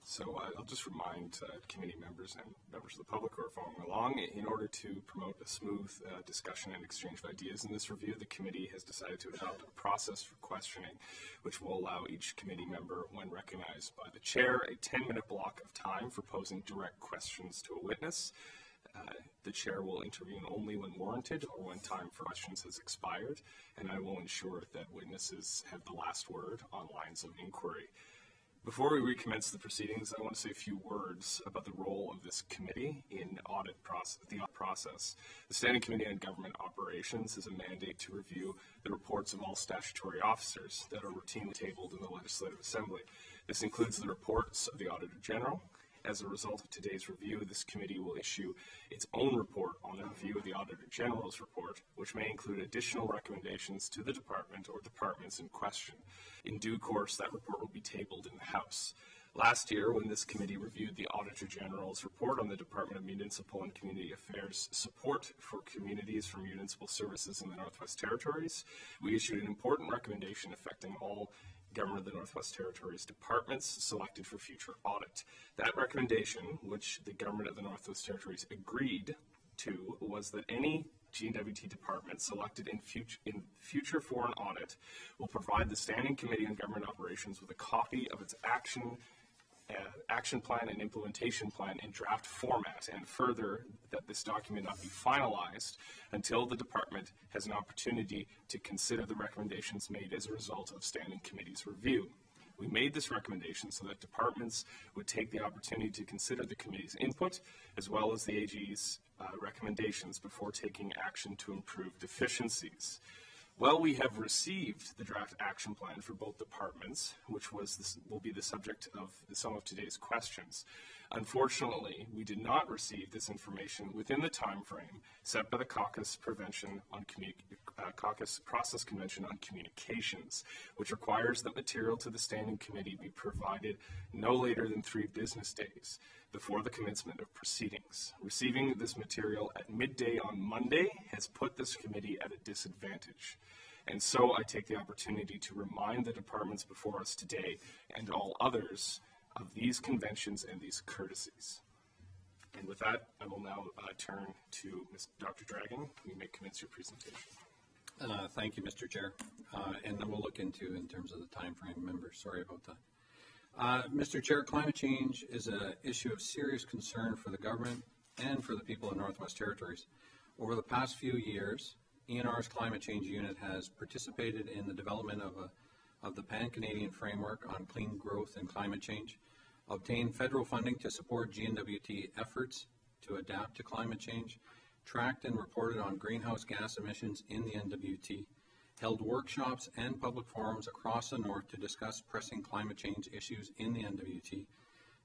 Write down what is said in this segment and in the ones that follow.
So I'll just remind committee members and members of the public who are following along, in order to promote a smooth discussion and exchange of ideas in this review, the committee has decided to adopt a process for questioning, which will allow each committee member, when recognized by the chair, a 10-minute block of time for posing direct questions to a witness. The chair will intervene only when warranted or when time for questions has expired, and I will ensure that witnesses have the last word on lines of inquiry. Before we recommence the proceedings, I want to say a few words about the role of this committee in the audit process. The Standing Committee on Government Operations has a mandate to review the reports of all statutory officers that are routinely tabled in the Legislative Assembly. This includes the reports of the Auditor General. As a result of today's review, this committee will issue its own report on the review of the Auditor General's report, which may include additional recommendations to the department or departments in question. In due course, that report will be tabled in the House. Last year, when this committee reviewed the Auditor General's report on the Department of Municipal and Community Affairs support for communities for municipal services in the Northwest Territories, we issued an important recommendation affecting all Government of the Northwest Territories departments selected for future audit. That recommendation, which the Government of the Northwest Territories agreed to, was that any GNWT department selected in future for an audit will provide the Standing Committee on Government Operations with a copy of its action plan and implementation plan in draft format, and further, that this document not be finalized until the department has an opportunity to consider the recommendations made as a result of Standing Committee's review. We made this recommendation so that departments would take the opportunity to consider the committee's input as well as the AG's recommendations before taking action to improve deficiencies. Well, we have received the draft action plan for both departments, which will be the subject of some of today's questions. Unfortunately, we did not receive this information within the time frame set by the Caucus Process Convention on Communications, which requires that material to the Standing Committee be provided no later than 3 business days before the commencement of proceedings. Receiving this material at midday on Monday has put this committee at a disadvantage. And so I take the opportunity to remind the departments before us today and all others of these conventions and these courtesies. And with that, I will now turn to Dr. Dragon. You may commence your presentation. Thank you, Mr. Chair. And then we'll look into, in terms of the time frame, members, sorry about that. Mr. Chair, climate change is an issue of serious concern for the government and for the people of Northwest Territories. Over the past few years, ENR's Climate Change Unit has participated in the development of the Pan-Canadian Framework on Clean Growth and Climate Change, obtained federal funding to support GNWT efforts to adapt to climate change, tracked and reported on greenhouse gas emissions in the NWT, held workshops and public forums across the North to discuss pressing climate change issues in the NWT,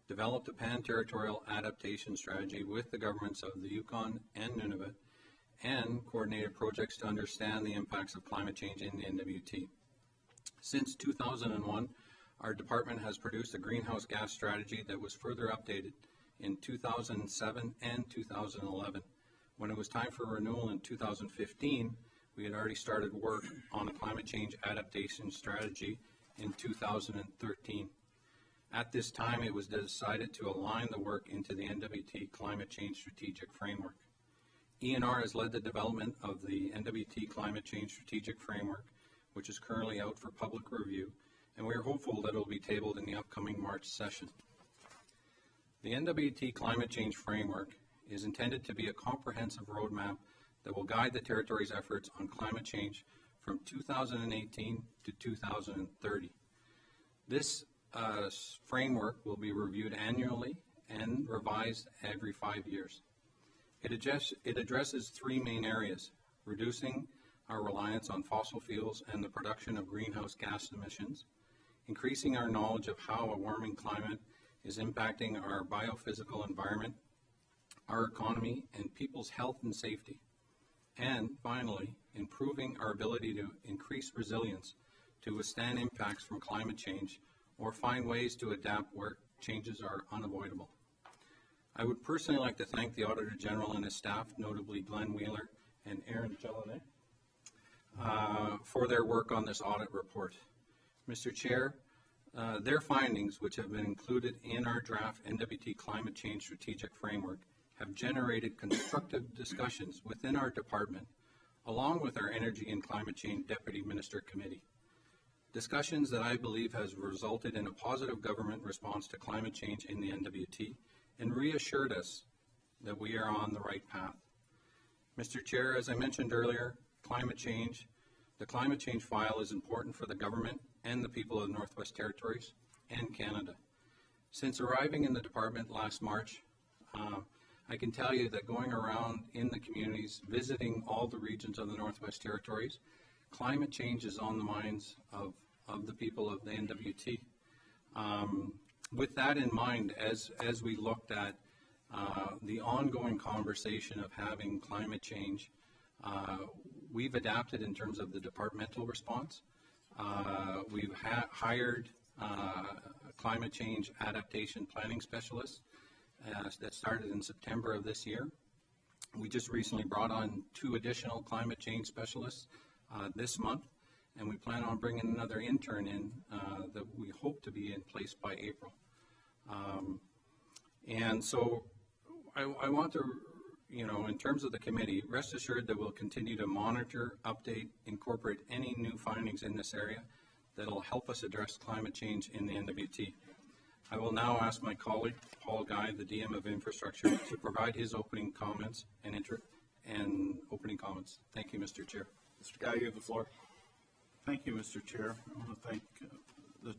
developed a pan-territorial adaptation strategy with the governments of the Yukon and Nunavut, and coordinated projects to understand the impacts of climate change in the NWT. Since 2001, our department has produced a greenhouse gas strategy that was further updated in 2007 and 2011. When it was time for renewal in 2015, we had already started work on a climate change adaptation strategy in 2013. At this time, it was decided to align the work into the NWT Climate Change Strategic Framework. ENR has led the development of the NWT Climate Change Strategic Framework, which is currently out for public review, and we are hopeful that it will be tabled in the upcoming March session. The NWT Climate Change Framework is intended to be a comprehensive roadmap that will guide the Territory's efforts on climate change from 2018 to 2030. This framework will be reviewed annually and revised every 5 years. It addresses 3 main areas: reducing our reliance on fossil fuels and the production of greenhouse gas emissions, increasing our knowledge of how a warming climate is impacting our biophysical environment, our economy, and people's health and safety, and finally, improving our ability to increase resilience to withstand impacts from climate change or find ways to adapt where changes are unavoidable. I would personally like to thank the Auditor General and his staff, notably Glenn Wheeler and Aaron Jelinek, for their work on this audit report. Mr. Chair, Their findings, which have been included in our draft NWT Climate Change Strategic Framework, have generated constructive discussions within our department, along with our Energy and Climate Change Deputy Minister Committee. Discussions that I believe has resulted in a positive government response to climate change in the NWT and reassured us that we are on the right path. Mr. Chair, as I mentioned earlier, the climate change file is important for the government and the people of the Northwest Territories and Canada. Since arriving in the department last March, I can tell you that going around in the communities, visiting all the regions of the Northwest Territories, climate change is on the minds of the people of the NWT. With that in mind, as we looked at the ongoing conversation of having climate change, we've adapted in terms of the departmental response. We've hired climate change adaptation planning specialists that started in September of this year. We just recently brought on 2 additional climate change specialists this month, and we plan on bringing another intern in that we hope to be in place by April. And so I want to, in terms of the committee, rest assured that we'll continue to monitor, update, incorporate any new findings in this area that'll help us address climate change in the NWT. I will now ask my colleague, Paul Guy, the DM of Infrastructure, to provide his opening comments and opening comments. Thank you, Mr. Chair. Mr. Guy, you have the floor. Thank you, Mr. Chair. I want to thank the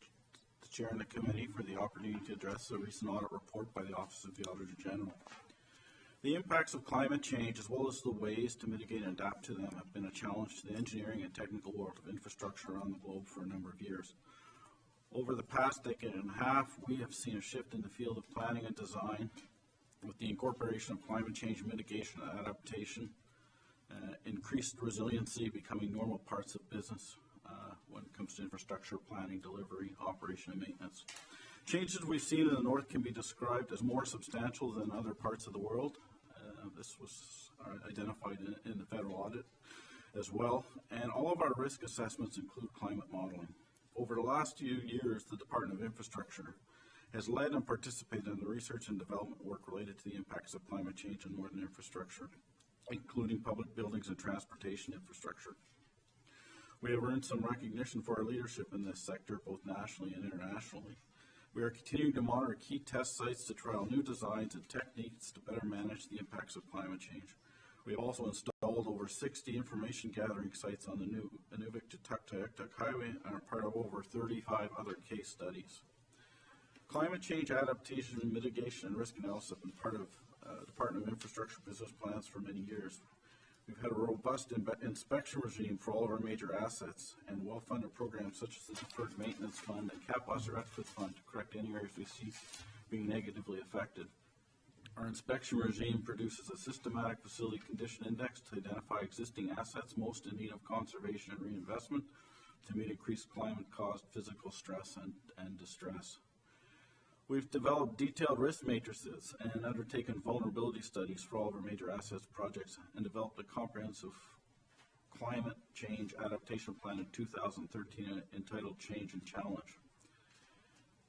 Chair and the committee for the opportunity to address the recent audit report by the Office of the Auditor General. The impacts of climate change, as well as the ways to mitigate and adapt to them, have been a challenge to the engineering and technical world of infrastructure around the globe for a number of years. Over the past decade and a half, we have seen a shift in the field of planning and design with the incorporation of climate change mitigation and adaptation, increased resiliency becoming normal parts of business when it comes to infrastructure planning, delivery, operation, and maintenance. Changes we've seen in the north can be described as more substantial than other parts of the world. This was identified in the federal audit as well. And all of our risk assessments include climate modeling. Over the last few years, the Department of Infrastructure has led and participated in the research and development work related to the impacts of climate change on northern infrastructure, including public buildings and transportation infrastructure. We have earned some recognition for our leadership in this sector, both nationally and internationally. We are continuing to monitor key test sites to trial new designs and techniques to better manage the impacts of climate change. We have also installed over 60 information gathering sites on the new Inuvik to Tuktoyaktuk Highway and are part of over 35 other case studies. Climate change adaptation, mitigation, and risk analysis have been part of Department of Infrastructure business plans for many years. We've had a robust inspection regime for all of our major assets and well-funded programs such as the Deferred Maintenance Fund and CapOS or Retrofit Fund to correct any areas we see being negatively affected. Our inspection regime produces a systematic facility condition index to identify existing assets most in need of conservation and reinvestment to meet increased climate-caused physical stress and distress. We've developed detailed risk matrices and undertaken vulnerability studies for all of our major assets projects and developed a comprehensive climate change adaptation plan in 2013 entitled Change and Challenge.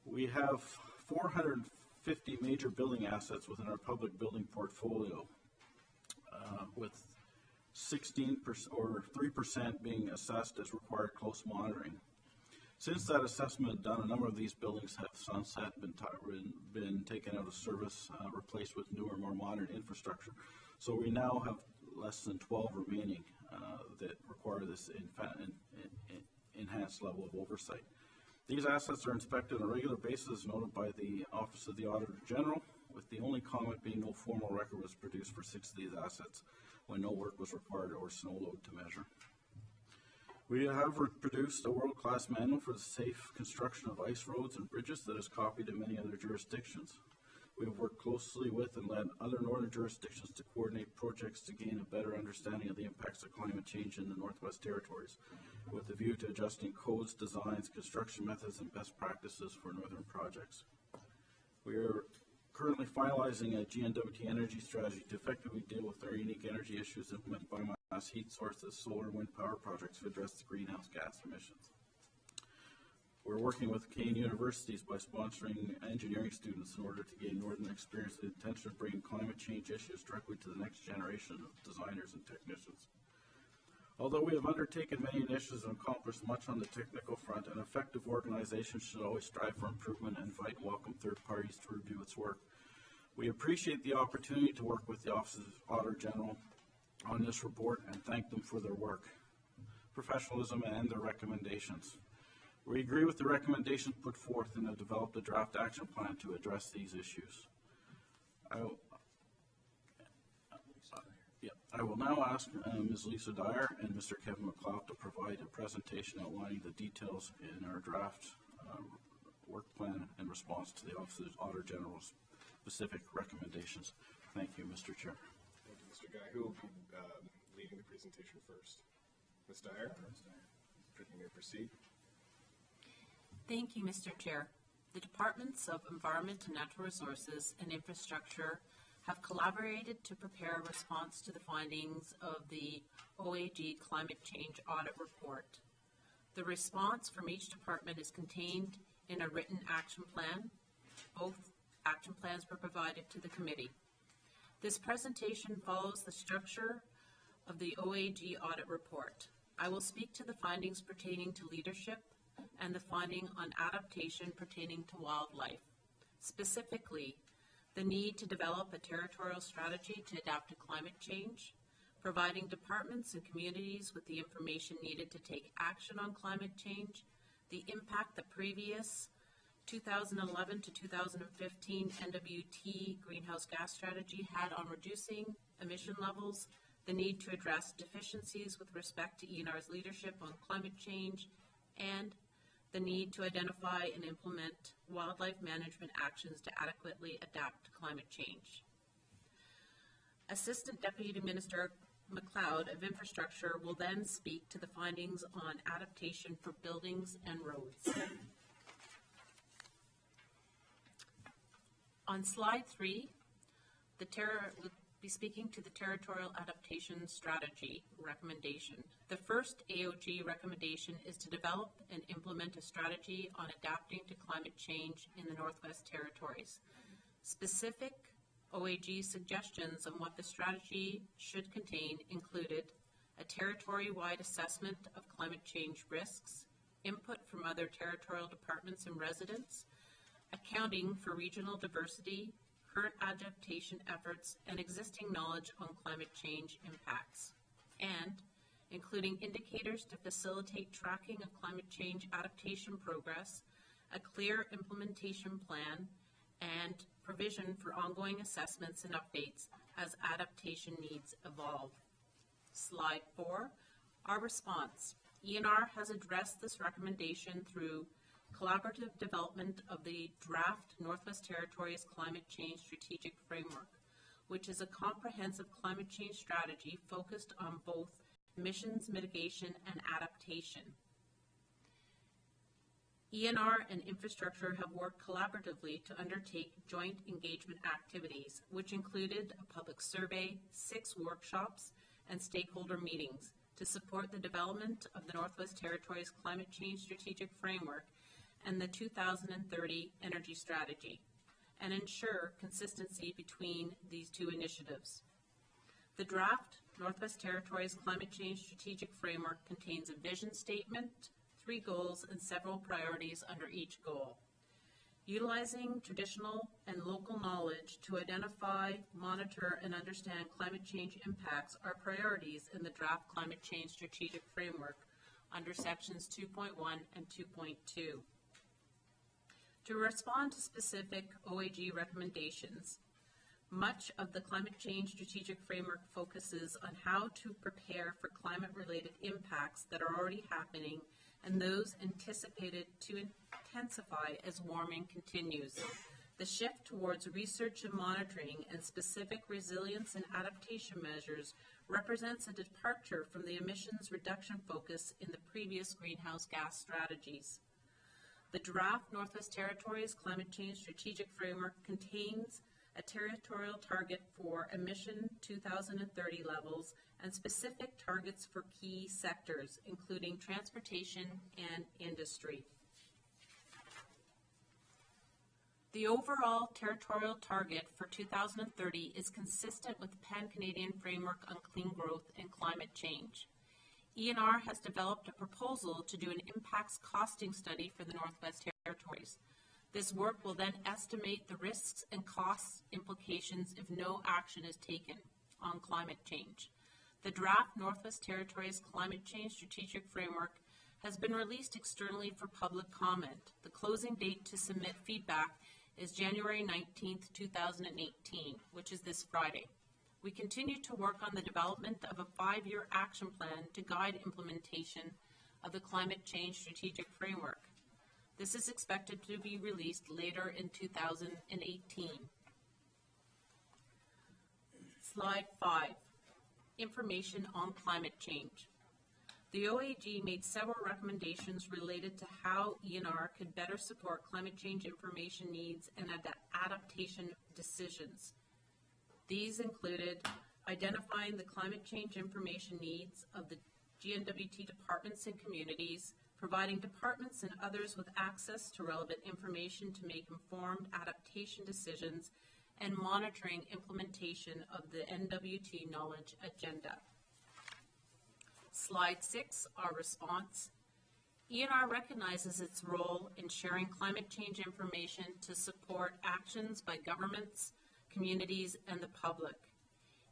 We have 450 major building assets within our public building portfolio, with 16% or 3% being assessed as required close monitoring. Since that assessment done, a number of these buildings have sunset, been taken out of service, replaced with newer, more modern infrastructure. So we now have less than 12 remaining that require this enhanced level of oversight. These assets are inspected on a regular basis, noted by the Office of the Auditor General, with the only comment being no formal record was produced for 6 of these assets when no work was required or snow load to measure. We have produced a world-class manual for the safe construction of ice roads and bridges that is copied in many other jurisdictions. We have worked closely with and led other northern jurisdictions to coordinate projects to gain a better understanding of the impacts of climate change in the Northwest Territories, with a view to adjusting codes, designs, construction methods, and best practices for northern projects. We are currently finalizing a GNWT energy strategy to effectively deal with our unique energy issues, implement biomass heat sources, solar and wind power projects to address the greenhouse gas emissions. We're working with Canadian universities by sponsoring engineering students in order to gain northern experience with the intention of bringing climate change issues directly to the next generation of designers and technicians. Although we have undertaken many initiatives and accomplished much on the technical front, an effective organization should always strive for improvement and invite and welcome third parties to review its work. We appreciate the opportunity to work with the Office of Auditor General on this report and thank them for their work, professionalism, and their recommendations. We agree with the recommendations put forth and have developed a draft action plan to address these issues. I will now ask Ms. Lisa Dyer and Mr. Kevin McLeod to provide a presentation outlining the details in our draft work plan in response to the Office of Auditor General's specific recommendations. Thank you, Mr. Chair. Thank you, Mr. Guy. Who will be leading the presentation first? Ms. Dyer? You may proceed. Thank you, Mr. Chair. The Departments of Environment and Natural Resources and Infrastructure have collaborated to prepare a response to the findings of the OAG Climate Change Audit Report. The response from each department is contained in a written action plan. Both action plans were provided to the committee. This presentation follows the structure of the OAG Audit Report. I will speak to the findings pertaining to leadership and the finding on adaptation pertaining to wildlife. Specifically, the need to develop a territorial strategy to adapt to climate change, providing departments and communities with the information needed to take action on climate change, the impact the previous 2011 to 2015 NWT greenhouse gas strategy had on reducing emission levels, the need to address deficiencies with respect to ENR's leadership on climate change, and the need to identify and implement wildlife management actions to adequately adapt to climate change. Assistant Deputy Minister McLeod of Infrastructure will then speak to the findings on adaptation for buildings and roads. On slide 3, we'll be speaking to the Territorial Adaptation Strategy recommendation. The first AOG recommendation is to develop and implement a strategy on adapting to climate change in the Northwest Territories. Specific OAG suggestions on what the strategy should contain included a territory-wide assessment of climate change risks, input from other territorial departments and residents, accounting for regional diversity, current adaptation efforts, and existing knowledge on climate change impacts, and including indicators to facilitate tracking of climate change adaptation progress, a clear implementation plan, and provision for ongoing assessments and updates as adaptation needs evolve. Slide 4, our response. ENR has addressed this recommendation through collaborative development of the draft Northwest Territories Climate Change Strategic Framework, which is a comprehensive climate change strategy focused on both emissions mitigation and adaptation. ENR and Infrastructure have worked collaboratively to undertake joint engagement activities, which included a public survey, 6 workshops, and stakeholder meetings to support the development of the Northwest Territories Climate Change Strategic Framework and the 2030 Energy Strategy, and ensure consistency between these 2 initiatives. The draft Northwest Territories Climate Change Strategic Framework contains a vision statement, 3 goals, and several priorities under each goal. Utilizing traditional and local knowledge to identify, monitor, and understand climate change impacts are priorities in the draft Climate Change Strategic Framework under sections 2.1 and 2.2. To respond to specific OAG recommendations, much of the Climate Change Strategic Framework focuses on how to prepare for climate-related impacts that are already happening and those anticipated to intensify as warming continues. The shift towards research and monitoring and specific resilience and adaptation measures represents a departure from the emissions reduction focus in the previous greenhouse gas strategies. The draft Northwest Territories Climate Change Strategic Framework contains a territorial target for emission 2030 levels and specific targets for key sectors, including transportation and industry. The overall territorial target for 2030 is consistent with the Pan-Canadian Framework on Clean Growth and Climate Change. ENR has developed a proposal to do an impacts costing study for the Northwest Territories. This work will then estimate the risks and cost implications if no action is taken on climate change. The draft Northwest Territories Climate Change Strategic Framework has been released externally for public comment. The closing date to submit feedback is January 19th, 2018, which is this Friday. We continue to work on the development of a 5-year action plan to guide implementation of the Climate Change Strategic Framework. This is expected to be released later in 2018. Slide 5, information on climate change. The OAG made several recommendations related to how ENR could better support climate change information needs and adaptation decisions. These included identifying the climate change information needs of the GNWT departments and communities, providing departments and others with access to relevant information to make informed adaptation decisions, and monitoring implementation of the NWT Knowledge Agenda. Slide 6, our response. ENR recognizes its role in sharing climate change information to support actions by governments, communities, and the public.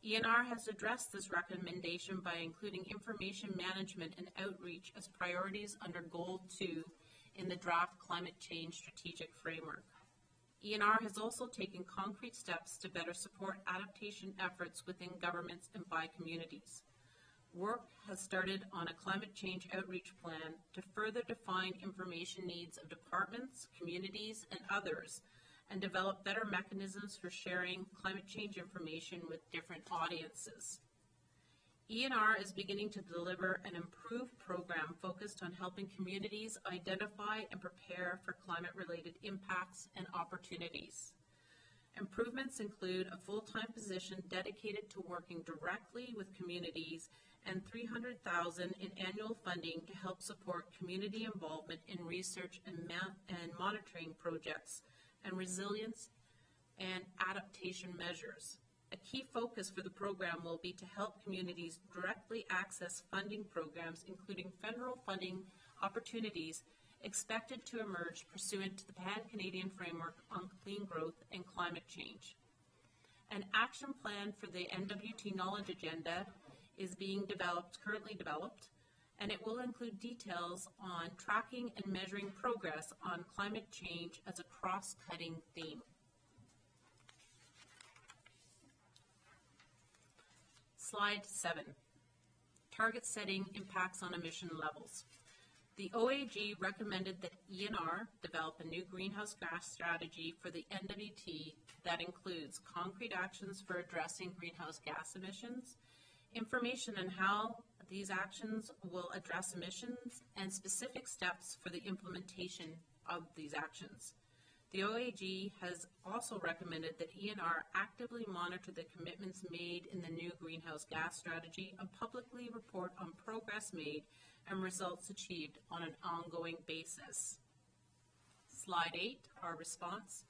ENR has addressed this recommendation by including information management and outreach as priorities under Goal 2 in the draft Climate Change Strategic Framework. ENR has also taken concrete steps to better support adaptation efforts within governments and by communities. Work has started on a climate change outreach plan to further define information needs of departments, communities, and others, and develop better mechanisms for sharing climate change information with different audiences. ENR is beginning to deliver an improved program focused on helping communities identify and prepare for climate-related impacts and opportunities. Improvements include a full-time position dedicated to working directly with communities and $300,000 in annual funding to help support community involvement in research and monitoring projects and resilience and adaptation measures. A key focus for the program will be to help communities directly access funding programs, including federal funding opportunities expected to emerge pursuant to the Pan-Canadian Framework on Clean Growth and Climate Change. An action plan for the NWT Knowledge Agenda is being currently developed, and it will include details on tracking and measuring progress on climate change as a cross-cutting theme. Slide 7, target setting impacts on emission levels. The OAG recommended that ENR develop a new greenhouse gas strategy for the NWT that includes concrete actions for addressing greenhouse gas emissions, information on how these actions will address emissions, and specific steps for the implementation of these actions. The OAG has also recommended that ENR actively monitor the commitments made in the new greenhouse gas strategy and publicly report on progress made and results achieved on an ongoing basis. Slide 8, our response.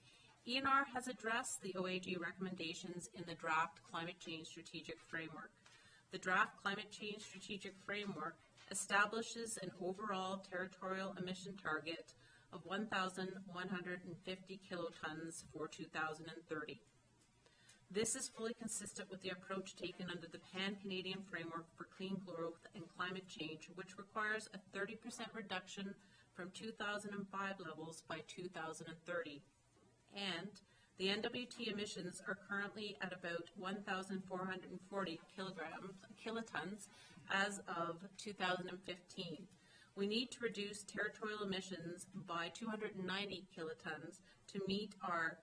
ENR has addressed the OAG recommendations in the draft Climate Change Strategic Framework. The draft Climate Change Strategic Framework establishes an overall territorial emission target of 1,150 kilotons for 2030. This is fully consistent with the approach taken under the Pan-Canadian Framework for Clean Growth and Climate Change, which requires a 30% reduction from 2005 levels by 2030. And the NWT emissions are currently at about 1,440 kilotons as of 2015. We need to reduce territorial emissions by 290 kilotons to meet our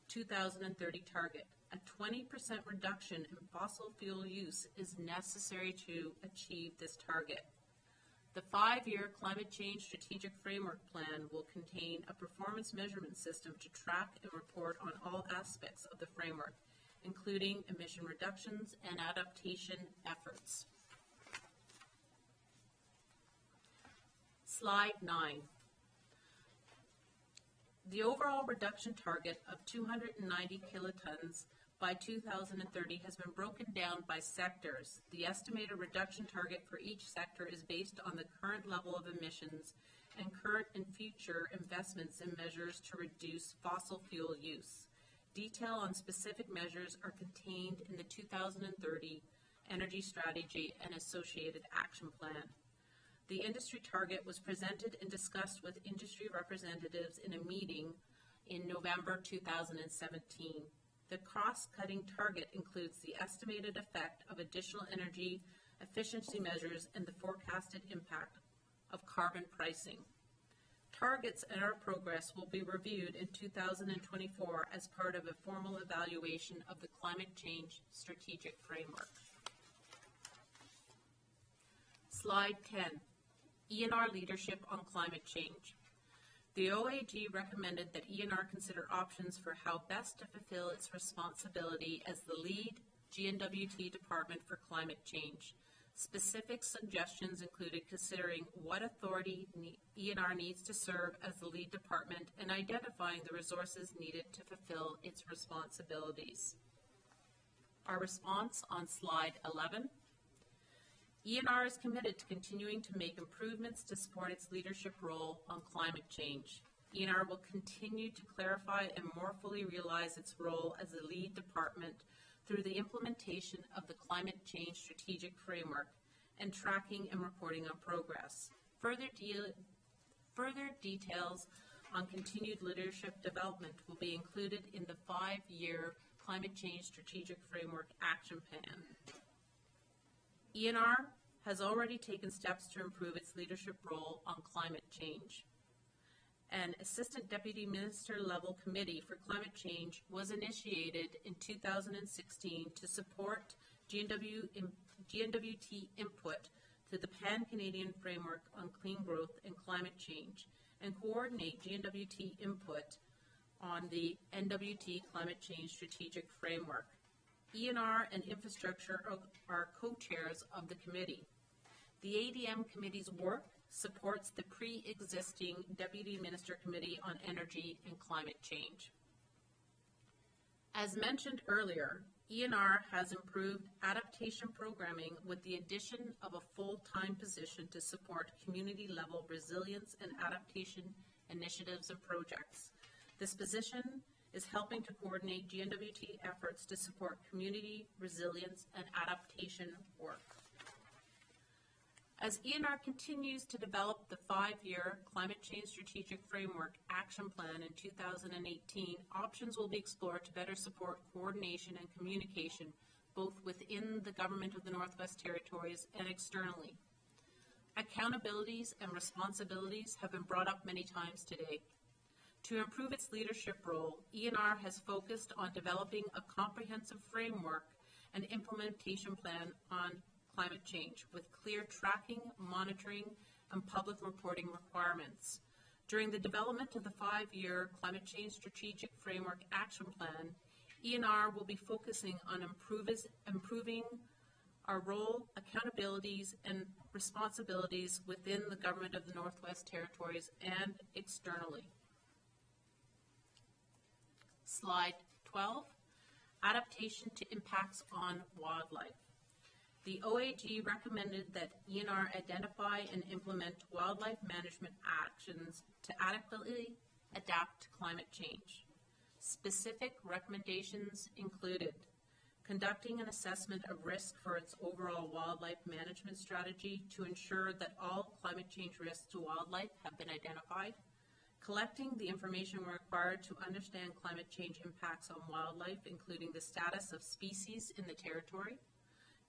2030 target. A 20% reduction in fossil fuel use is necessary to achieve this target. The 5-year Climate Change Strategic Framework Plan will contain a performance measurement system to track and report on all aspects of the framework, including emission reductions and adaptation efforts. Slide 9. The overall reduction target of 290 kilotons by 2030 has been broken down by sectors. The estimated reduction target for each sector is based on the current level of emissions and current and future investments in measures to reduce fossil fuel use. Detail on specific measures are contained in the 2030 Energy Strategy and associated action plan. The industry target was presented and discussed with industry representatives in a meeting in November 2017. The cost-cutting target includes the estimated effect of additional energy efficiency measures and the forecasted impact of carbon pricing. Targets and our progress will be reviewed in 2024 as part of a formal evaluation of the climate change strategic framework. Slide 10, ENR leadership on climate change. The OAG recommended that ENR consider options for how best to fulfill its responsibility as the lead GNWT department for climate change. Specific suggestions included considering what authority ENR needs to serve as the lead department and identifying the resources needed to fulfill its responsibilities. Our response on slide 11. ENR is committed to continuing to make improvements to support its leadership role on climate change. ENR will continue to clarify and more fully realize its role as a lead department through the implementation of the climate change strategic framework and tracking and reporting on progress. Further details on continued leadership development will be included in the 5-year climate change strategic framework action plan. ENR has already taken steps to improve its leadership role on climate change. An Assistant Deputy Minister level committee for climate change was initiated in 2016 to support GNWT input to the Pan-Canadian Framework on Clean Growth and Climate Change and coordinate GNWT input on the NWT Climate Change Strategic Framework. ENR and Infrastructure are co-chairs of the committee. The ADM committee's work supports the pre-existing Deputy Minister Committee on Energy and Climate Change. As mentioned earlier, ENR has improved adaptation programming with the addition of a full-time position to support community-level resilience and adaptation initiatives and projects. This position is helping to coordinate GNWT efforts to support community resilience and adaptation work. As ENR continues to develop the 5-year Climate Change Strategic Framework Action Plan in 2018, options will be explored to better support coordination and communication both within the Government of the Northwest Territories and externally. Accountabilities and responsibilities have been brought up many times today. To improve its leadership role, ENR has focused on developing a comprehensive framework and implementation plan on climate change with clear tracking, monitoring, and public reporting requirements. During the development of the 5-year Climate Change Strategic Framework Action Plan, ENR will be focusing on improving our role, accountabilities, and responsibilities within the Government of the Northwest Territories and externally. Slide 12, adaptation to impacts on wildlife. The OAG recommended that ENR identify and implement wildlife management actions to adequately adapt to climate change. Specific recommendations included conducting an assessment of risk for its overall wildlife management strategy to ensure that all climate change risks to wildlife have been identified, collecting the information required to understand climate change impacts on wildlife, including the status of species in the territory,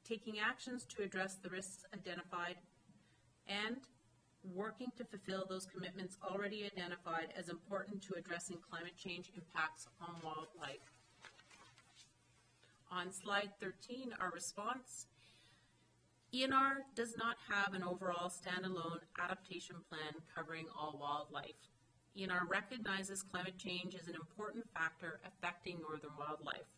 taking actions to address the risks identified, and working to fulfill those commitments already identified as important to addressing climate change impacts on wildlife. On slide 13, our response. ENR does not have an overall standalone adaptation plan covering all wildlife. ENR recognizes climate change as an important factor affecting northern wildlife.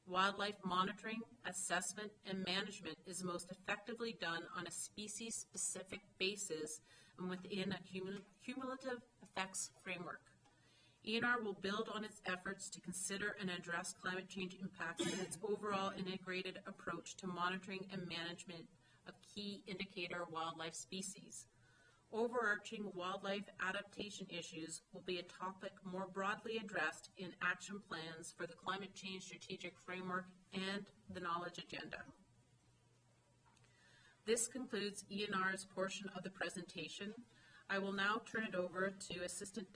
Wildlife monitoring, assessment, and management is most effectively done on a species-specific basis and within a cumulative effects framework. ENR will build on its efforts to consider and address climate change impacts in its overall integrated approach to monitoring and management of key indicator wildlife species. Overarching wildlife adaptation issues will be a topic more broadly addressed in action plans for the Climate Change Strategic Framework and the Knowledge Agenda. This concludes ENR's portion of the presentation. I will now turn it over to Assistant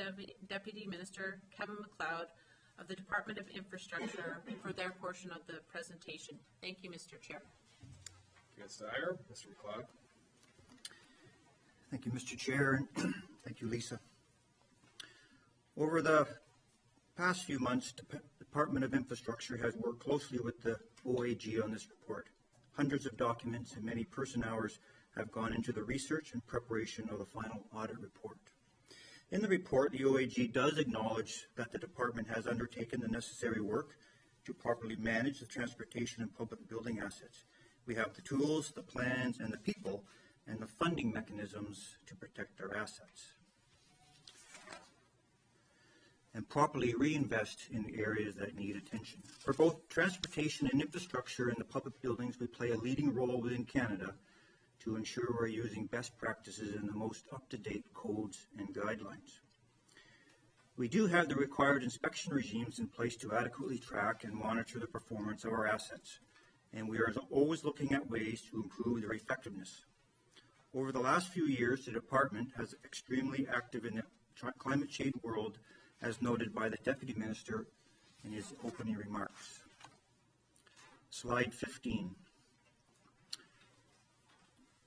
Deputy Minister Kevin McLeod of the Department of Infrastructure for their portion of the presentation. Thank you, Mr. Chair. Ms. Dyer, Mr. McLeod. Thank you, Mr. Chair, and thank you, Lisa. Over the past few months, the Department of Infrastructure has worked closely with the OAG on this report. Hundreds of documents and many person-hours have gone into the research and preparation of the final audit report. In the report, the OAG does acknowledge that the department has undertaken the necessary work to properly manage the transportation and public building assets. We have the tools, the plans, and the people, and the funding mechanisms to protect our assets and properly reinvest in the areas that need attention. For both transportation and infrastructure in the public buildings, we play a leading role within Canada to ensure we're using best practices and the most up-to-date codes and guidelines. We do have the required inspection regimes in place to adequately track and monitor the performance of our assets, and we are always looking at ways to improve their effectiveness. Over the last few years, the department has been extremely active in the climate change world, as noted by the Deputy Minister in his opening remarks. Slide 15.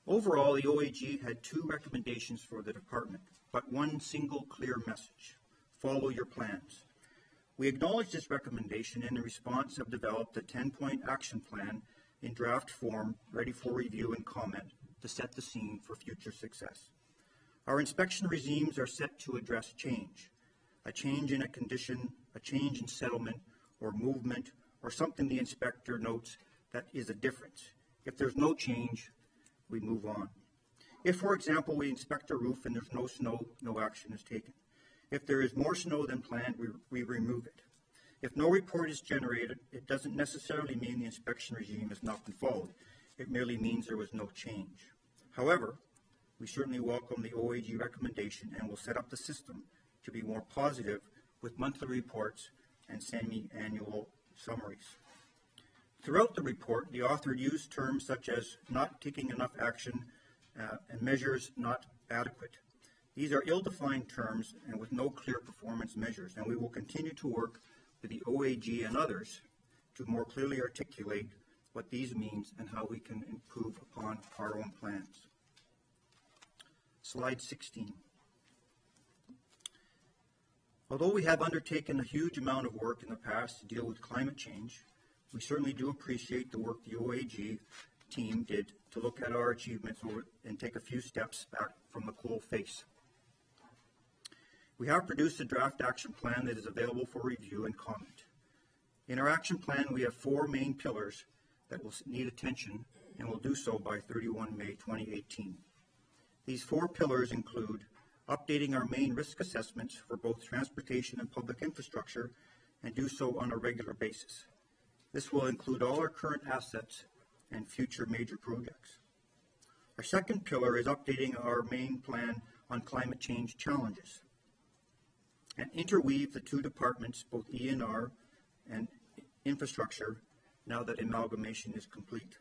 Overall, the OAG had 2 recommendations for the department, but one single clear message: follow your plans. We acknowledge this recommendation and in response have developed a 10-point action plan in draft form, ready for review and comment to set the scene for future success. Our inspection regimes are set to address change. A change in a condition, a change in settlement or movement, or something the inspector notes that is a difference. If there's no change, we move on. If, for example, we inspect a roof and there's no snow, no action is taken. If there is more snow than planned, we remove it. If no report is generated, it doesn't necessarily mean the inspection regime has not been followed. It merely means there was no change. However, we certainly welcome the OAG recommendation and will set up the system to be more positive with monthly reports and semi-annual summaries. Throughout the report, the author used terms such as not taking enough action and measures not adequate. These are ill-defined terms and with no clear performance measures, and we will continue to work with the OAG and others to more clearly articulate what these means and how we can improve upon our own plans. Slide 16. Although we have undertaken a huge amount of work in the past to deal with climate change, we certainly do appreciate the work the OAG team did to look at our achievements and take a few steps back from the coal face. We have produced a draft action plan that is available for review and comment. In our action plan, we have 4 main pillars that will need attention and will do so by 31 May 2018. These 4 pillars include updating our main risk assessments for both transportation and public infrastructure and do so on a regular basis. This will include all our current assets and future major projects. Our second pillar is updating our main plan on climate change challenges and interweave the 2 departments, both ENR and infrastructure, now that amalgamation is complete.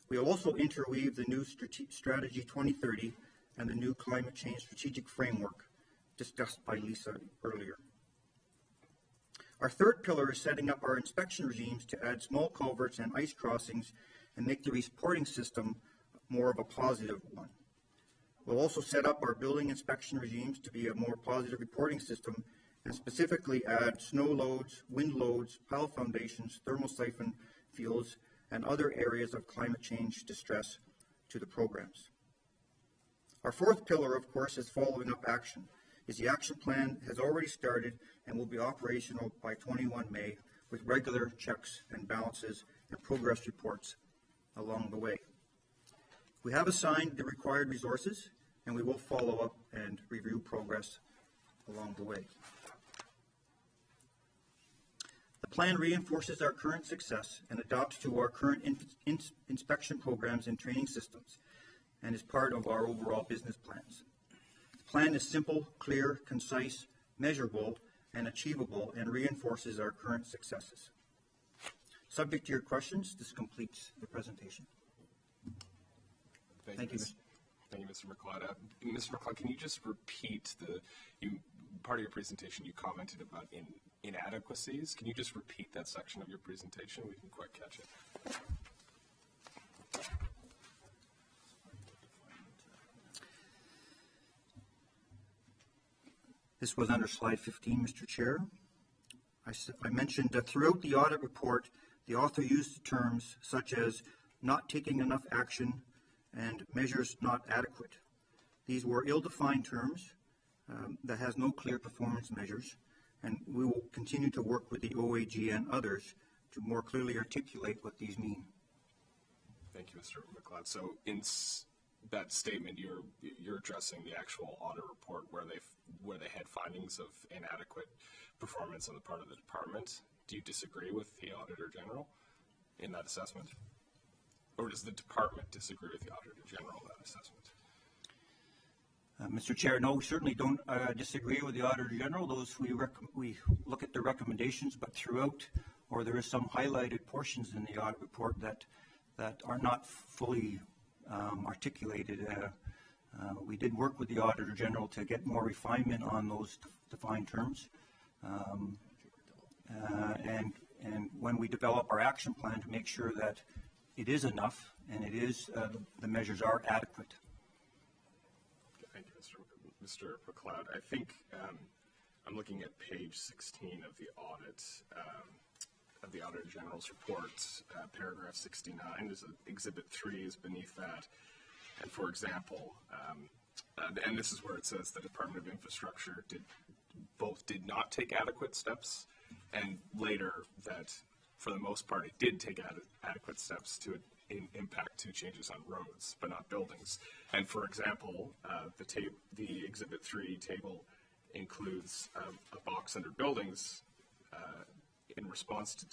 We will also interweave the new Strategy 2030 and the new Climate Change Strategic Framework discussed by Lisa earlier. Our third pillar is setting up our inspection regimes to add small culverts and ice crossings and make the reporting system more of a positive one. We'll also set up our building inspection regimes to be a more positive reporting system and specifically add snow loads, wind loads, pile foundations, thermal siphon fields, and other areas of climate change distress to the programs. Our fourth pillar, of course, is following up action. The action plan has already started and will be operational by 21 May with regular checks and balances and progress reports along the way. We have assigned the required resources and we will follow up and review progress along the way. plan reinforces our current success and adapts to our current inspection programs and training systems, and is part of our overall business plans. The plan is simple, clear, concise, measurable, and achievable, and reinforces our current successes. Subject to your questions, this completes the presentation. Thank you. Thank you, Mr. McLeod. Mr. McLeod, can you just repeat part of your presentation? You commented about inadequacies. Can you just repeat that section of your presentation? We didn't quite catch it. This was under slide 15, Mr. Chair. I mentioned that throughout the audit report, the author used terms such as not taking enough action and measures not adequate. These were ill-defined terms that has no clear performance measures, and we will continue to work with the OAG and others to more clearly articulate what these mean. Thank you, Mr. McLeod. So in that statement, you're addressing the actual audit report where they had findings of inadequate performance on the part of the department. Do you disagree with the Auditor General in that assessment? Or does the department disagree with the Auditor General in that assessment? Mr. Chair, no, we certainly don't disagree with the Auditor General. Those we look at the recommendations, but throughout, or there is some highlighted portions in the audit report that are not fully articulated. We did work with the Auditor General to get more refinement on those defined terms. And when we develop our action plan, to make sure that it is enough and it is the measures are adequate. Thank you, Mr. McLeod. I think I'm looking at page 16 of the audit of the Auditor General's report, paragraph 69. There's Exhibit 3 is beneath that. And for example, and this is where it says the Department of Infrastructure did not take adequate steps, and later that for the most part it did take adequate steps to impact to changes on roads, but not buildings. And for example, the Exhibit 3 table includes a box under buildings in response to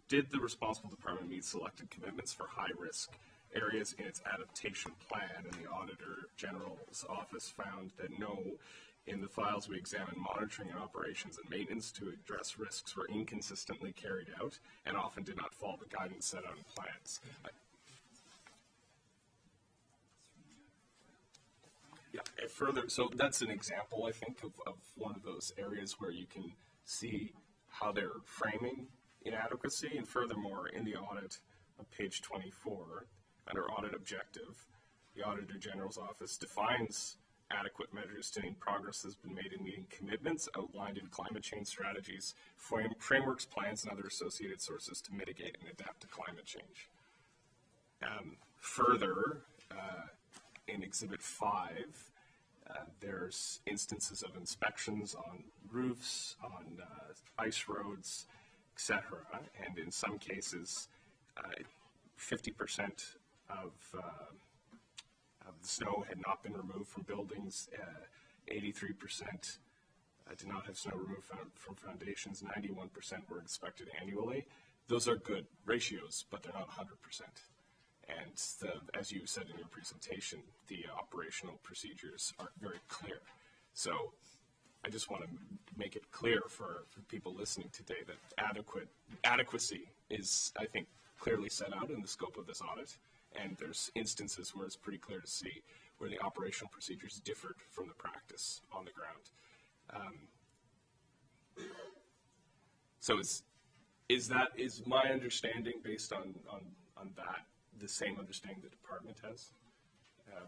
did the responsible department meet selected commitments for high-risk areas in its adaptation plan, and the Auditor General's office found that no, in the files we examined, monitoring and operations and maintenance to address risks were inconsistently carried out and often did not follow the guidance set out in plans. Yeah, and further, so that's an example, I think, of one of those areas where you can see how they're framing inadequacy. And furthermore, in the audit on page 24, under audit objective, the Auditor General's office defines adequate measures to mean progress has been made in meeting commitments outlined in climate change strategies, frameworks, plans, and other associated sources to mitigate and adapt to climate change. Further, in Exhibit 5, there's instances of inspections on roofs, on ice roads, etc. And in some cases, 50% of the snow had not been removed from buildings. 83% did not have snow removed from foundations. 91% were inspected annually. Those are good ratios, but they're not 100%. And as you said in your presentation, the operational procedures aren't very clear. So I just want to make it clear for people listening today that adequacy is, I think, clearly set out in the scope of this audit. And there's instances where it's pretty clear to see where the operational procedures differed from the practice on the ground. So is my understanding based on that the same understanding the department has?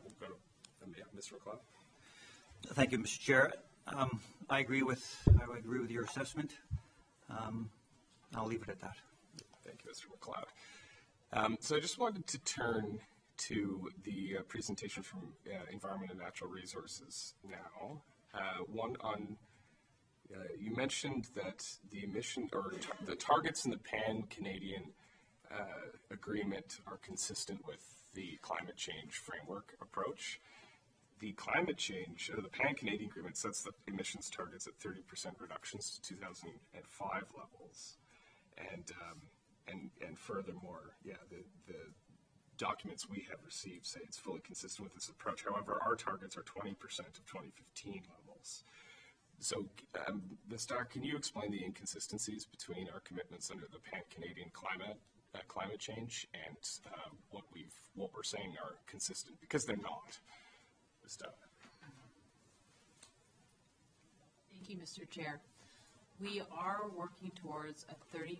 We'll go to Mr. McLeod. Thank you, Mr. Chair. I agree with your assessment. I'll leave it at that. Thank you, Mr. McLeod. So I just wanted to turn to the presentation from Environment and Natural Resources now. One on, you mentioned that the emission or the targets in the Pan-Canadian agreement are consistent with the climate change framework approach. The climate change, or the Pan-Canadian agreement, sets the emissions targets at 30% reductions to 2005 levels. and furthermore, yeah, the documents we have received say it's fully consistent with this approach. However, our targets are 20% of 2015 levels. So, Testart, can you explain the inconsistencies between our commitments under the Pan-Canadian climate change and what we're saying are consistent, because they're not. Testart. Thank you, Mr. Chair. We are working towards a 30%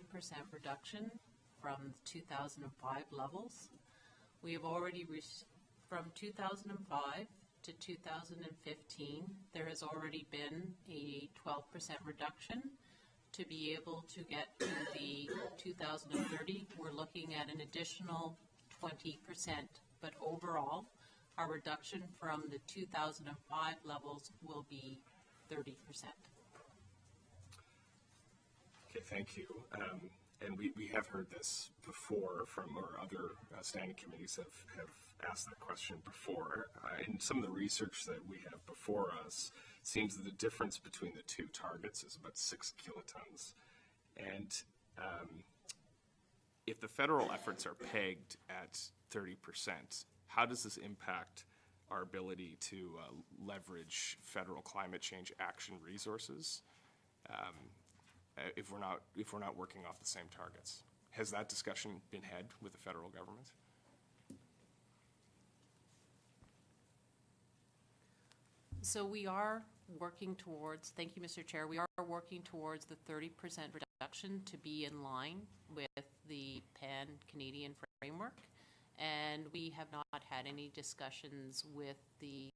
reduction from 2005 levels. We have already from 2005 to 2015, there has already been a 12% reduction. To be able to get to the 2030, we're looking at an additional 20%. But overall, our reduction from the 2005 levels will be 30%. Okay, thank you. And we have heard this before from our other standing committees have asked that question before. In some of the research that we have before us, it seems that the difference between the two targets is about 6 kilotons. And if the federal efforts are pegged at 30%, how does this impact our ability to leverage federal climate change action resources if we're not working off the same targets? Has that discussion been had with the federal government? So we are working towards, thank you, Mr. Chair, we are working towards the 30% reduction to be in line with the Pan-Canadian framework. And we have not had any discussions with the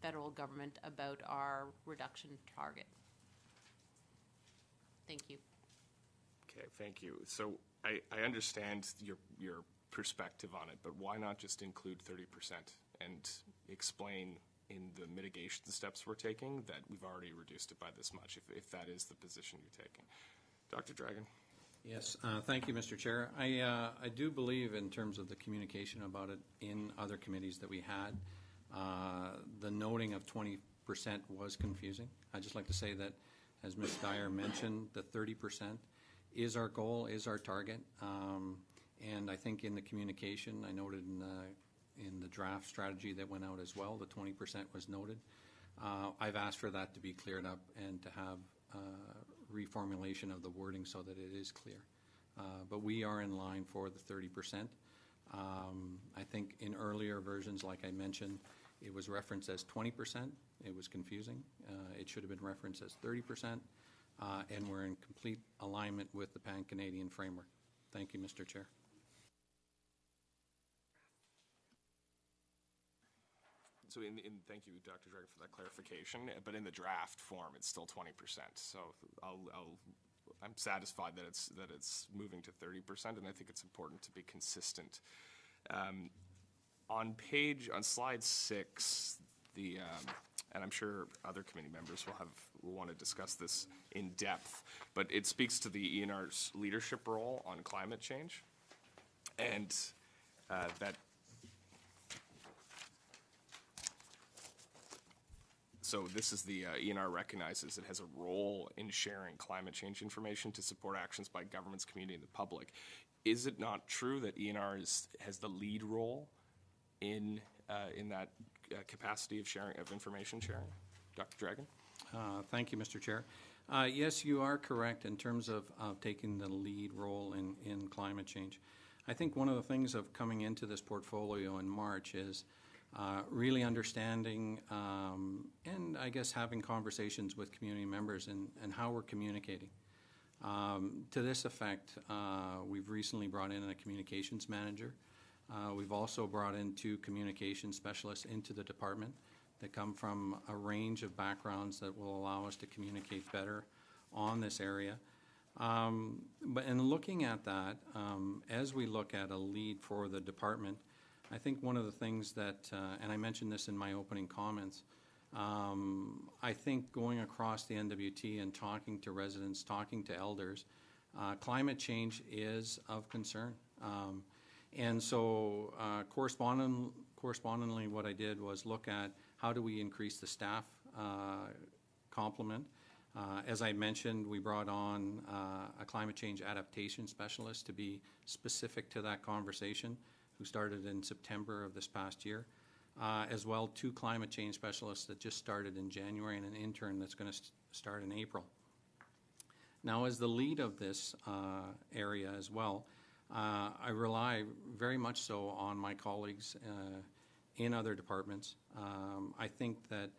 federal government about our reduction target. Thank you. Okay, thank you. So I understand your perspective on it, but why not just include 30% and explain in the mitigation steps we're taking that we've already reduced it by this much, if that is the position you're taking? Dr. Dragon? Yes, thank you, Mr. Chair. I do believe in terms of the communication about it in other committees that we had, the noting of 20% was confusing. I'd just like to say that, as Ms. Dyer mentioned, the 30% is our goal, is our target. And I think in the communication, I noted in the draft strategy that went out as well, the 20% was noted. I've asked for that to be cleared up and to have reformulation of the wording so that it is clear. But we are in line for the 30%. I think in earlier versions, like I mentioned, it was referenced as 20%. It was confusing. It should have been referenced as 30%. And we're in complete alignment with the Pan-Canadian framework. Thank you, Mr. Chair. So thank you, Dr. Dragon, for that clarification. But in the draft form, it's still 20%. So I'm satisfied that it's moving to 30%, and I think it's important to be consistent. On slide 6, and I'm sure other committee members will want to discuss this in depth, but it speaks to the ENR's leadership role on climate change, and that. So this is the ENR recognizes it has a role in sharing climate change information to support actions by governments, community, and the public. Is it not true that ENR has the lead role in that capacity of information sharing? Dr. Dragon? Thank you, Mr. Chair. Yes, you are correct in terms of taking the lead role in climate change. I think one of the things of coming into this portfolio in March is really understanding and I guess having conversations with community members and how we're communicating. To this effect, we've recently brought in a communications manager. We've also brought in 2 communication specialists into the department that come from a range of backgrounds that will allow us to communicate better on this area. But in looking at that, as we look at a lead for the department, I think one of the things that, and I mentioned this in my opening comments, I think going across the NWT and talking to residents, talking to elders, climate change is of concern. And so correspondingly what I did was look at how do we increase the staff complement. As I mentioned, we brought on a climate change adaptation specialist to be specific to that conversation, who started in September of this past year, as well 2 climate change specialists that just started in January and an intern that's going to start in April. Now, as the lead of this area as well, I rely very much so on my colleagues in other departments. I think that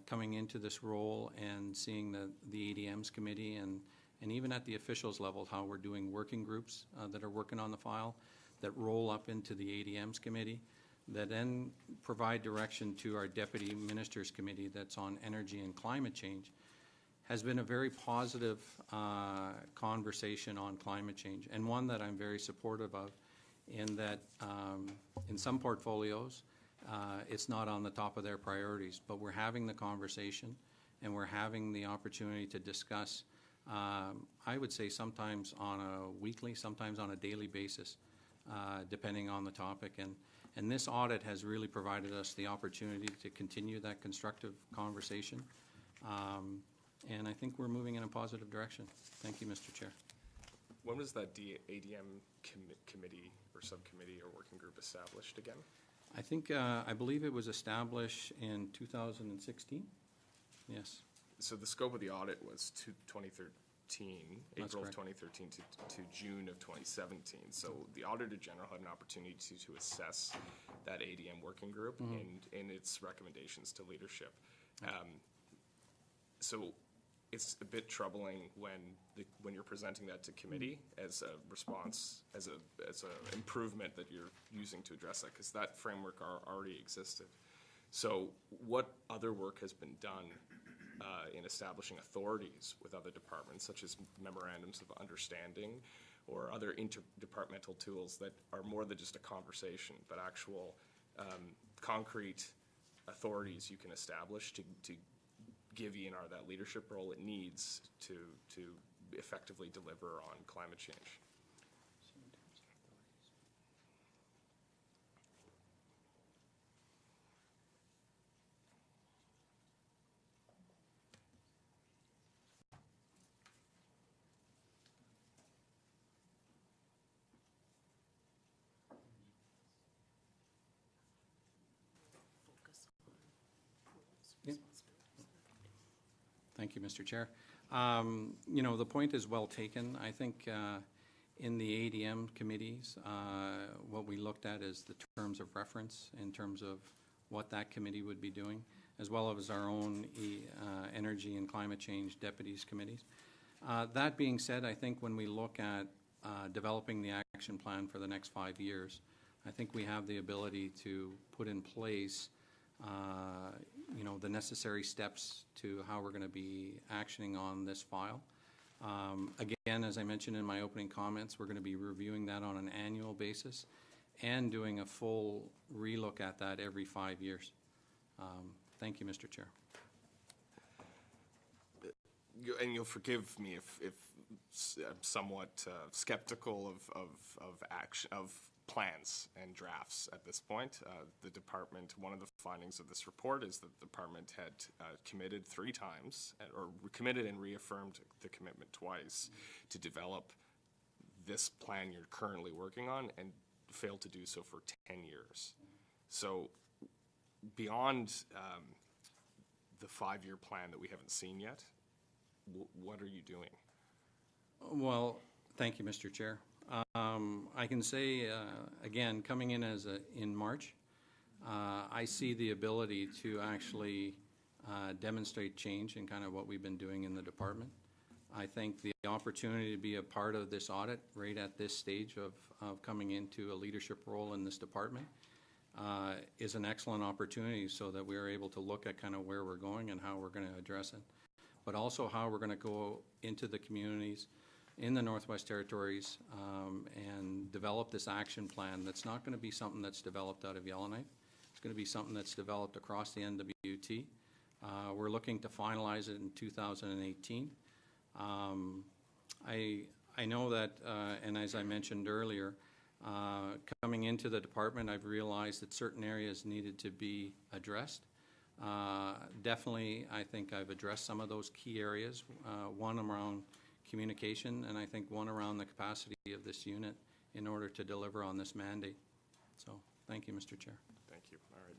coming into this role and seeing the ADM's committee and even at the officials level, how we're doing working groups that are working on the file that roll up into the ADM's committee, that then provide direction to our deputy ministers committee that's on energy and climate change, has been a very positive conversation on climate change, and one that I'm very supportive of, in that in some portfolios it's not on the top of their priorities, but we're having the conversation and we're having the opportunity to discuss, I would say sometimes on a weekly, sometimes on a daily basis, depending on the topic. And this audit has really provided us the opportunity to continue that constructive conversation. And I think we're moving in a positive direction. Thank you, Mr. Chair. When was that ADM committee or subcommittee or working group established again? I think, I believe it was established in 2016. Yes. So the scope of the audit was 2013, That's April of correct. 2013 to June of 2017. So the Auditor General had an opportunity to assess that ADM working group and its recommendations to leadership. So it's a bit troubling when you're presenting that to committee as a response, as a improvement that you're using to address that, because that framework already existed. So what other work has been done in establishing authorities with other departments, such as memorandums of understanding or other interdepartmental tools that are more than just a conversation, but actual concrete authorities you can establish to give ENR that leadership role it needs to effectively deliver on climate change? Thank you, Mr. Chair. You know, the point is well taken. I think in the ADM committees, what we looked at is the terms of reference in terms of what that committee would be doing, as well as our own energy and climate change deputies committees. That being said, I think when we look at developing the action plan for the next 5 years, I think we have the ability to put in place you know, the necessary steps to how we're going to be actioning on this file. Again, as I mentioned in my opening comments, we're going to be reviewing that on an annual basis and doing a full relook at that every 5 years. Thank you, Mr. Chair. And you'll forgive me if I'm somewhat skeptical of action, of plans and drafts at this point. The department, one of the findings of this report is that the department had committed 3 times, or committed and reaffirmed the commitment twice to develop this plan you're currently working on, and failed to do so for 10 years. So beyond the 5-year plan that we haven't seen yet, what are you doing? Well, thank you, Mr. Chair. I can say, again, coming in in March, I see the ability to actually demonstrate change in kind of what we've been doing in the department. I think the opportunity to be a part of this audit right at this stage of coming into a leadership role in this department is an excellent opportunity, so that we are able to look at kind of where we're going and how we're going to address it, but also how we're going to go into the communities in the Northwest Territories and develop this action plan that's not going to be something that's developed out of Yellowknife. It's going to be something that's developed across the NWT. We're looking to finalize it in 2018. I know that, and as I mentioned earlier, coming into the department, I've realized that certain areas needed to be addressed. Definitely, I think I've addressed some of those key areas, one around communication, and I think one around the capacity of this unit in order to deliver on this mandate. So, thank you, Mr. Chair. Thank you. All right,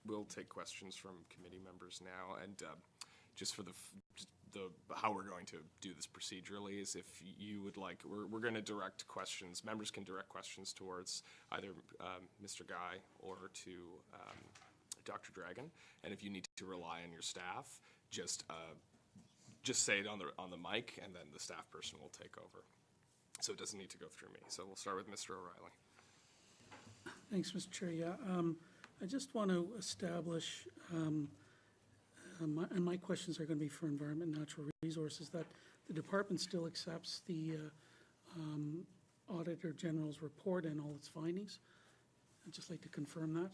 we'll take questions from committee members now, and just for how we're going to do this procedurally is if you would like, we're going to direct questions. Members can direct questions towards either Mr. Guy or to Dr. Dragon, and if you need to rely on your staff, just say it on the mic, and then the staff person will take over. So it doesn't need to go through me. So we'll start with Mr. O'Reilly. Thanks, Mr. Chair. Yeah, I just want to establish, and my questions are going to be for Environment and Natural Resources, that the department still accepts the Auditor General's report and all its findings. I'd just like to confirm that.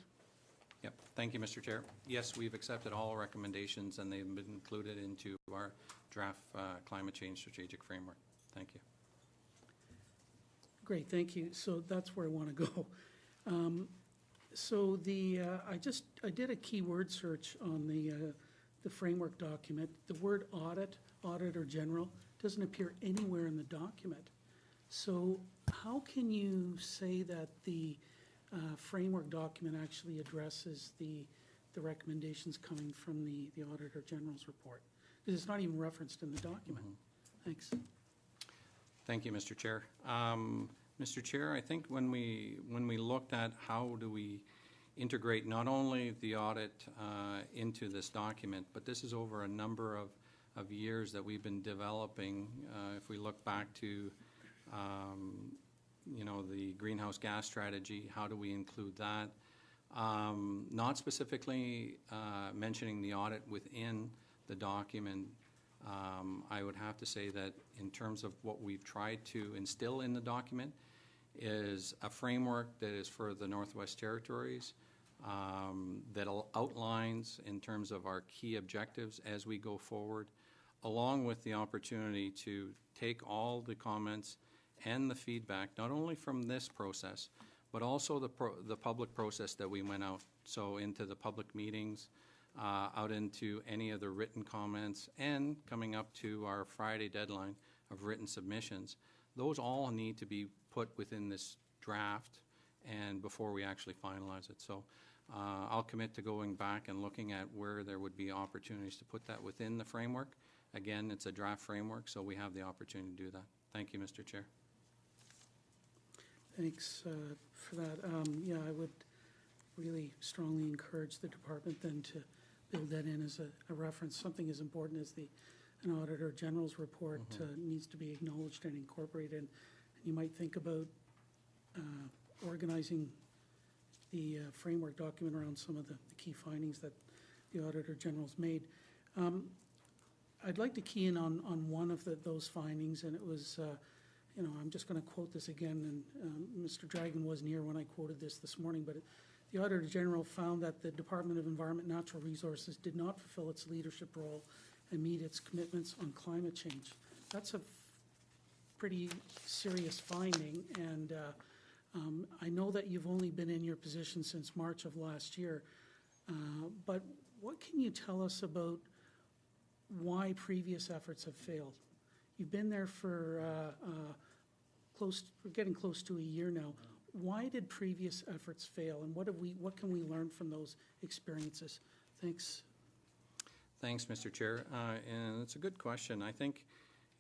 Yep. Thank you, Mr. Chair. Yes, we've accepted all recommendations, and they've been included into our draft climate change strategic framework. Thank you. Great, thank you. So that's where I want to go. I did a keyword search on the framework document. The word audit, Auditor General, doesn't appear anywhere in the document. So how can you say that the framework document actually addresses the recommendations coming from the Auditor General's report? Because it's not even referenced in the document. Thanks. Thank you, Mr. Chair. Mr. Chair, I think when we looked at how do we integrate not only the audit into this document, but this is over a number of years that we've been developing. If we look back to the greenhouse gas strategy, how do we include that? Not specifically mentioning the audit within the document, I would have to say that in terms of what we've tried to instill in the document is a framework that is for the Northwest Territories, that outlines in terms of our key objectives as we go forward, along with the opportunity to take all the comments and the feedback, not only from this process, but also the public process that we went out, so into the public meetings, out into any of the written comments, and coming up to our Friday deadline of written submissions. Those all need to be put within this draft and before we actually finalize it. So I'll commit to going back and looking at where there would be opportunities to put that within the framework. Again, it's a draft framework, so we have the opportunity to do that. Thank you, Mr. Chair. Thanks for that. Yeah, I would really strongly encourage the department then to build that in as a reference. Something as important as an Auditor General's report needs to be acknowledged and incorporated. And you might think about organizing the framework document around some of the key findings that the Auditor General's made. I'd like to key in on one of those findings, and it was, I'm just going to quote this again, and Mr. Dragon wasn't here when I quoted this morning, but the Auditor General found that the Department of Environment and Natural Resources did not fulfill its leadership role and meet its commitments on climate change. That's a pretty serious finding, and I know that you've only been in your position since March of last year, but what can you tell us about why previous efforts have failed? You've been there for we're getting close to a year now. Why did previous efforts fail, and what can we learn from those experiences? Thanks. Thanks, Mr. Chair. And it's a good question. I think,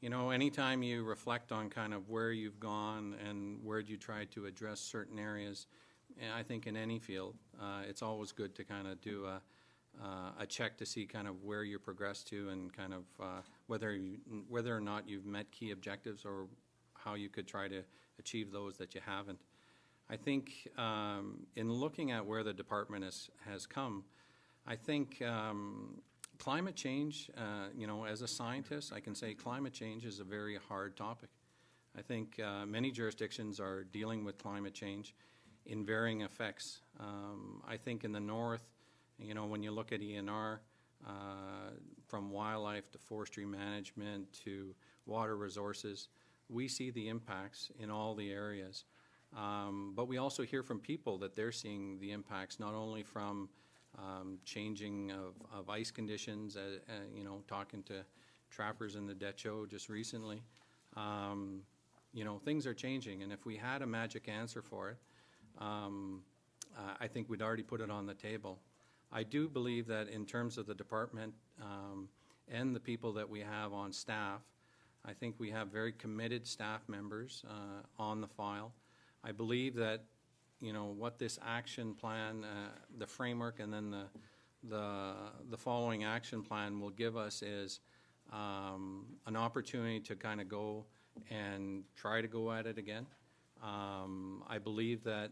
anytime you reflect on kind of where you've gone and where you tried to address certain areas, I think in any field, it's always good to kind of do a check to see kind of where you progressed to and kind of whether or not you've met key objectives or how you could try to achieve those that you haven't. I think in looking at where the department has come, I think climate change, as a scientist, I can say climate change is a very hard topic. I think many jurisdictions are dealing with climate change in varying effects. I think in the north, when you look at ENR, from wildlife to forestry management to water resources, we see the impacts in all the areas. But we also hear from people that they're seeing the impacts not only from changing of ice conditions, you know, talking to trappers in the Decho just recently. You know, things are changing, and if we had a magic answer for it, I think we'd already put it on the table. I do believe that in terms of the department and the people that we have on staff, I think we have very committed staff members on the file. I believe that, you know, what this action plan, the framework, and then the following action plan will give us is an opportunity to kind of go and try to go at it again. I believe that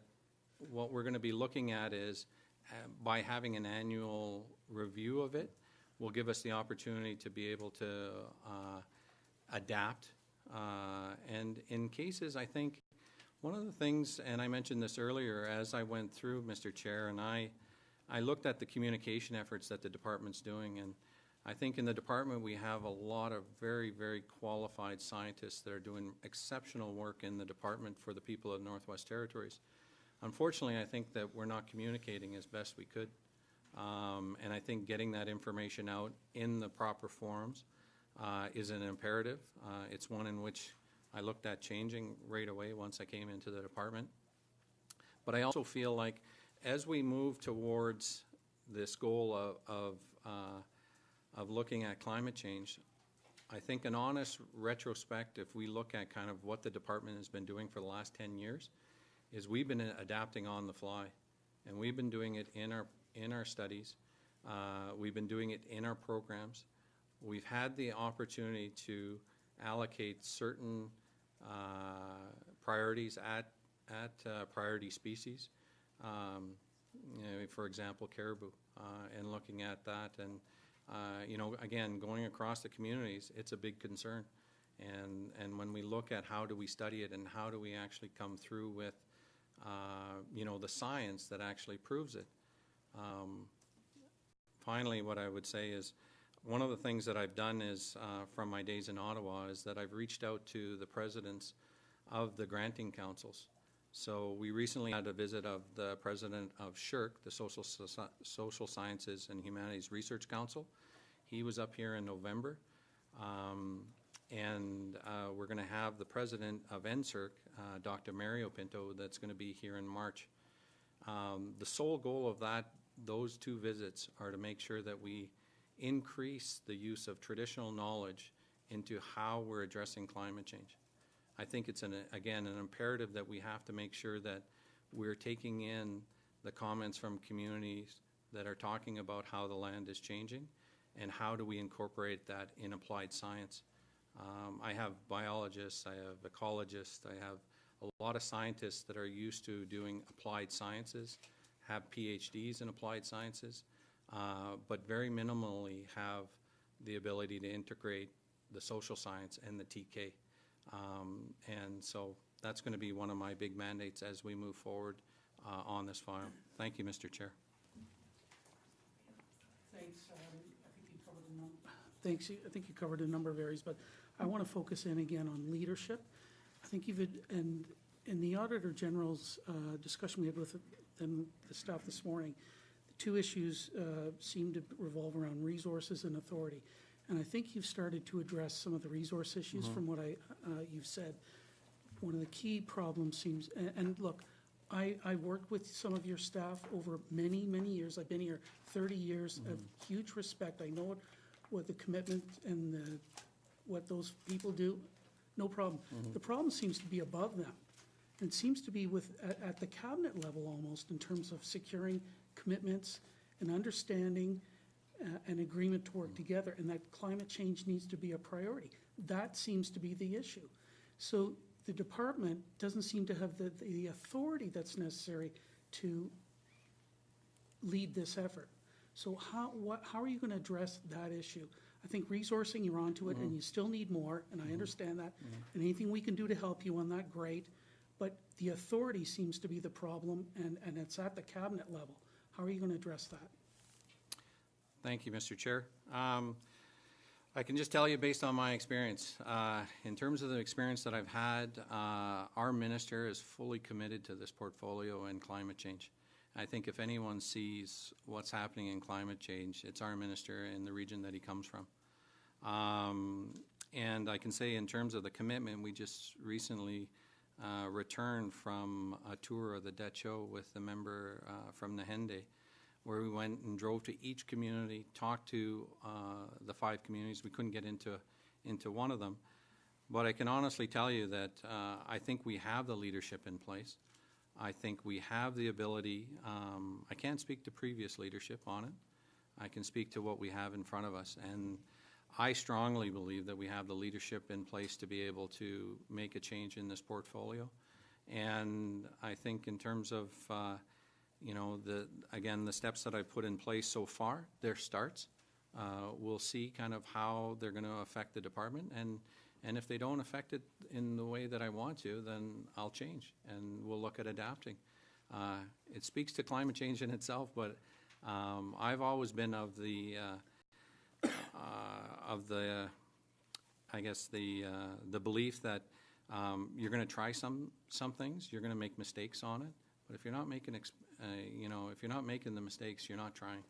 what we're going to be looking at is by having an annual review of it will give us the opportunity to be able to adapt. And in cases, I think one of the things, and I mentioned this earlier as I went through, Mr. Chair, and I looked at the communication efforts that the department's doing, and I think in the department we have a lot of very, very qualified scientists that are doing exceptional work in the department for the people of Northwest Territories. Unfortunately, I think that we're not communicating as best we could, and I think getting that information out in the proper forums is an imperative. It's one in which I looked at changing right away once I came into the department. But I also feel like as we move towards this goal of looking at climate change, I think an honest retrospect, if we look at kind of what the department has been doing for the last 10 years, is we've been adapting on the fly, and we've been doing it in our studies. We've been doing it in our programs. We've had the opportunity to allocate certain priorities at priority species. You know, for example, caribou, and looking at that, and you know, again, going across the communities, it's a big concern. And when we look at how do we study it and how do we actually come through with you know, the science that actually proves it. Finally, what I would say is one of the things that I've done is from my days in Ottawa is that I've reached out to the presidents of the granting councils. So we recently had a visit of the president of SSHRC, the Social Sciences and Humanities Research Council. He was up here in November. And we're going to have the president of NSERC, Dr. Mario Pinto, that's going to be here in March. The sole goal of those two visits are to make sure that we increase the use of traditional knowledge into how we're addressing climate change. I think it's, again, an imperative that we have to make sure that we're taking in the comments from communities that are talking about how the land is changing and how do we incorporate that in applied science. I have biologists, I have ecologists, I have a lot of scientists that are used to doing applied sciences, have PhDs in applied sciences, but very minimally have the ability to integrate the social science and the TK. And so that's going to be one of my big mandates as we move forward on this file. Thank you, Mr. Chair. Thanks. Thanks. I think you covered a number of areas, but I want to focus in again on leadership. I think you've, and in the Auditor General's discussion we had with the staff this morning, the two issues seem to revolve around resources and authority. And I think you've started to address some of the resource issues from what you've said. One of the key problems seems, and look, I worked with some of your staff over many, many years. I've been here 30 years of huge respect. I know what the commitment and what those people do, no problem. The problem seems to be above them. It seems to be at the cabinet level almost in terms of securing commitments and understanding an agreement to work together, and that climate change needs to be a priority. That seems to be the issue. So the department doesn't seem to have the authority that's necessary to lead this effort. So how are you going to address that issue? I think resourcing, you're onto it, and you still need more, and I understand that. And anything we can do to help you on that, great. But the authority seems to be the problem, and it's at the cabinet level. How are you going to address that? Thank you, Mr. Chair. I can just tell you based on my experience, in terms of the experience that I've had, our minister is fully committed to this portfolio and climate change. I think if anyone sees what's happening in climate change, it's our minister in the region that he comes from. And I can say in terms of the commitment, we just recently returned from a tour of the Decho with the member from Nahende, where we went and drove to each community, talked to the 5 communities. We couldn't get into one of them. But I can honestly tell you that I think we have the leadership in place. I think we have the ability. I can't speak to previous leadership on it. I can speak to what we have in front of us. And I strongly believe that we have the leadership in place to be able to make a change in this portfolio. And I think in terms of, you know, the steps that I've put in place so far, they're starts. We'll see kind of how they're going to affect the department. And if they don't affect it in the way that I want to, then I'll change and we'll look at adapting. It speaks to climate change in itself, but I've always been of the I guess the belief that you're going to try some things, you're going to make mistakes on it, but if you're not making you know, if you're not making the mistakes, you're not trying.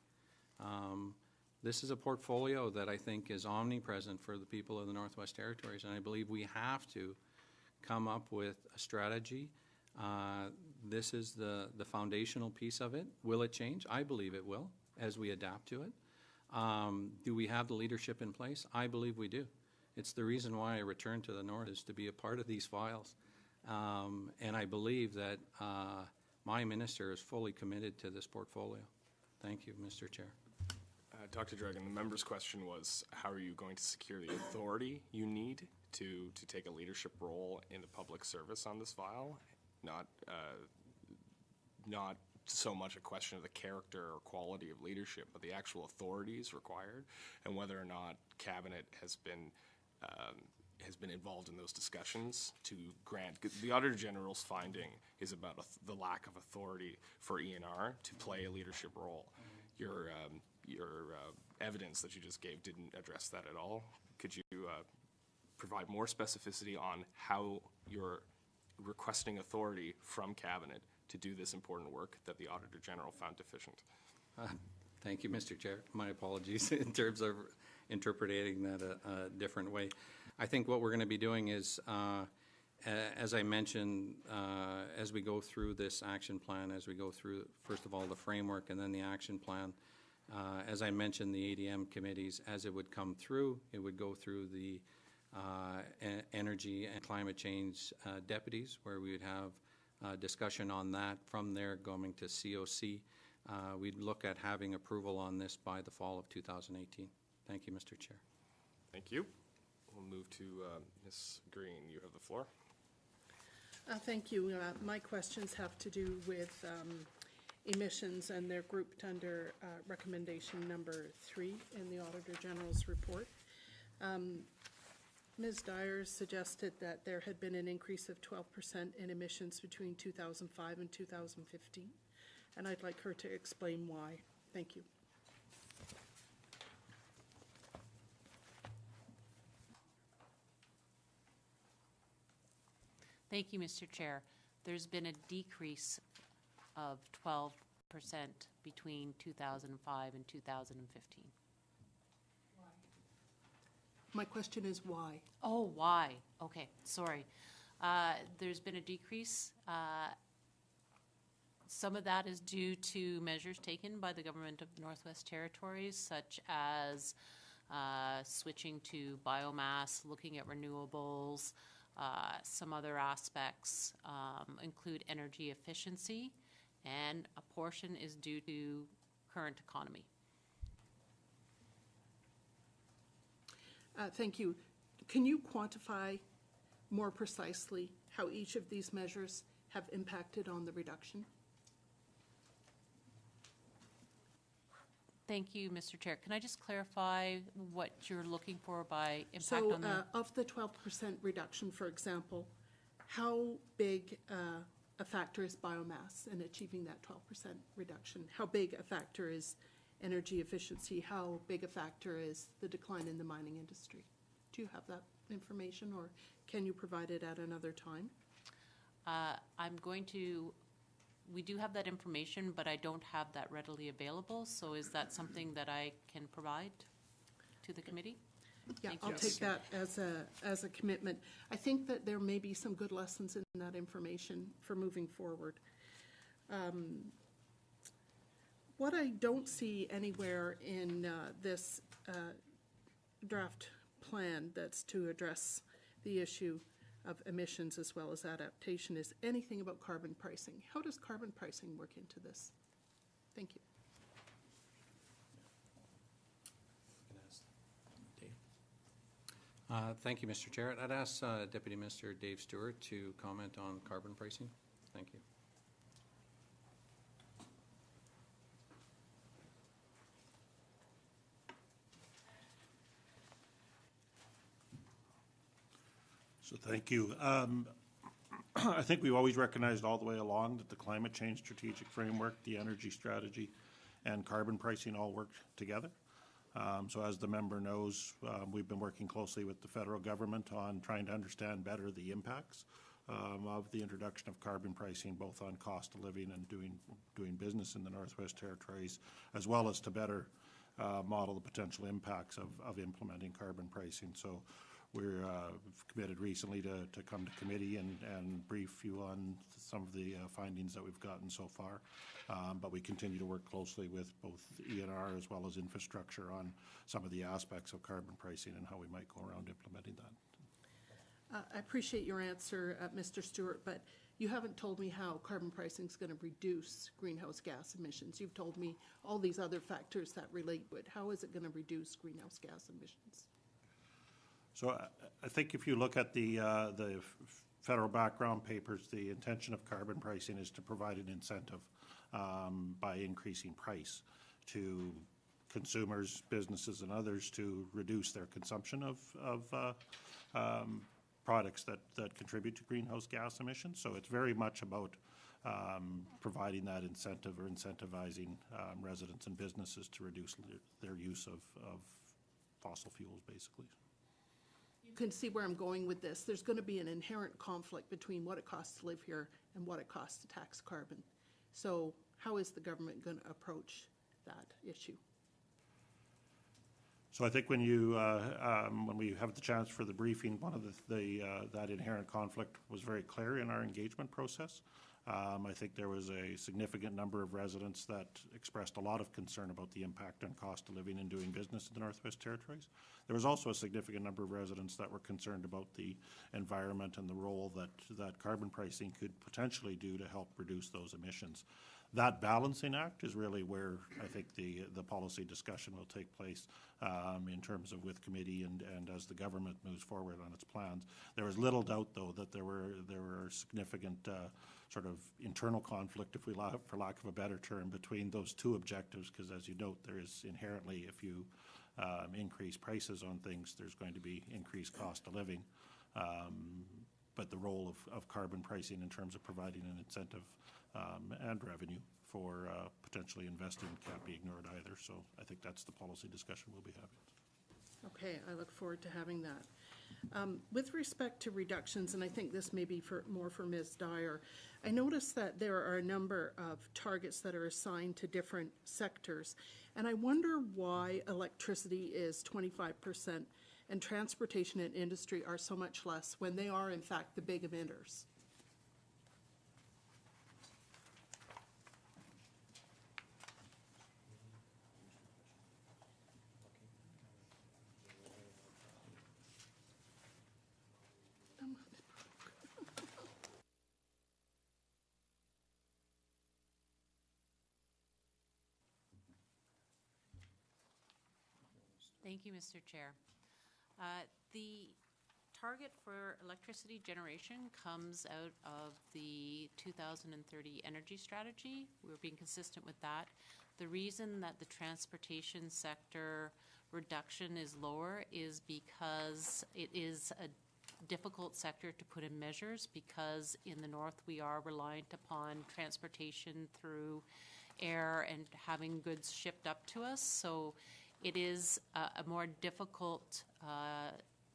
This is a portfolio that I think is omnipresent for the people of the Northwest Territories, and I believe we have to come up with a strategy. This is the foundational piece of it. Will it change? I believe it will as we adapt to it. Do we have the leadership in place? I believe we do. It's the reason why I returned to the North, is to be a part of these files. And I believe that my minister is fully committed to this portfolio. Thank you, Mr. Chair. Dr. Dragon, the member's question was, how are you going to secure the authority you need to take a leadership role in the public service on this file? Not so much a question of the character or quality of leadership, but the actual authorities required, and whether or not Cabinet has been involved in those discussions to grant. The Auditor General's finding is about the lack of authority for ENR to play a leadership role. Your evidence that you just gave didn't address that at all. Could you provide more specificity on how you're requesting authority from Cabinet to do this important work that the Auditor General found deficient? Thank you, Mr. Chair. My apologies in terms of interpreting that a different way. I think what we're going to be doing is, as I mentioned, as we go through this action plan, as we go through, first of all, the framework and then the action plan, as I mentioned, the ADM committees, as it would come through, it would go through the energy and climate change deputies, where we would have discussion on that. From there, going to COC, we'd look at having approval on this by the fall of 2018. Thank you, Mr. Chair. Thank you. We'll move to Ms. Green. You have the floor. Thank you. My questions have to do with emissions, and they're grouped under recommendation number 3 in the Auditor General's report. Ms. Dyer suggested that there had been an increase of 12% in emissions between 2005 and 2015, and I'd like her to explain why. Thank you. Thank you, Mr. Chair. There's been a decrease of 12% between 2005 and 2015. My question is why? Oh, why? Okay, sorry. There's been a decrease. Some of that is due to measures taken by the government of the Northwest Territories, such as switching to biomass, looking at renewables. Some other aspects include energy efficiency, and a portion is due to current economy. Thank you. Can you quantify more precisely how each of these measures have impacted on the reduction? Thank you, Mr. Chair. Can I just clarify what you're looking for by impact on the... Of the 12% reduction, for example, how big a factor is biomass in achieving that 12% reduction? How big a factor is energy efficiency? How big a factor is the decline in the mining industry? Do you have that information, or can you provide it at another time? I'm going to we do have that information, but I don't have that readily available. So is that something that I can provide to the committee? Yeah, Thank I'll you. take that as a commitment. I think that there may be some good lessons in that information for moving forward. What I don't see anywhere in this draft plan that's to address the issue of emissions as well as adaptation is anything about carbon pricing. How does carbon pricing work into this? Thank you. Thank you, Mr. Chair. I'd ask Deputy Minister Dave Stewart to comment on carbon pricing. Thank you. So thank you. I think we've always recognized all the way along that the climate change strategic framework, the energy strategy, and carbon pricing all work together. So as the member knows, we've been working closely with the federal government on trying to understand better the impacts of the introduction of carbon pricing, both on cost of living and doing business in the Northwest Territories, as well as to better model the potential impacts of implementing carbon pricing. So we're committed recently to come to committee and brief you on some of the findings that we've gotten so far. But we continue to work closely with both ENR as well as infrastructure on some of the aspects of carbon pricing and how we might go around implementing that. I appreciate your answer, Mr. Stewart, but you haven't told me how carbon pricing is going to reduce greenhouse gas emissions. You've told me all these other factors that relate to it. How is it going to reduce greenhouse gas emissions? So I think if you look at the federal background papers, the intention of carbon pricing is to provide an incentive by increasing price to consumers, businesses, and others to reduce their consumption of products that contribute to greenhouse gas emissions. So it's very much about providing that incentive or incentivizing residents and businesses to reduce their use of fossil fuels, basically. You can see where I'm going with this. There's going to be an inherent conflict between what it costs to live here and what it costs to tax carbon. So how is the government going to approach that issue? So I think when we have the chance for the briefing, one of that inherent conflict was very clear in our engagement process. I think there was a significant number of residents that expressed a lot of concern about the impact on cost of living and doing business in the Northwest Territories. There was also a significant number of residents that were concerned about the environment and the role that carbon pricing could potentially do to help reduce those emissions. That balancing act is really where I think the policy discussion will take place in terms of with committee and as the government moves forward on its plans. There is little doubt, though, that there were significant sort of internal conflict, for lack of a better term, between those two objectives, because as you note, there is inherently, if you increase prices on things, there's going to be increased cost of living. But the role of carbon pricing in terms of providing an incentive and revenue for potentially investing can't be ignored either. So I think that's the policy discussion we'll be having. Okay, I look forward to having that. With respect to reductions, and I think this may be more for Ms. Dyer, I noticed that there are a number of targets that are assigned to different sectors, and I wonder why electricity is 25% and transportation and industry are so much less when they are, in fact, the big emitters. Thank you, Mr. Chair. The target for electricity generation comes out of the 2030 energy strategy. We're being consistent with that. The reason that the transportation sector reduction is lower is because it is a difficult sector to put in measures, because in the north we are reliant upon transportation through air and having goods shipped up to us. So it is a more difficult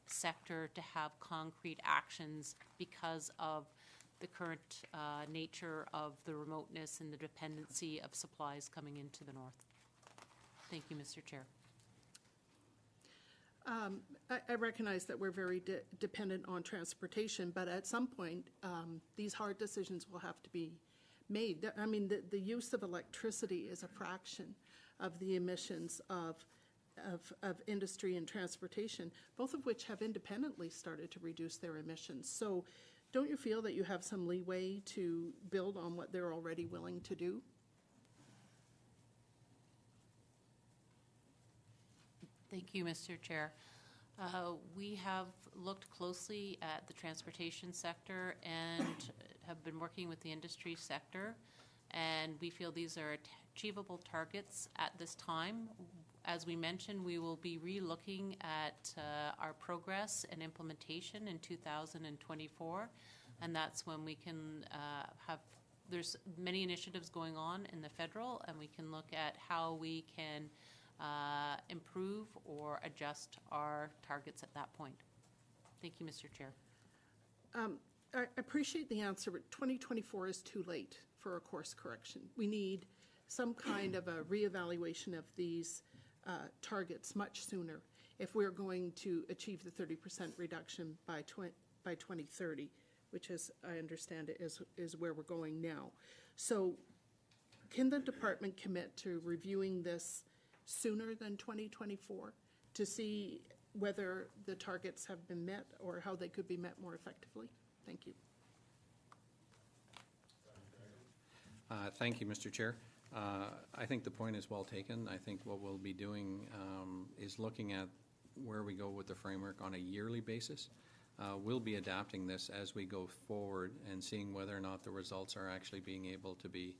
sector to have concrete actions because of the current nature of the remoteness and the dependency of supplies coming into the north. Thank you, Mr. Chair. I recognize that we're very dependent on transportation, but at some point, these hard decisions will have to be made. I mean, the use of electricity is a fraction of the emissions of industry and transportation, both of which have independently started to reduce their emissions. So don't you feel that you have some leeway to build on what they're already willing to do? Thank you, Mr. Chair. We have looked closely at the transportation sector and have been working with the industry sector, and we feel these are achievable targets at this time. As we mentioned, we will be re-looking at our progress and implementation in 2024, and that's when we can there's many initiatives going on in the federal, and we can look at how we can improve or adjust our targets at that point. Thank you, Mr. Chair. I appreciate the answer, but 2024 is too late for a course correction. We need some kind of a reevaluation of these targets much sooner if we're going to achieve the 30% reduction by 2030, which, as I understand it, is where we're going now. So can the department commit to reviewing this sooner than 2024 to see whether the targets have been met or how they could be met more effectively? Thank you. Thank you, Mr. Chair. I think the point is well taken. I think what we'll be doing is looking at where we go with the framework on a yearly basis. We'll be adapting this as we go forward and seeing whether or not the results are actually being able to be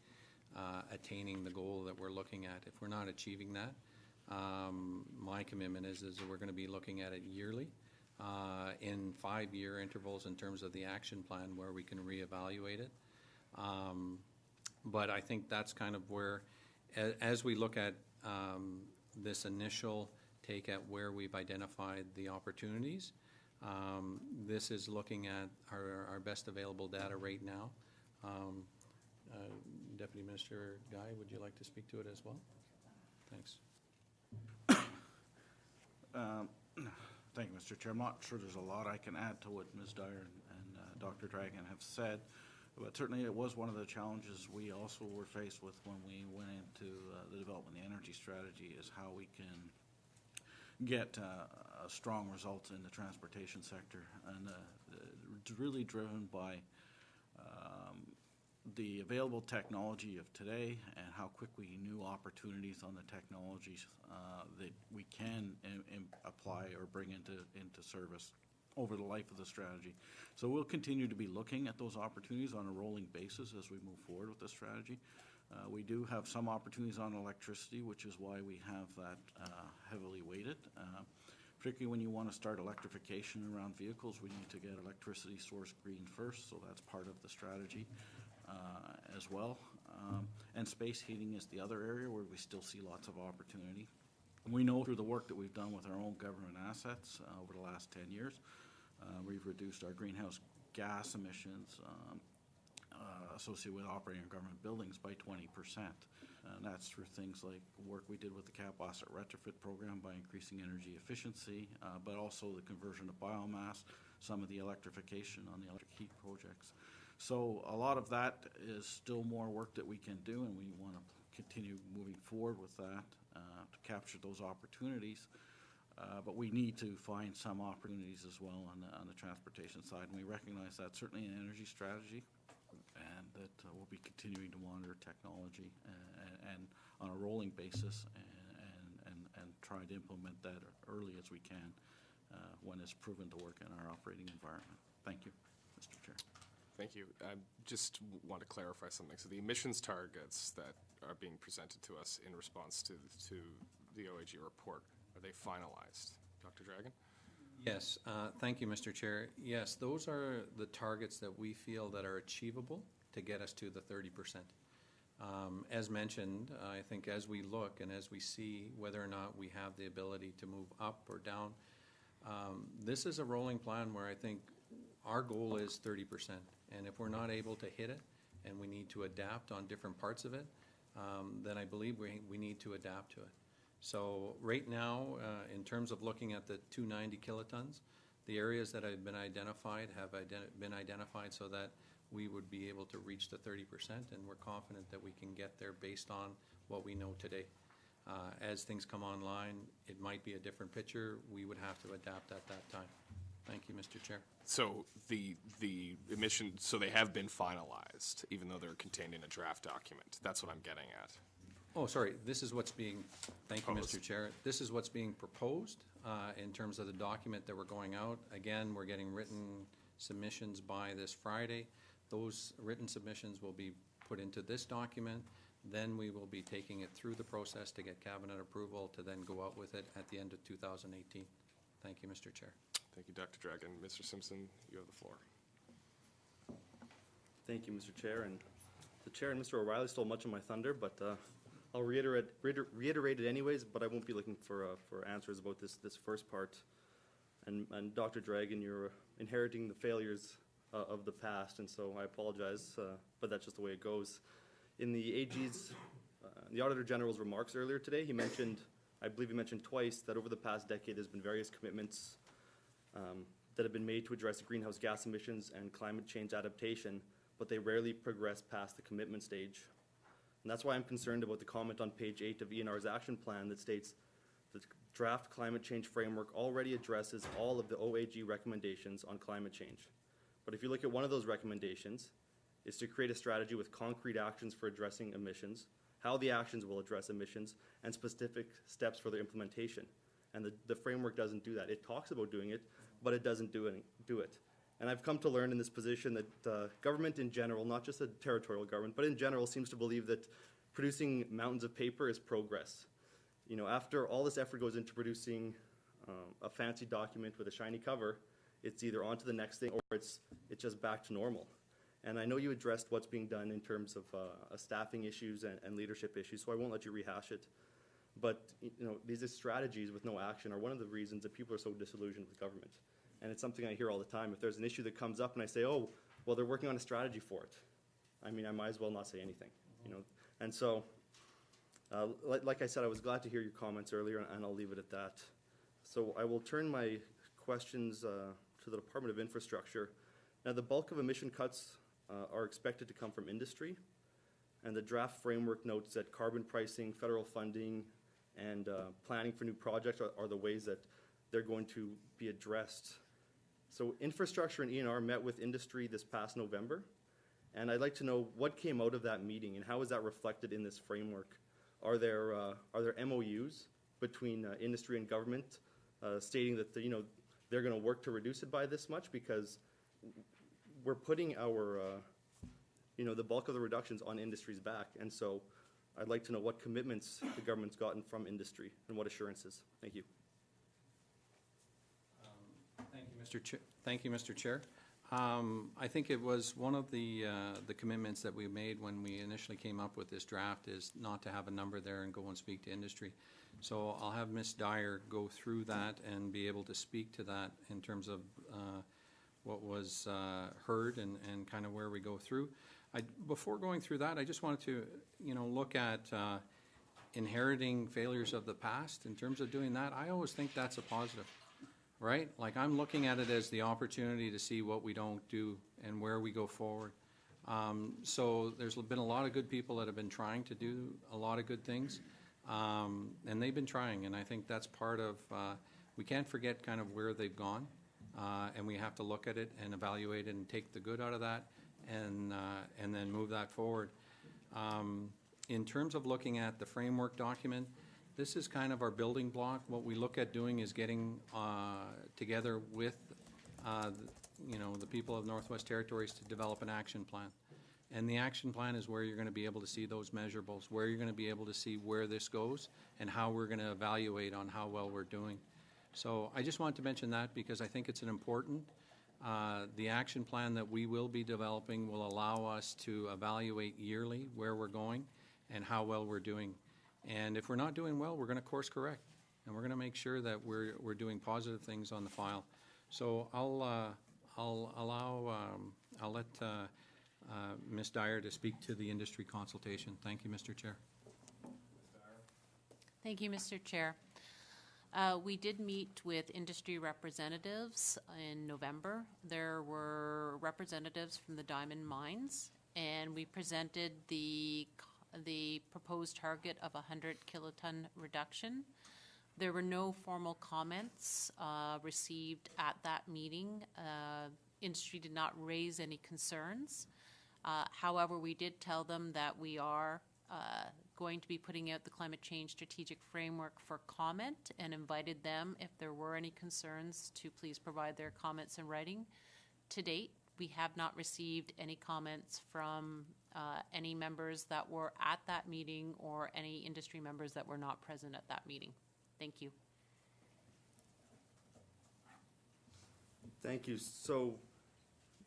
attaining the goal that we're looking at. If we're not achieving that, my commitment is that we're going to be looking at it yearly in 5-year intervals in terms of the action plan where we can reevaluate it. But I think that's kind of where, as we look at this initial take at where we've identified the opportunities, this is looking at our best available data right now. Deputy Minister Guy, would you like to speak to it as well? Thanks. Thank you, Mr. Chair. I'm not sure there's a lot I can add to what Ms. Dyer and Dr. Dragon have said, but certainly it was one of the challenges we also were faced with when we went into the development of the energy strategy, is how we can get a strong result in the transportation sector, and it's really driven by the available technology of today and how quickly new opportunities on the technologies that we can apply or bring into service over the life of the strategy. So we'll continue to be looking at those opportunities on a rolling basis as we move forward with the strategy. We do have some opportunities on electricity, which is why we have that heavily weighted. Particularly when you want to start electrification around vehicles, we need to get electricity source green first, so that's part of the strategy as well. And space heating is the other area where we still see lots of opportunity. We know through the work that we've done with our own government assets over the last 10 years, we've reduced our greenhouse gas emissions associated with operating our government buildings by 20%. And that's through things like work we did with the Cap Asset Retrofit Program by increasing energy efficiency, but also the conversion to biomass, some of the electrification on the electric heat projects. So a lot of that is still more work that we can do, and we want to continue moving forward with that to capture those opportunities. But we need to find some opportunities as well on the transportation side, and we recognize that certainly in energy strategy, and that we'll be continuing to monitor technology and on a rolling basis and try to implement that early as we can when it's proven to work in our operating environment. Thank you, Mr. Chair. Thank you. I just want to clarify something. So the emissions targets that are being presented to us in response to the OAG report, are they finalized? Dr. Dragon? Yes, thank you, Mr. Chair. Yes, those are the targets that we feel that are achievable to get us to the 30%. As mentioned, I think as we look and as we see whether or not we have the ability to move up or down, this is a rolling plan where I think our goal is 30%. And if we're not able to hit it and we need to adapt on different parts of it, then I believe we need to adapt to it. So right now, in terms of looking at the 290 kilotons, the areas that have been identified been identified so that we would be able to reach the 30%, and we're confident that we can get there based on what we know today. As things come online, it might be a different picture. We would have to adapt at that time. Thank you, Mr. Chair. So the emissions, so they have been finalized, even though they're contained in a draft document. That's what I'm getting at. Oh, sorry, this is what's being, thank you, Proposed. Mr. Chair. This is what's being proposed in terms of the document that we're going out. Again, we're getting written submissions by this Friday. Those written submissions will be put into this document. Then we will be taking it through the process to get cabinet approval to then go out with it at the end of 2018. Thank you, Mr. Chair. Thank you, Dr. Dragon. Mr. Simpson, you have the floor. Thank you, Mr. Chair. And the Chair and Mr. O'Reilly stole much of my thunder, but I'll reiterate it anyways, but I won't be looking for answers about this first part. And Dr. Dragon, you're inheriting the failures of the past, and so I apologize, but that's just the way it goes. In the AG's, the Auditor General's remarks earlier today, he mentioned, I believe he mentioned twice, that over the past decade there's been various commitments that have been made to address greenhouse gas emissions and climate change adaptation, but they rarely progress past the commitment stage. And that's why I'm concerned about the comment on page 8 of ENR's action plan that states the draft climate change framework already addresses all of the OAG recommendations on climate change. But if you look at one of those recommendations, is to create a strategy with concrete actions for addressing emissions, how the actions will address emissions, and specific steps for their implementation. And the framework doesn't do that. It talks about doing it, but it doesn't do it. And I've come to learn in this position that government in general, not just the territorial government, but in general, seems to believe that producing mountains of paper is progress. You know, after all this effort goes into producing a fancy document with a shiny cover, it's either on to the next thing or it's just back to normal. And I know you addressed what's being done in terms of staffing issues and leadership issues, so I won't let you rehash it. But you know, these strategies with no action are one of the reasons that people are so disillusioned with government. And it's something I hear all the time. If there's an issue that comes up and I say, oh, well, they're working on a strategy for it, I mean, I might as well not say anything, you know. And so, like I said, I was glad to hear your comments earlier, and I'll leave it at that. So I will turn my questions to the Department of Infrastructure. Now, the bulk of emission cuts are expected to come from industry, and the draft framework notes that carbon pricing, federal funding, and planning for new projects are the ways that they're going to be addressed. So infrastructure and ENR met with industry this past November, and I'd like to know what came out of that meeting and how is that reflected in this framework? Are there MOUs between industry and government stating that they're going to work to reduce it by this much? Because we're putting our the bulk of the reductions on industry's back, and so I'd like to know what commitments the government's gotten from industry and what assurances. Thank you. Thank you, Mr. Chair. I think it was one of the commitments that we made when we initially came up with this draft is not to have a number there and go and speak to industry. So I'll have Ms. Dyer go through that and be able to speak to that in terms of what was heard and kind of where we go through. Before going through that, I just wanted to look at inheriting failures of the past. In terms of doing that, I always think that's a positive. Right? Like I'm looking at it as the opportunity to see what we don't do and where we go forward. So there's been a lot of good people that have been trying to do a lot of good things, and they've been trying, and I think that's part of, we can't forget kind of where they've gone, and we have to look at it and evaluate it and take the good out of that and then move that forward. In terms of looking at the framework document, this is kind of our building block. What we look at doing is getting together with the people of Northwest Territories to develop an action plan. And the action plan is where you're going to be able to see those measurables, where you're going to be able to see where this goes and how we're going to evaluate on how well we're doing. So I just wanted to mention that because I think it's an important. The action plan that we will be developing will allow us to evaluate yearly where we're going and how well we're doing. And if we're not doing well, we're going to course correct, and we're going to make sure that we're doing positive things on the file. So I'll allow I'll let Ms. Dyer to speak to the industry consultation. Thank you, Mr. Chair. Thank you, Mr. Chair. We did meet with industry representatives in November. There were representatives from the diamond mines, and we presented the proposed target of 100 kiloton reduction. There were no formal comments received at that meeting. Industry did not raise any concerns. However, we did tell them that we are going to be putting out the climate change strategic framework for comment and invited them, if there were any concerns, to please provide their comments in writing. To date, we have not received any comments from any members that were at that meeting or any industry members that were not present at that meeting. Thank you. Thank you. So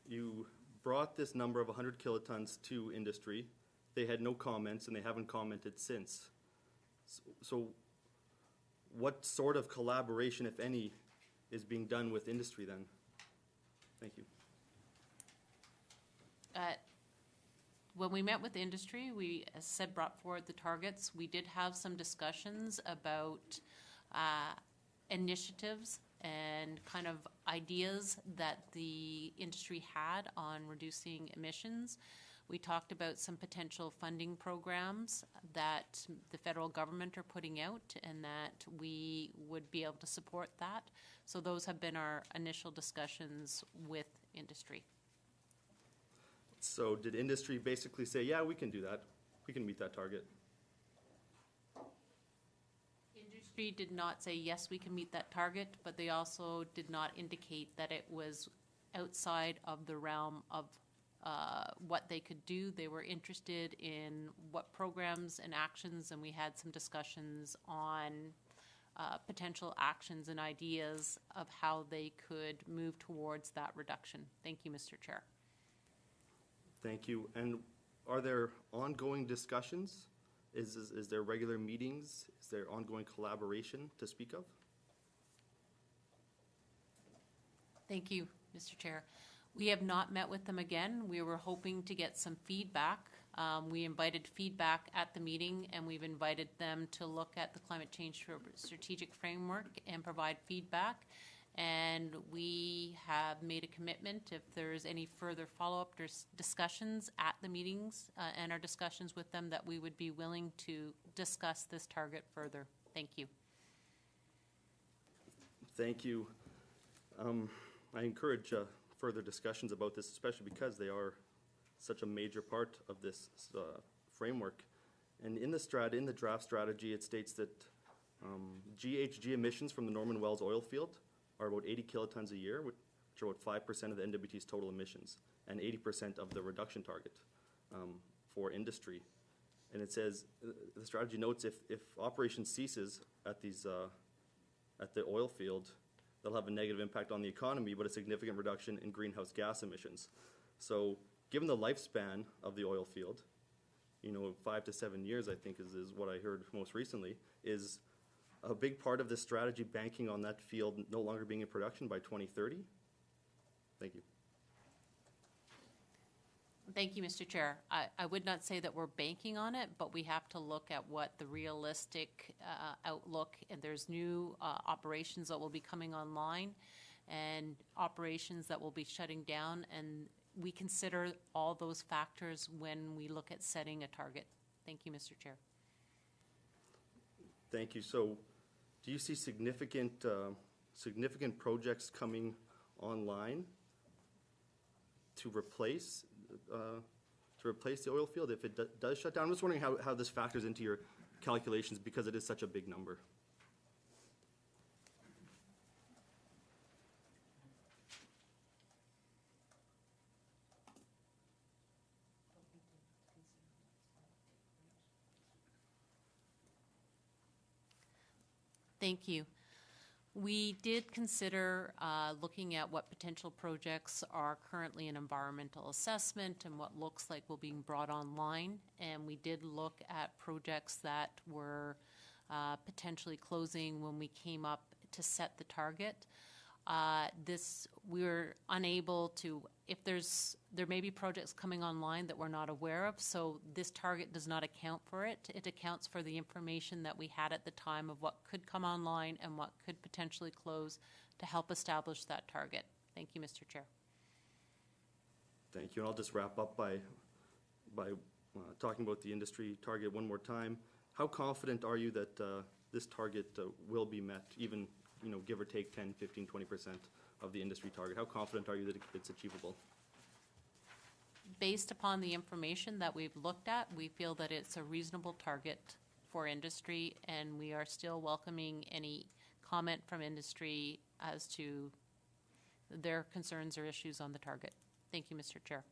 you brought this number of 100 kilotons to industry. They had no comments, and they haven't commented since. So what sort of collaboration, if any, is being done with industry then? Thank you. When we met with industry, we, as said, brought forward the targets. We did have some discussions about initiatives and kind of ideas that the industry had on reducing emissions. We talked about some potential funding programs that the federal government are putting out and that we would be able to support that. So those have been our initial discussions with industry. So did industry basically say, yeah, we can do that, we can meet that target? Industry did not say, yes, we can meet that target, but they also did not indicate that it was outside of the realm of what they could do. They were interested in what programs and actions, and we had some discussions on potential actions and ideas of how they could move towards that reduction. Thank you, Mr. Chair. Thank you. And are there ongoing discussions? Is there regular meetings? Is there ongoing collaboration to speak of? Thank you, Mr. Chair. We have not met with them again. We were hoping to get some feedback. We invited feedback at the meeting, and we've invited them to look at the climate change strategic framework and provide feedback. And we have made a commitment, if there's any further follow-up discussions at the meetings and our discussions with them, that we would be willing to discuss this target further. Thank you. Thank you. I encourage further discussions about this, especially because they are such a major part of this framework. And in the draft strategy, it states that GHG emissions from the Norman Wells oil field are about 80 kilotons a year, which are about 5% of the NWT's total emissions, and 80% of the reduction target for industry. And it says, the strategy notes, if operation ceases at these at the oil field, they'll have a negative impact on the economy, but a significant reduction in greenhouse gas emissions. So given the lifespan of the oil field, 5 to 7 years, I think is what I heard most recently, is a big part of this strategy banking on that field no longer being in production by 2030? Thank you. Thank you, Mr. Chair. I would not say that we're banking on it, but we have to look at what the realistic outlook, and there's new operations that will be coming online and operations that will be shutting down, and we consider all those factors when we look at setting a target. Thank you, Mr. Chair. Thank you. So do you see significant projects coming online to replace the oil field if it does shut down? I'm just wondering how this factors into your calculations, because it is such a big number. Thank you. We did consider looking at what potential projects are currently in environmental assessment and what looks like will be brought online. And we did look at projects that were potentially closing when we came up to set the target. We were unable to, if there's there may be projects coming online that we're not aware of, so this target does not account for it. It accounts for the information that we had at the time of what could come online and what could potentially close to help establish that target. Thank you, Mr. Chair. Thank you, and I'll just wrap up by talking about the industry target one more time. How confident are you that this target will be met, even, give or take 10, 15, 20% of the industry target? How confident are you that it's achievable? Based upon the information that we've looked at, we feel that it's a reasonable target for industry, and we are still welcoming any comment from industry as to their concerns or issues on the target. Thank you, Mr. Chair.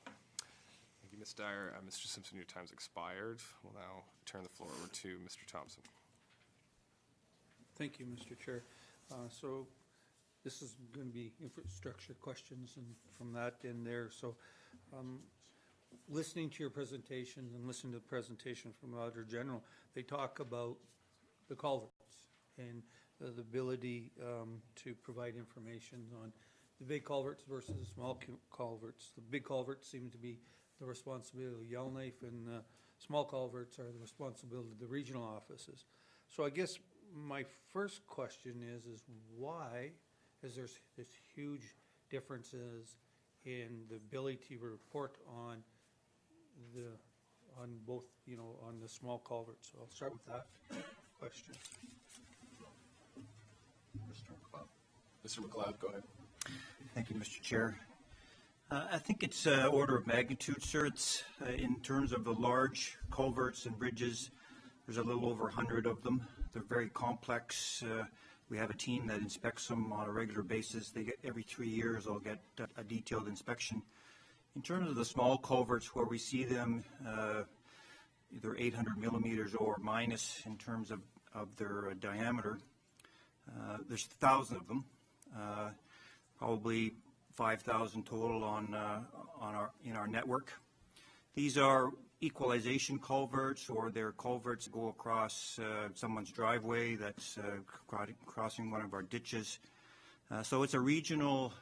Thank you, Ms. Dyer. Mr. Simpson, your time's expired. We'll now turn the floor over to Mr. Thompson. Thank you, Mr. Chair. So this is going to be infrastructure questions and from that in there. So listening to your presentations and listening to the presentation from the Auditor General, they talk about the culverts and the ability to provide information on the big culverts versus the small culverts. The big culverts seem to be the responsibility of Yellowknife, and the small culverts are the responsibility of the regional offices. So I guess my first question is why is there this huge differences in the ability to report on both, on the small culverts? So I'll start with that question. Mr. McLeod, go ahead. Thank you, Mr. Chair. I think it's order of magnitude, sir. It's in terms of the large culverts and bridges, there's a little over 100 of them. They're very complex. We have a team that inspects them on a regular basis. They get every 3 years, they'll get a detailed inspection. In terms of the small culverts where we see them either 800 millimeters or minus in terms of their diameter, there's thousands of them. Probably 5,000 total in our network. These are equalization culverts, or they're culverts that go across someone's driveway that's crossing one of our ditches. So it's a regional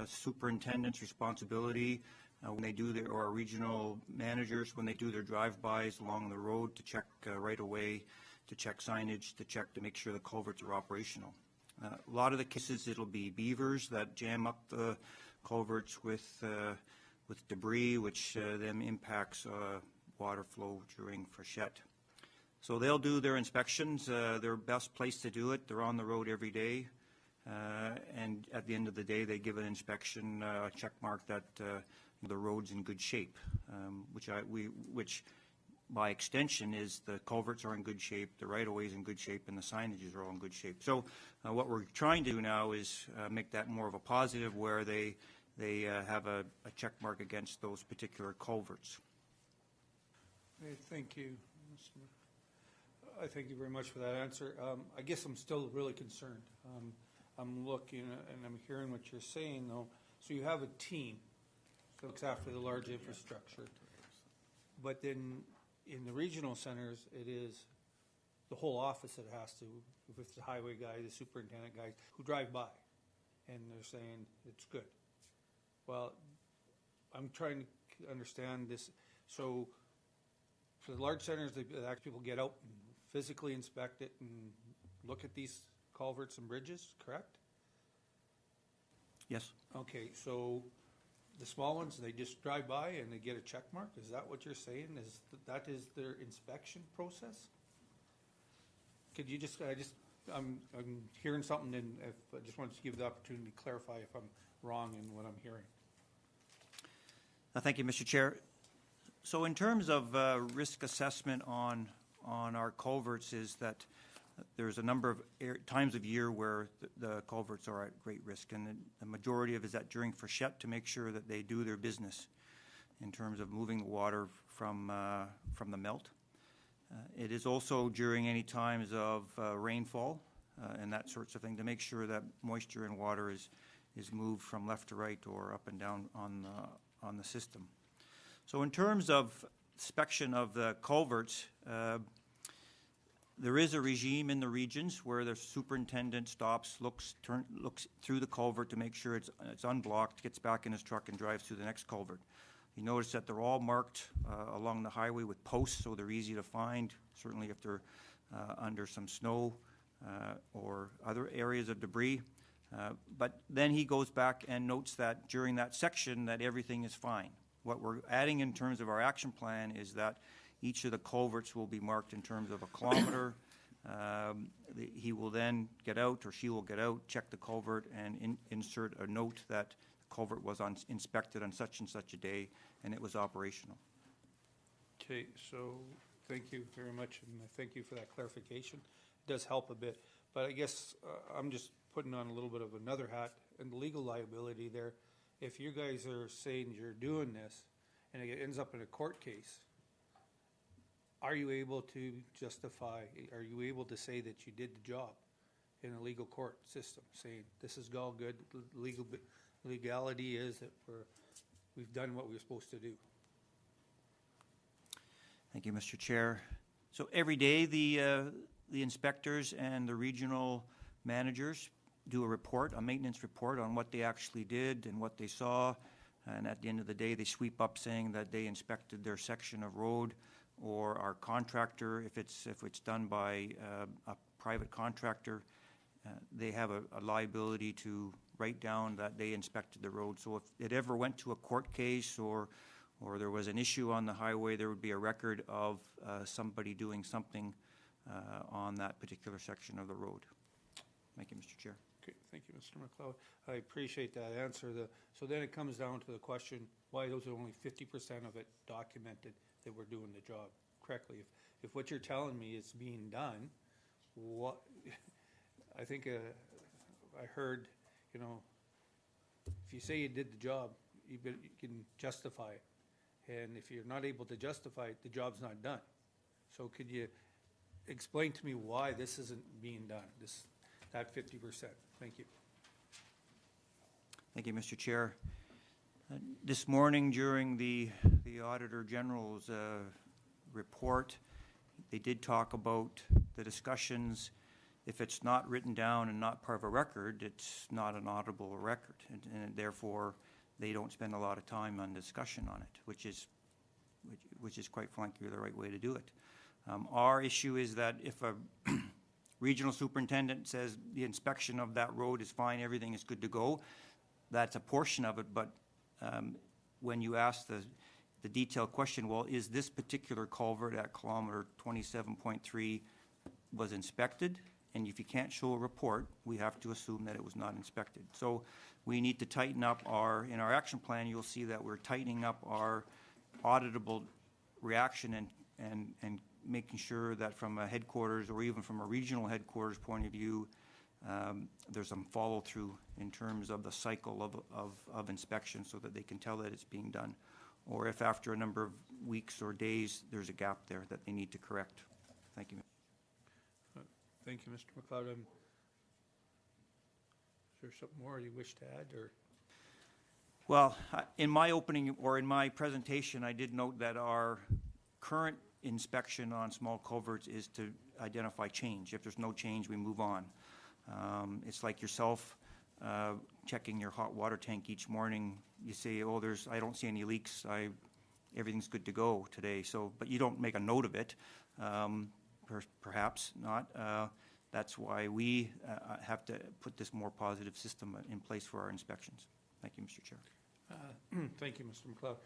superintendent's responsibility when they do or regional managers when they do their drive-bys along the road to check right away, to check signage, to make sure the culverts are operational. A lot of the cases, it'll be beavers that jam up the culverts with debris, which then impacts water flow during freshet. So they'll do their inspections. Their best place to do it. They're on the road every day, and at the end of the day, they give an inspection check mark that the road's in good shape, which by extension is the culverts are in good shape, the right-of-way is in good shape, and the signages are all in good shape. So what we're trying to do now is make that more of a positive, where they have a check mark against those particular culverts. Okay, thank you. I thank you very much for that answer. I guess I'm still really concerned. I'm looking and I'm hearing what you're saying, though. So you have a team that looks after the large infrastructure, but then in the regional centers, it is the whole office that has to, if it's the highway guy, the superintendent guys, who drive by, and they're saying it's good. Well, I'm trying to understand this. So for the large centers, the actual people get out and physically inspect it and look at these culverts and bridges, correct? Yes. Okay, so the small ones, they just drive by and they get a check mark? Is that what you're saying? Is that is their inspection process? Could you just, I'm hearing something, and if I just wanted to give the opportunity to clarify if I'm wrong in what I'm hearing. Thank you, Mr. Chair. So in terms of risk assessment on our culverts, is that there's a number of times of year where the culverts are at great risk, and the majority of it is that during freshet, to make sure that they do their business in terms of moving the water from the melt. It is also during any times of rainfall and that sorts of thing, to make sure that moisture and water is moved from left to right or up and down on the system. So in terms of inspection of the culverts, There is a regime in the regions where the superintendent stops, looks through the culvert to make sure it's unblocked, gets back in his truck and drives through the next culvert. You notice that they're all marked along the highway with posts, so they're easy to find, certainly if they're under some snow or other areas of debris. But then he goes back and notes that during that section that everything is fine. What we're adding in terms of our action plan is that each of the culverts will be marked in terms of a kilometer. He will then get out, or she will get out, check the culvert, and insert a note that the culvert was inspected on such and such a day, and it was operational. Okay, so thank you very much, and thank you for that clarification. It does help a bit, but I guess I'm just putting on a little bit of another hat and the legal liability there. If you guys are saying you're doing this and it ends up in a court case, are you able to justify, are you able to say that you did the job in a legal court system, saying this is all good, legality is that we've done what we were supposed to do? Thank you, Mr. Chair. So every day the inspectors and the regional managers do a report, a maintenance report on what they actually did and what they saw, and at the end of the day they sweep up saying that they inspected their section of road, or our contractor, if it's done by a private contractor, they have a liability to write down that they inspected the road. So if it ever went to a court case or there was an issue on the highway, there would be a record of somebody doing something on that particular section of the road. Thank you, Mr. Chair. Okay, thank you, Mr. McLeod. I appreciate that answer. So then it comes down to the question, why those are only 50% of it documented that we're doing the job correctly? If what you're telling me is being done, what, I think I heard, you know, if you say you did the job, you can justify it. And if you're not able to justify it, the job's not done. So could you explain to me why this isn't being done, that 50%? Thank you. Thank you, Mr. Chair. This morning during the Auditor General's report, they did talk about the discussions. If it's not written down and not part of a record, it's not an auditable record, and therefore they don't spend a lot of time on discussion on it, which is quite frankly the right way to do it. Our issue is that if a regional superintendent says the inspection of that road is fine, everything is good to go, that's a portion of it, but when you ask the detailed question, well, is this particular culvert at kilometer 27.3 was inspected? And if you can't show a report, we have to assume that it was not inspected. So we need to tighten up in our action plan, you'll see that we're tightening up our auditable reaction and making sure that from a headquarters or even from a regional headquarters point of view, there's some follow through in terms of the cycle of inspection so that they can tell that it's being done. Or if after a number of weeks or days, there's a gap there that they need to correct. Thank you. Thank you, Mr. McLeod. Is there something more you wish to add, or? Well, in my opening or in my presentation, I did note that our current inspection on small culverts is to identify change. If there's no change, we move on. It's like yourself checking your hot water tank each morning. You say, oh, I don't see any leaks. Everything's good to go today. So, but you don't make a note of it. Perhaps not. That's why we have to put this more positive system in place for our inspections. Thank you, Mr. Chair. Thank you, Mr. McLeod.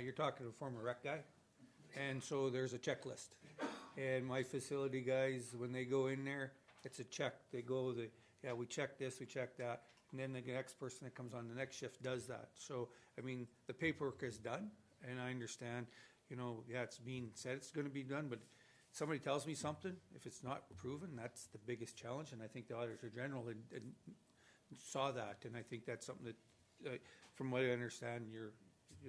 You're talking to a former rec guy, and so there's a checklist. And my facility guys, when they go in there, it's a check. They go, yeah, we check this, we check that, and then the next person that comes on the next shift does that. So, I mean, the paperwork is done, and I understand, you know, yeah, it's being said it's going to be done, but somebody tells me something, if it's not proven, that's the biggest challenge, and I think the Auditor General saw that, and I think that's something that, from what I understand, your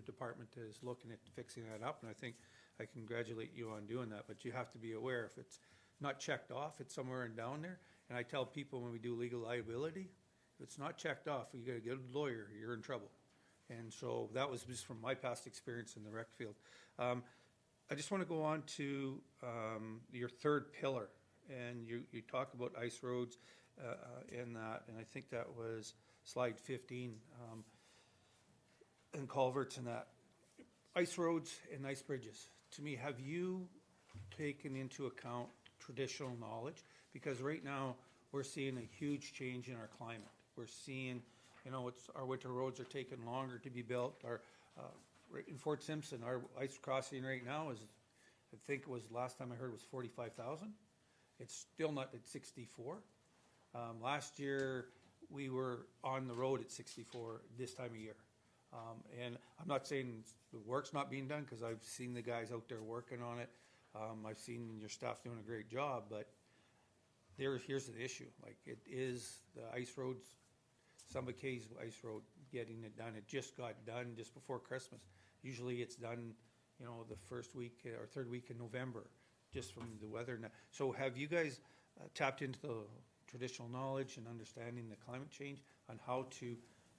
department is looking at fixing that up, and I think I congratulate you on doing that, but you have to be aware if it's not checked off, it's somewhere in down there, and I tell people when we do legal liability, if it's not checked off, you got to get a lawyer, you're in trouble. And so that was just from my past experience in the rec field. I just want to go on to your third pillar, and you talk about ice roads in that, and I think that was slide 15, and culverts and that. Ice roads and ice bridges. To me, have you taken into account traditional knowledge? Because right now, we're seeing a huge change in our climate. We're seeing, our winter roads are taking longer to be built. Right in Fort Simpson, our ice crossing right now is, I think it was, last time I heard, was 45,000. It's still not at 64. Last year, we were on the road at 64 this time of year. And I'm not saying the work's not being done, because I've seen the guys out there working on it. I've seen your staff doing a great job, but here's the issue. Like, it is the ice roads, Samba K's ice road, getting it done. It just got done just before Christmas. Usually it's done, the first week or third week in November, just from the weather. So have you guys tapped into the traditional knowledge and understanding the climate change on how to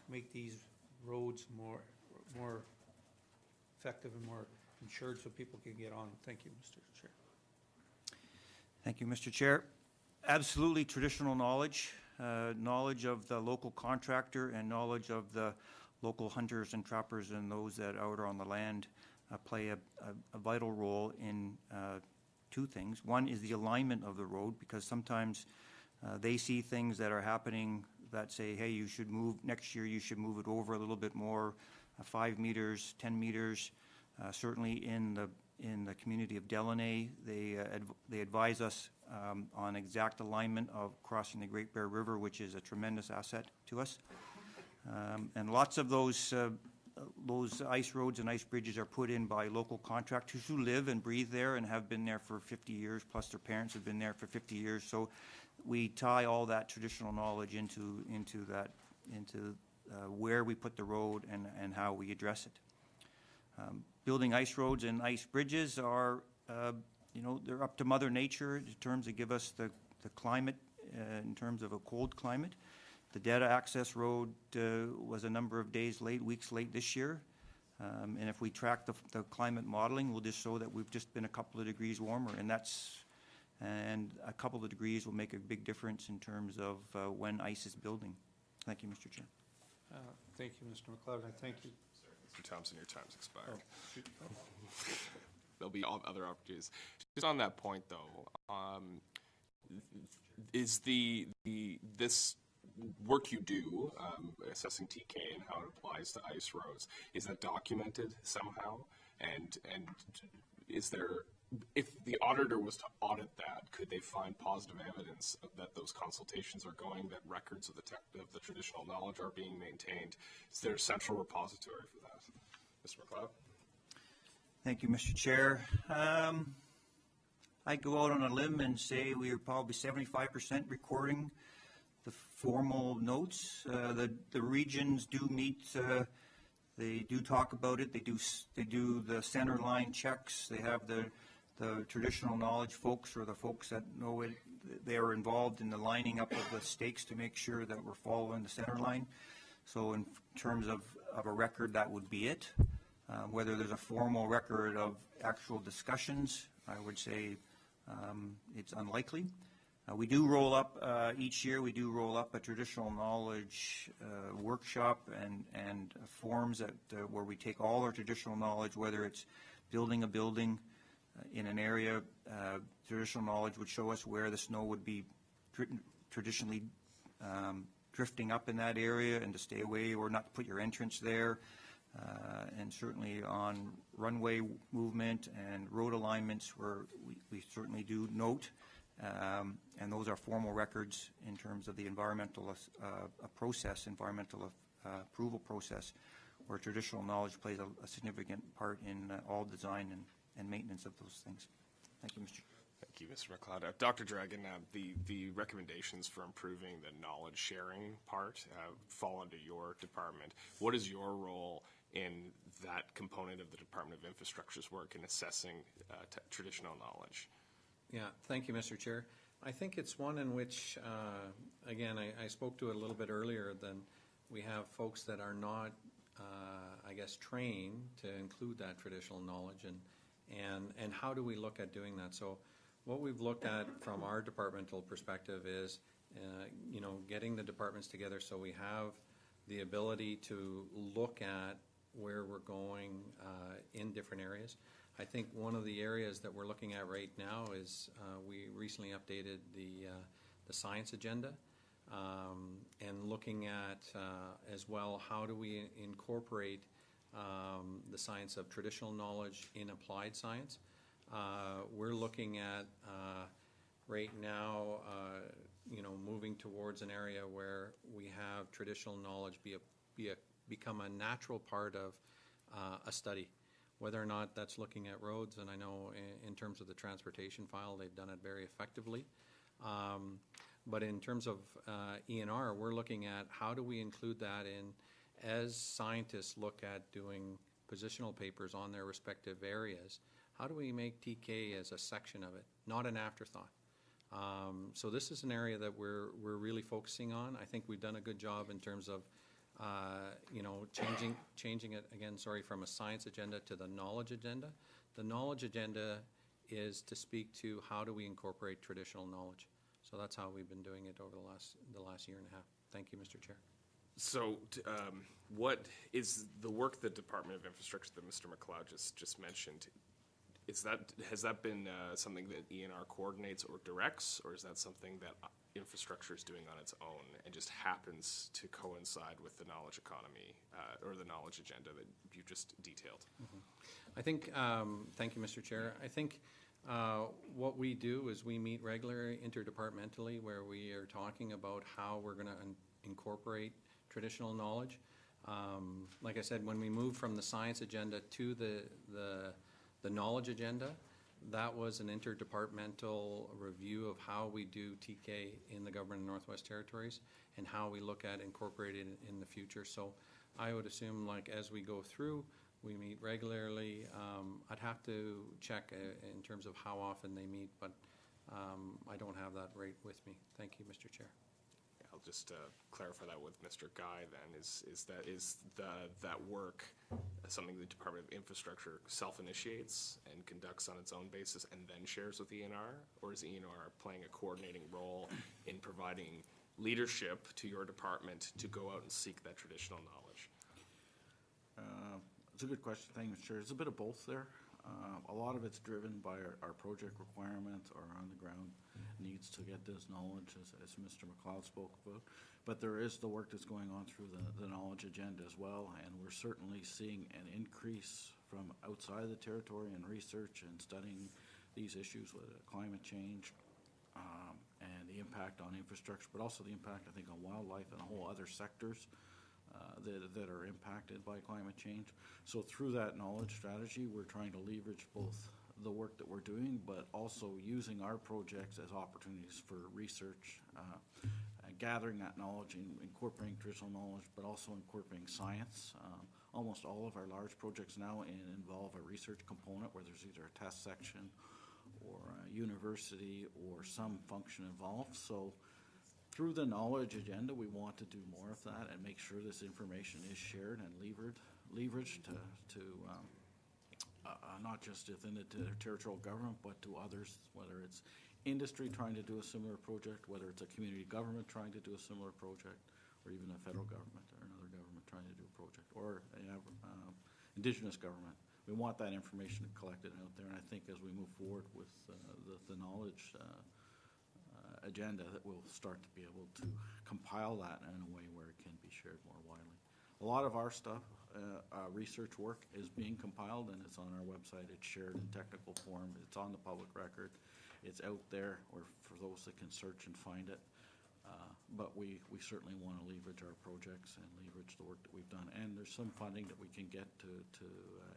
make these roads more effective and more insured so people can get on? Thank you, Mr. Chair. Thank you, Mr. Chair. Absolutely traditional knowledge, knowledge of the local contractor and knowledge of the local hunters and trappers and those that are out on the land play a vital role in two things. One is the alignment of the road, because sometimes they see things that are happening that say, hey, you should move, next year you should move it over a little bit more, 5 meters, 10 meters. Certainly in the community of Delaney, they advise us on exact alignment of crossing the Great Bear River, which is a tremendous asset to us. And lots of those ice roads and ice bridges are put in by local contractors who live and breathe there and have been there for 50 years, plus their parents have been there for 50 years. So we tie all that traditional knowledge into where we put the road and how we address it. Building ice roads and ice bridges are, they're up to Mother Nature in terms of give us the climate, in terms of a cold climate. The Data Access Road was a number of days late, weeks late this year. And if we track the climate modeling, we'll just show that we've just been a couple of degrees warmer, and a couple of degrees will make a big difference in terms of when ice is building. Thank you, Mr. Chair. Thank you, Mr. McLeod. I thank you. Mr. Thompson, your time's expired. There'll be other opportunities. Just on that point, though, is this work you do, assessing TK and how it applies to ice roads, is that documented somehow? And is there, if the auditor was to audit that, could they find positive evidence that those consultations are going, that records of the traditional knowledge are being maintained? Is there a central repository for that? Mr. McLeod? Thank you, Mr. Chair. I go out on a limb and say we are probably 75% recording the formal notes. The regions do meet. They do talk about it. They do the center line checks. They have the traditional knowledge folks, or the folks that know it. They are involved in the lining up of the stakes to make sure that we're following the center line. So in terms of a record, that would be it. Whether there's a formal record of actual discussions, I would say it's unlikely. We do roll up, each year we do roll up a traditional knowledge workshop and forms where we take all our traditional knowledge, whether it's building a building in an area. Traditional knowledge would show us where the snow would be traditionally drifting up in that area, and to stay away or not put your entrance there. And certainly on runway movement and road alignments, where we certainly do note. And those are formal records in terms of the environmental approval process, where traditional knowledge plays a significant part in all design and maintenance of those things. Thank you, Mr. Thank you, Mr. McLeod. Dr. Dragon, the recommendations for improving the knowledge sharing part fall under your department. What is your role in that component of the Department of Infrastructure's work in assessing traditional knowledge? Yeah, thank you, Mr. Chair. I think it's one in which, again, I spoke to it a little bit earlier, than we have folks that are not, I guess, trained to include that traditional knowledge, and how do we look at doing that? So What we've looked at from our departmental perspective is, getting the departments together so we have the ability to look at where we're going in different areas. I think one of the areas that we're looking at right now is we recently updated the science agenda, and looking at as well, how do we incorporate the science of traditional knowledge in applied science. We're looking at right now, moving towards an area where we have traditional knowledge become a natural part of a study. Whether or not that's looking at roads, and I know in terms of the transportation file, they've done it very effectively. But in terms of E&R, we're looking at how do we include that in as scientists look at doing positional papers on their respective areas. How do we make TK as a section of it, not an afterthought? So this is an area that we're really focusing on. I think we've done a good job in terms of changing it again, from a science agenda to the knowledge agenda. The knowledge agenda is to speak to how do we incorporate traditional knowledge. So that's how we've been doing it over the last year and a half. Thank you, Mr. Chair. So, what is the work the Department of Infrastructure that Mr. McLeod just mentioned? Has that been something that E&R coordinates or directs, or is that something that infrastructure is doing on its own and just happens to coincide with the knowledge economy or the knowledge agenda that you just detailed? I think, thank you, Mr. Chair. I think what we do is we meet regularly interdepartmentally where we are talking about how we're going to incorporate traditional knowledge. Like I said, when we moved from the science agenda to the knowledge agenda, that was an interdepartmental review of how we do TK in the government of Northwest Territories and how we look at incorporating it in the future. So I would assume, like, as we go through, we meet regularly. I'd have to check in terms of how often they meet, but I don't have that right with me. Thank you, Mr. Chair. I'll just clarify that with Mr. Guy then. Is that work something the Department of Infrastructure self-initiates and conducts on its own basis and then shares with E&R? Or is E&R playing a coordinating role in providing leadership to your department to go out and seek that traditional knowledge? It's a good question. Thank you, Mr. Chair. It's a bit of both there. A lot of it's driven by our project requirements or on the ground needs to get this knowledge, as Mr. McLeod spoke about. But there is the work that's going on through the knowledge agenda as well, and we're certainly seeing an increase from outside the territory in research and studying these issues with climate change and the impact on infrastructure, but also the impact, I think, on wildlife and a whole other sectors that are impacted by climate change. So through that knowledge strategy, we're trying to leverage both the work that we're doing, but also using our projects as opportunities for research, gathering that knowledge and incorporating traditional knowledge, but also incorporating science. Almost all of our large projects now involve a research component where there's either a test section or a university or some function involved. So through the knowledge agenda, we want to do more of that and make sure this information is shared and leveraged to not just within the territorial government, but to others, whether it's industry trying to do a similar project, whether it's a community government trying to do a similar project, or even a federal government or another government trying to do a project, or Indigenous government. We want that information collected out there, and I think as we move forward with the knowledge agenda, that we'll start to be able to compile that in a way where it can be shared more widely. A lot of our stuff, research work, is being compiled, and it's on our website. It's shared in technical form. It's on the public record. It's out there or for those that can search and find it. But we certainly want to leverage our projects and leverage the work that we've done. And there's some funding that we can get to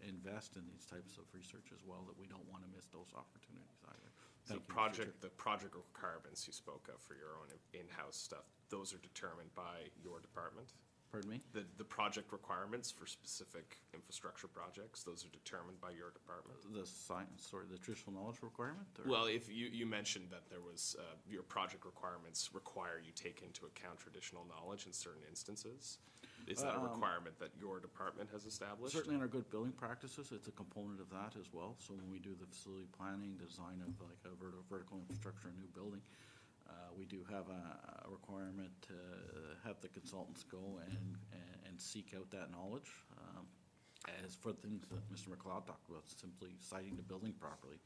invest in these types of research as well, that we don't want to miss those opportunities either. The project requirements you spoke of for your own in-house stuff, those are determined by your department? Pardon me? The project requirements for specific infrastructure projects, those are determined by your department? The science, or the traditional knowledge requirement? Or? Well, if you mentioned that there was, your project requirements require you take into account traditional knowledge in certain instances. is that a requirement that your department has established? Certainly in our good building practices, it's a component of that as well. So when we do the facility planning, design of like a vertical infrastructure, a new building, we do have a requirement to have the consultants go and seek out that knowledge. As for things that Mr. McLeod talked about, simply siting the building properly,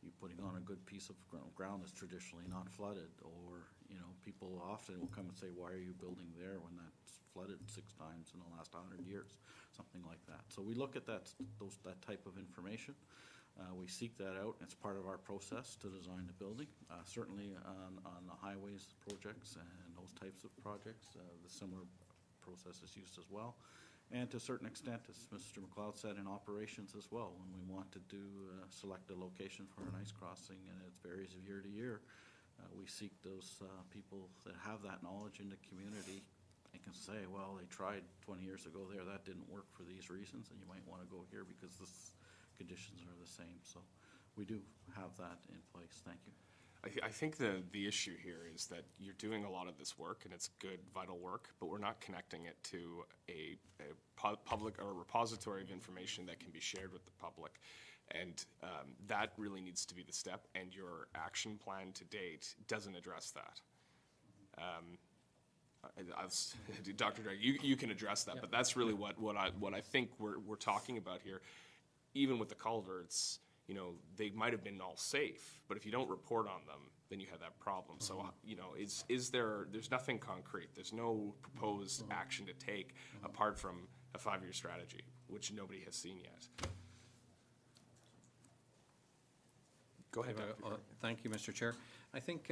you putting on a good piece of ground that's traditionally not flooded, or, you know, people often will come and say, why are you building there when that's flooded 6 times in the last 100 years, something like that. So we look at that type of information. We seek that out. It's part of our process to design the building. Certainly on the highways projects and those types of projects, the similar process is used as well. And to a certain extent, as Mr. McLeod said, in operations as well, when we want to select a location for an ice crossing, and it varies year to year, we seek those people that have that knowledge in the community and can say, well, they tried 20 years ago there, that didn't work for these reasons, and you might want to go here because the conditions are the same. So we do have that in place. Thank you. I think the issue here is that you're doing a lot of this work, and it's good, vital work, but we're not connecting it to a public or a repository of information that can be shared with the public. And that really needs to be the step, and your action plan to date doesn't address that. Dr. Drake, you can address that, but that's really what I think we're talking about here. Even with the culverts, you know, they might have been all safe, but if you don't report on them, then you have that problem. So, you know, there's nothing concrete. There's no proposed action to take apart from a 5-year strategy, which nobody has seen yet. Go ahead. Thank you, Mr. Chair. I think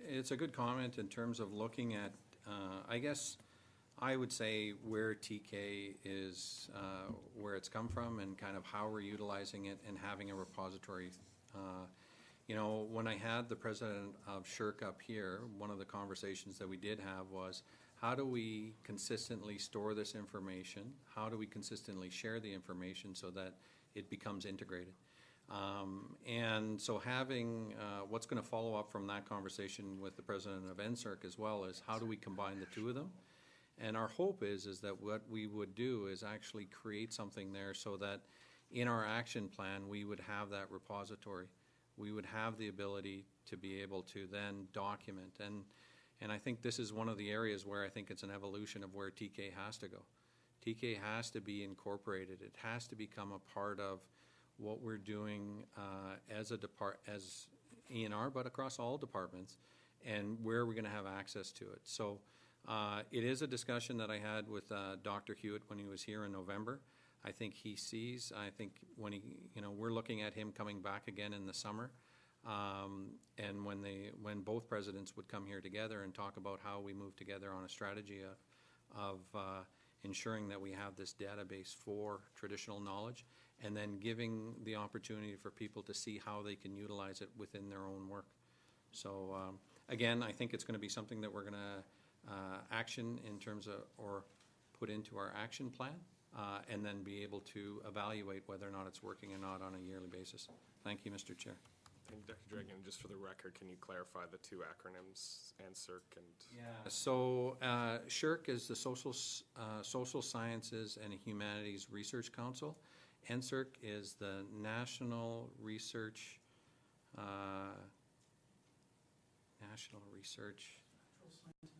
it's a good comment in terms of looking at, I guess, I would say where TK is, where it's come from, and kind of how we're utilizing it and having a repository. You know, when I had the president of SHRC up here, one of the conversations that we did have was, how do we consistently store this information? How do we consistently share the information so that it becomes integrated? And so having, what's going to follow up from that conversation with the president of NSERC as well is, how do we combine the two of them? And our hope is that what we would do is actually create something there so that in our action plan, we would have that repository. We would have the ability to be able to then document. And I think this is one of the areas where I think it's an evolution of where TK has to go. TK has to be incorporated. It has to become a part of what we're doing as ENR, but across all departments, and where we're going to have access to it. So it is a discussion that I had with Dr. Hewitt when he was here in November. I think he sees, I think when he, you know, we're looking at him coming back again in the summer, and when both presidents would come here together and talk about how we move together on a strategy of ensuring that we have this database for traditional knowledge, and then giving the opportunity for people to see how they can utilize it within their own work. So again, I think it's going to be something that we're going to action in terms of, or put into our action plan, and then be able to evaluate whether or not it's working or not on a yearly basis. Thank you, Mr. Chair. And Dr. Dragon, just for the record, can you clarify the two acronyms, NSERC and? Yeah. So SHRC is the Social Sciences and Humanities Research Council. NSERC is the National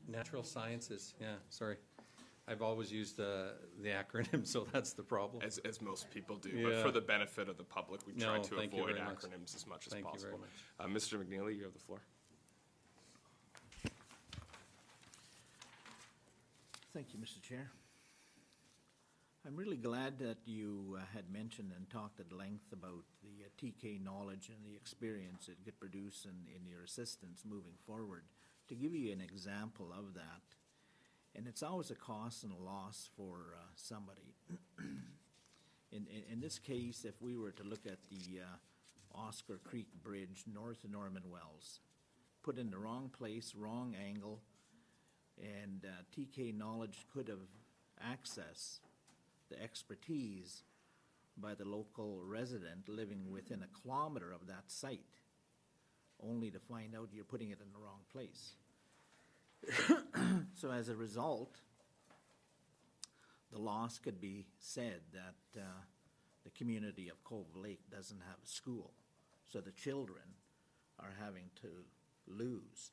Natural Sciences. Yeah, sorry. I've always used the acronym, so that's the problem. As most people do, Yeah. but for the benefit of the public, we try to thank you avoid very much. acronyms as much as Thank you possible. very much. Mr. McNeely, you have the floor. Thank you, Mr. Chair. I'm really glad that you had mentioned and talked at length about the TK knowledge and the experience it could produce in your assistance moving forward. To give you an example of that, and it's always a cost and a loss for somebody. In this case, if we were to look at the Oscar Creek Bridge north of Norman Wells, put in the wrong place, wrong angle, and TK knowledge could have access the expertise by the local resident living within a kilometer of that site, only to find out you're putting it in the wrong place. So as a result, the loss could be said that the community of Cove Lake doesn't have a school, so the children are having to lose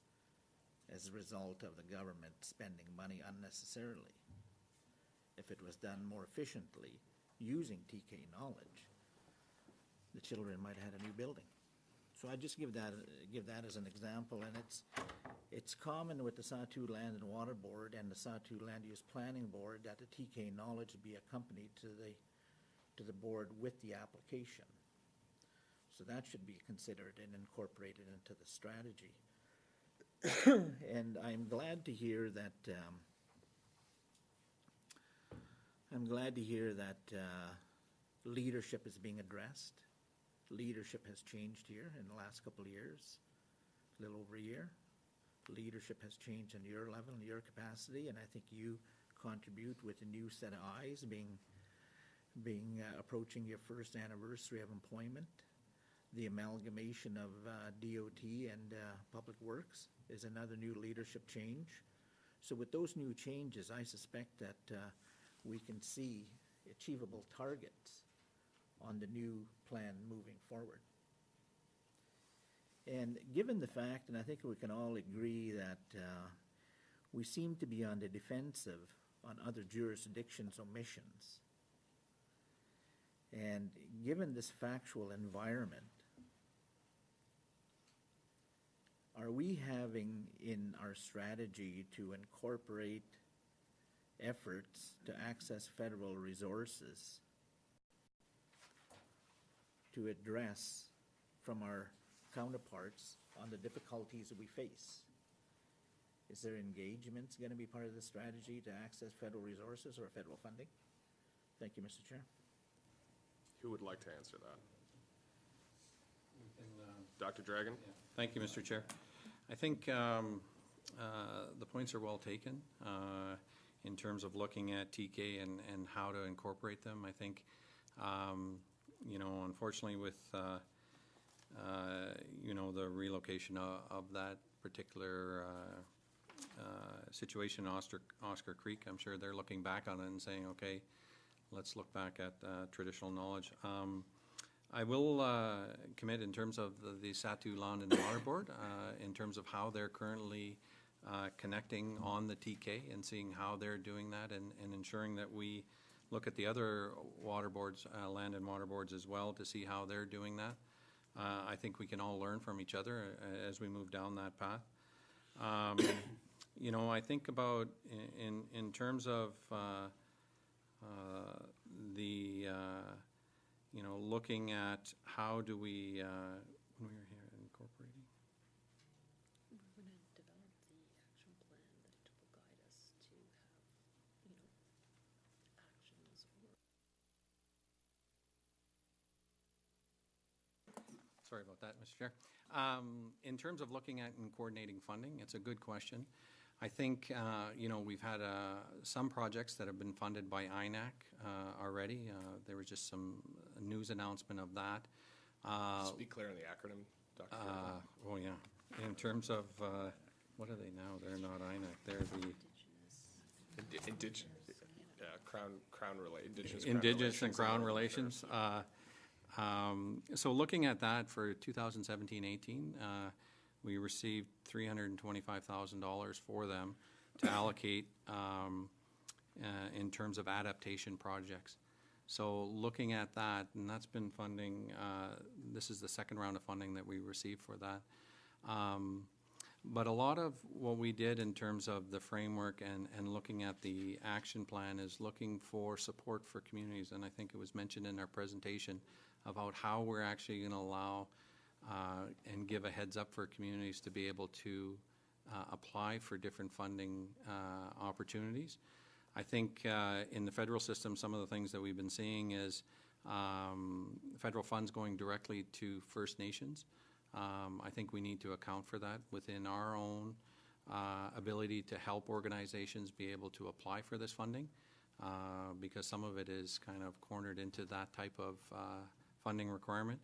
as a result of the government spending money unnecessarily. If it was done more efficiently using TK knowledge, the children might have had a new building. So I just give that as an example, and it's common with the Sawtooth Land and Water Board and the Sawtooth Land Use Planning Board that the TK knowledge be accompanied to the board with the application. So that should be considered and incorporated into the strategy. And I'm glad to hear that leadership is being addressed. Leadership has changed here in the last couple of years, a little over a year. Leadership has changed in your level and your capacity, and I think you contribute with a new set of eyes, approaching your first anniversary of employment. The amalgamation of DOT and Public Works is another new leadership change. So with those new changes, I suspect that we can see achievable targets on the new plan moving forward. And given the fact, and I think we can all agree that we seem to be on the defensive on other jurisdictions' omissions, and given this factual environment, are we having in our strategy to incorporate efforts to access federal resources to address from our counterparts on the difficulties that we face? Is there engagements going to be part of the strategy to access federal resources or federal funding? Thank you, Mr. Chair. Who would like to answer that? Dr. Dragon? Yeah. Thank you, Mr. Chair. I think the points are well taken in terms of looking at TK and how to incorporate them. I think, you know, unfortunately with, you know, the relocation of that particular situation, Oscar Creek, I'm sure they're looking back on it and saying, okay, let's look back at traditional knowledge. I will commit in terms of the Sawtooth Land and Water Board, in terms of how they're currently connecting on the TK and seeing how they're doing that, and ensuring that we look at the other water boards, land and water boards as well, to see how they're doing that. I think we can all learn from each other as we move down that path. You know, I think about in terms of you know, looking at how do we, when we were here incorporating. We're going to develop the action plan that will guide us to have, you know, actions or. Sorry about that, Mr. Chair. In terms of looking at and coordinating funding, it's a good question. I think, you know, we've had some projects that have been funded by INAC already. There was just some news announcement of that. Just be clear on the acronym, Dr. Oh, yeah. In terms of, what are they now? They're not INAC. They're the Indigenous, Indigenous and Crown Relations. So looking at that for 2017-18, we received $325,000 for them to allocate in terms of adaptation projects. So looking at that, and that's been funding, this is the second round of funding that we received for that. But a lot of what we did in terms of the framework and looking at the action plan is looking for support for communities. And I think it was mentioned in our presentation about how we're actually going to allow and give a heads up for communities to be able to apply for different funding opportunities. I think in the federal system, some of the things that we've been seeing is federal funds going directly to First Nations. I think we need to account for that within our own ability to help organizations be able to apply for this funding, because some of it is kind of cornered into that type of funding requirement.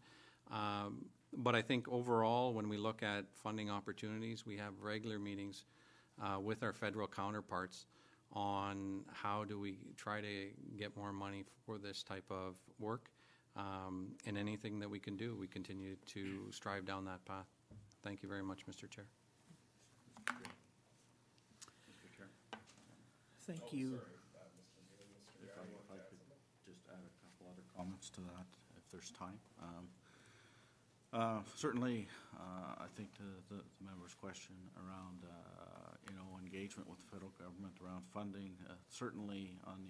But I think overall, when we look at funding opportunities, we have regular meetings with our federal counterparts on how do we try to get more money for this type of work. And anything that we can do, we continue to strive down that path. Thank you very much, Mr. Chair. Thank you. If I could just add a couple other comments to that, if there's time. Certainly, I think the member's question around, engagement with the federal government around funding, certainly on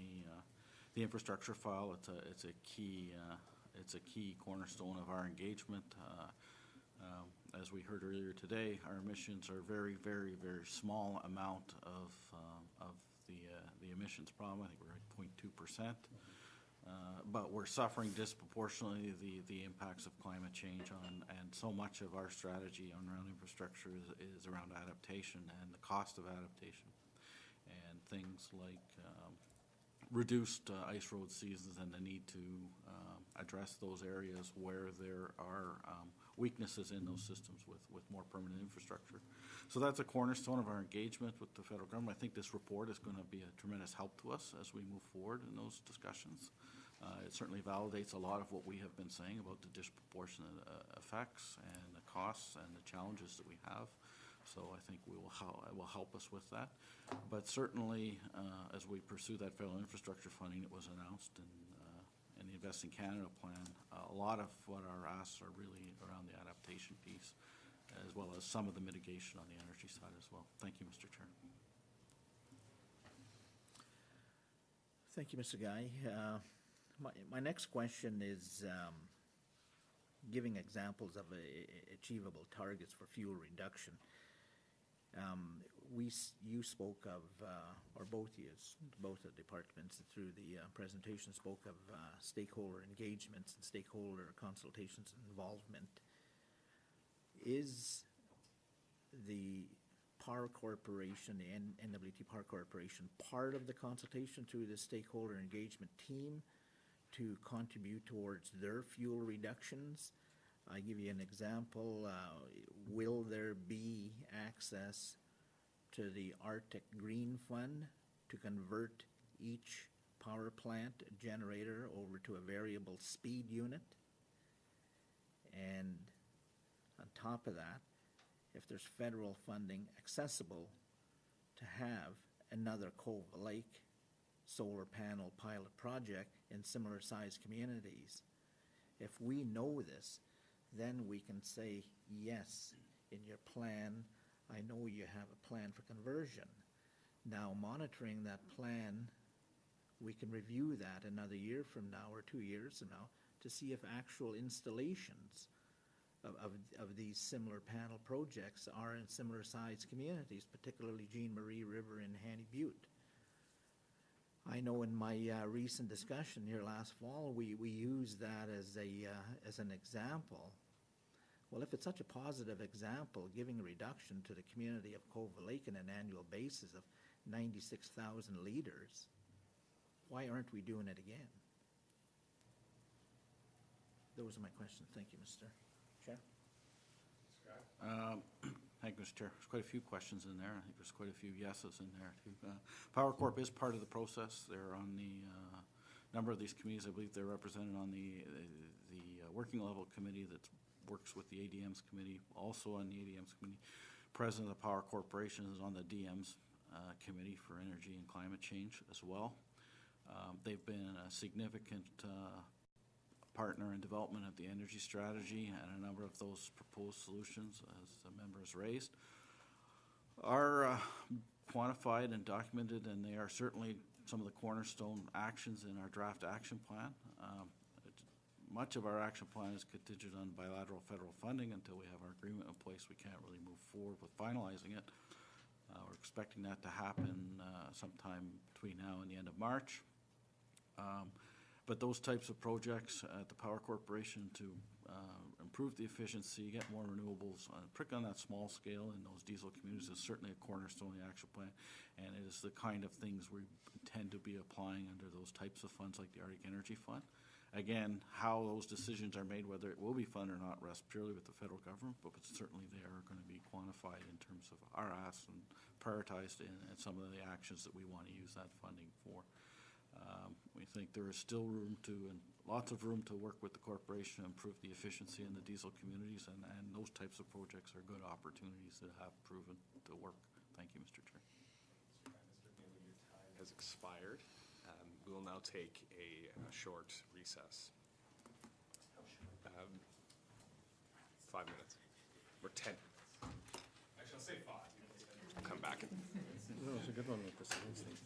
the infrastructure file, it's a key cornerstone of our engagement. As we heard earlier today, our emissions are very, very, very small amount of the emissions problem. I think we're at 0.2%. But we're suffering disproportionately the impacts of climate change and so much of our strategy around infrastructure is around adaptation and the cost of adaptation. And things like reduced ice road seasons and the need to address those areas where there are weaknesses in those systems with more permanent infrastructure. So that's a cornerstone of our engagement with the federal government. I think this report is going to be a tremendous help to us as we move forward in those discussions. It certainly validates a lot of what we have been saying about the disproportionate effects and the costs and the challenges that we have. So I think it will help us with that. But certainly, as we pursue that federal infrastructure funding that was announced in the Invest in Canada plan, a lot of what our asks are really around the adaptation piece, as well as some of the mitigation on the energy side as well. Thank you, Mr. Chair. Thank you, Mr. Guy. My next question is giving examples of achievable targets for fuel reduction. You spoke of, or both the departments through the presentation spoke of stakeholder engagements and stakeholder consultations and involvement. Is the Power Corporation, the NWT Power Corporation, part of the consultation through the stakeholder engagement team to contribute towards their fuel reductions? I give you an example. Will there be access to the Arctic Green Fund to convert each power plant generator over to a variable speed unit? And on top of that, if there's federal funding accessible to have another Cove Lake solar panel pilot project in similar sized communities, if we know this, then we can say, yes, in your plan, I know you have a plan for conversion. Now, monitoring that plan, we can review that another year from now or 2 years from now to see if actual installations of these similar panel projects are in similar sized communities, particularly Jean Marie River and Hanny Butte. I know in my recent discussion here last fall, we used that as an example. Well, if it's such a positive example, giving a reduction to the community of Cove Lake on an annual basis of 96,000 liters, why aren't we doing it again? Those are my questions. Thank you, Mr. Chair. Thank you, Mr. Chair. There's quite a few questions in there. I think there's quite a few yeses in there too. Power Corp is part of the process. They're on the number of these committees. I believe they're represented on the working level committee that works with the ADM's committee. Also on the ADM's committee, President of the Power Corporation is on the DM's committee for energy and climate change as well. They've been a significant partner in development of the energy strategy, and a number of those proposed solutions, as the members raised, are quantified and documented, and they are certainly some of the cornerstone actions in our draft action plan. Much of our action plan is contingent on bilateral federal funding. Until we have our agreement in place, we can't really move forward with finalizing it. We're expecting that to happen sometime between now and the end of March. But those types of projects at the Power Corporation to improve the efficiency, get more renewables, particularly on that small scale in those diesel communities, is certainly a cornerstone of the action plan. And it is the kind of things we intend to be applying under those types of funds like the Arctic Energy Fund. Again, how those decisions are made, whether it will be funded or not, rests purely with the federal government, but certainly they are going to be quantified in terms of our asks and prioritized in some of the actions that we want to use that funding for. We think there is still room to, and lots of room to work with the corporation to improve the efficiency in the diesel communities, and those types of projects are good opportunities that have proven to work. Thank you, Mr. Chair. Mr. Bailey, your time has expired. We will now take a short recess. 5 minutes, or 10. Actually, I'll say 5. We'll come back. That was a good one with the science thing.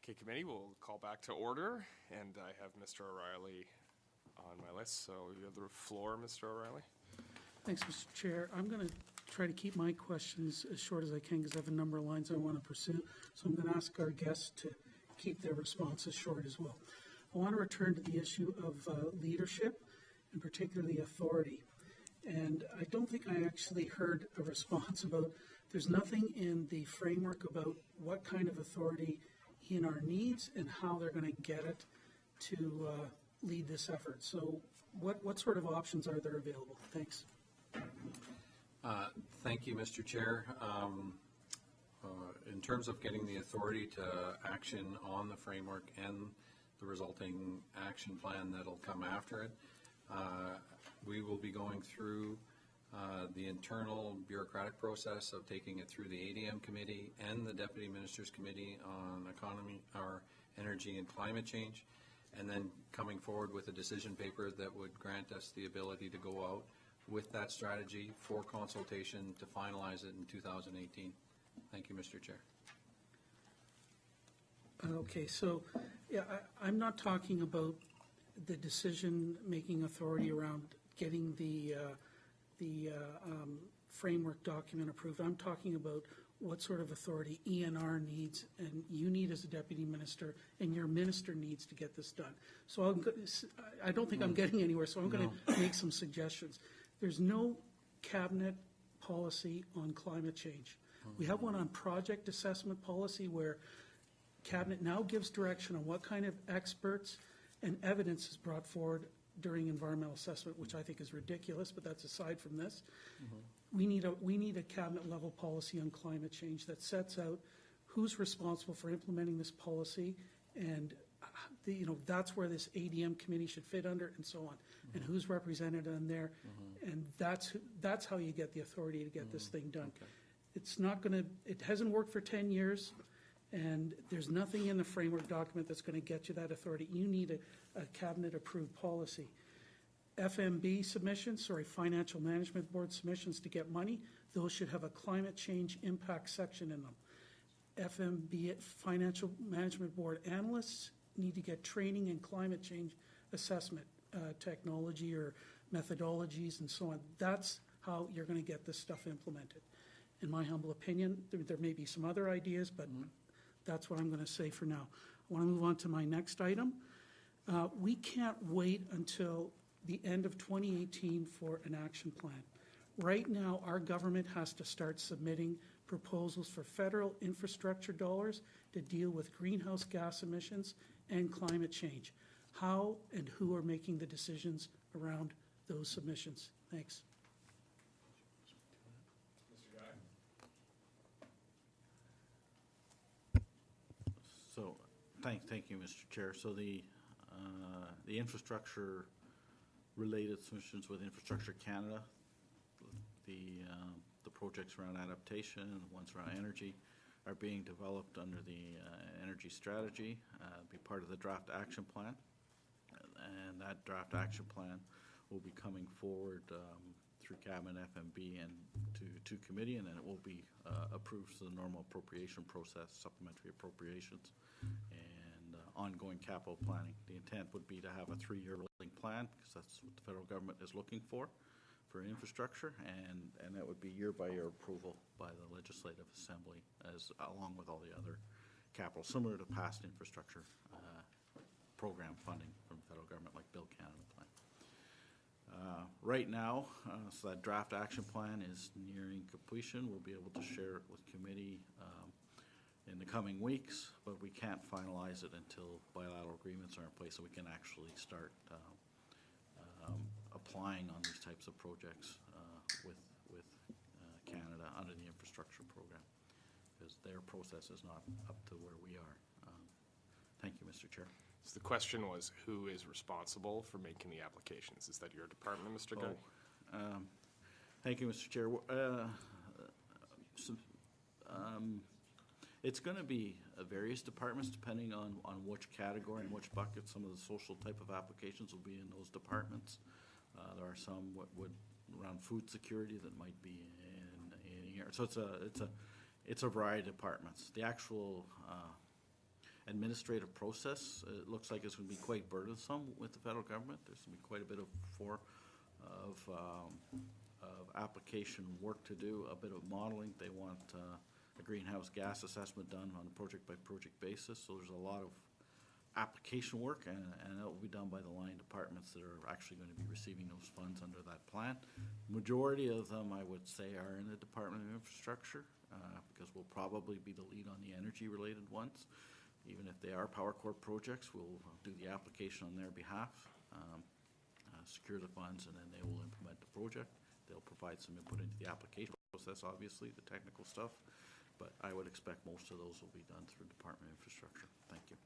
Okay, committee, we'll call back to order, and I have Mr. O'Reilly on my list, so you have the floor, Mr. O'Reilly. Thanks, Mr. Chair. I'm going to try to keep my questions as short as I can because I have a number of lines I want to pursue. So I'm going to ask our guests to keep their responses short as well. I want to return to the issue of leadership, and particularly authority. And I don't think I actually heard a response about, there's nothing in the framework about what kind of authority ENR needs and how they're going to get it to lead this effort. So what sort of options are there available? Thanks. Thank you, Mr. Chair. In terms of getting the authority to action on the framework and the resulting action plan that'll come after it, we will be going through the internal bureaucratic process of taking it through the ADM committee and the Deputy Ministers Committee on Economy, or Energy and Climate Change, and then coming forward with a decision paper that would grant us the ability to go out with that strategy for consultation to finalize it in 2018. Thank you, Mr. Chair. Okay, so yeah, I'm not talking about the decision-making authority around getting the framework document approved. I'm talking about what sort of authority ENR needs, and you need as a deputy minister, and your minister needs to get this done. So I don't think I'm getting anywhere, so I'm going to make some suggestions. There's no cabinet policy on climate change. We have one on project assessment policy where cabinet now gives direction on what kind of experts and evidence is brought forward during environmental assessment, which I think is ridiculous, but that's aside from this. We need a cabinet level policy on climate change that sets out who's responsible for implementing this policy, and that's where this ADM committee should fit under, and so on, and who's represented on there, and that's how you get the authority to get this thing done. Okay. It's not going to. It hasn't worked for 10 years. And there's nothing in the framework document that's going to get you that authority. You need a cabinet-approved policy. FMB submissions, Financial Management Board submissions to get money, those should have a climate change impact section in them. FMB, Financial Management Board analysts need to get training in climate change assessment technology or methodologies and so on. That's how you're going to get this stuff implemented. In my humble opinion, there may be some other ideas, but that's what I'm going to say for now. I want to move on to my next item. We can't wait until the end of 2018 for an action plan. Right now, our government has to start submitting proposals for federal infrastructure dollars to deal with greenhouse gas emissions and climate change. How and who are making the decisions around those submissions? Thanks. So, thank you, Mr. Chair. So the infrastructure-related submissions with Infrastructure Canada, the projects around adaptation and the ones around energy are being developed under the energy strategy, be part of the draft action plan. And that draft action plan will be coming forward through Cabinet, FMB, and to committee, and then it will be approved through the normal appropriation process, supplementary appropriations, and ongoing capital planning. The intent would be to have a 3-year rolling plan, because that's what the federal government is looking for infrastructure, and that would be year-by-year approval by the Legislative Assembly, along with all the other capital, similar to past infrastructure program funding from the federal government, like Build Canada plan. Right now, so that draft action plan is nearing completion. We'll be able to share it with committee in the coming weeks, but we can't finalize it until bilateral agreements are in place so we can actually start applying on these types of projects with Canada under the infrastructure program, because their process is not up to where we are. Thank you, Mr. Chair. So the question was, who is responsible for making the applications? Is that your department, Mr. Guy? Thank you, Mr. Chair. It's going to be various departments depending on which category and which bucket. Some of the social type of applications will be in those departments. There are some around food security that might be in here. So it's a variety of departments. The actual administrative process. It looks like it's going to be quite burdensome with the federal government. There's going to be quite a bit of application work to do, a bit of modeling. They want a greenhouse gas assessment done on a project-by-project basis. So there's a lot of application work, and that will be done by the line departments that are actually going to be receiving those funds under that plan. Majority of them, I would say, are in the Department of Infrastructure, because we'll probably be the lead on the energy-related ones. Even if they are Power Corp projects, we'll do the application on their behalf, secure the funds, and then they will implement the project. They'll provide some input into the application process, obviously, the technical stuff, but I would expect most of those will be done through Department of Infrastructure. Thank you.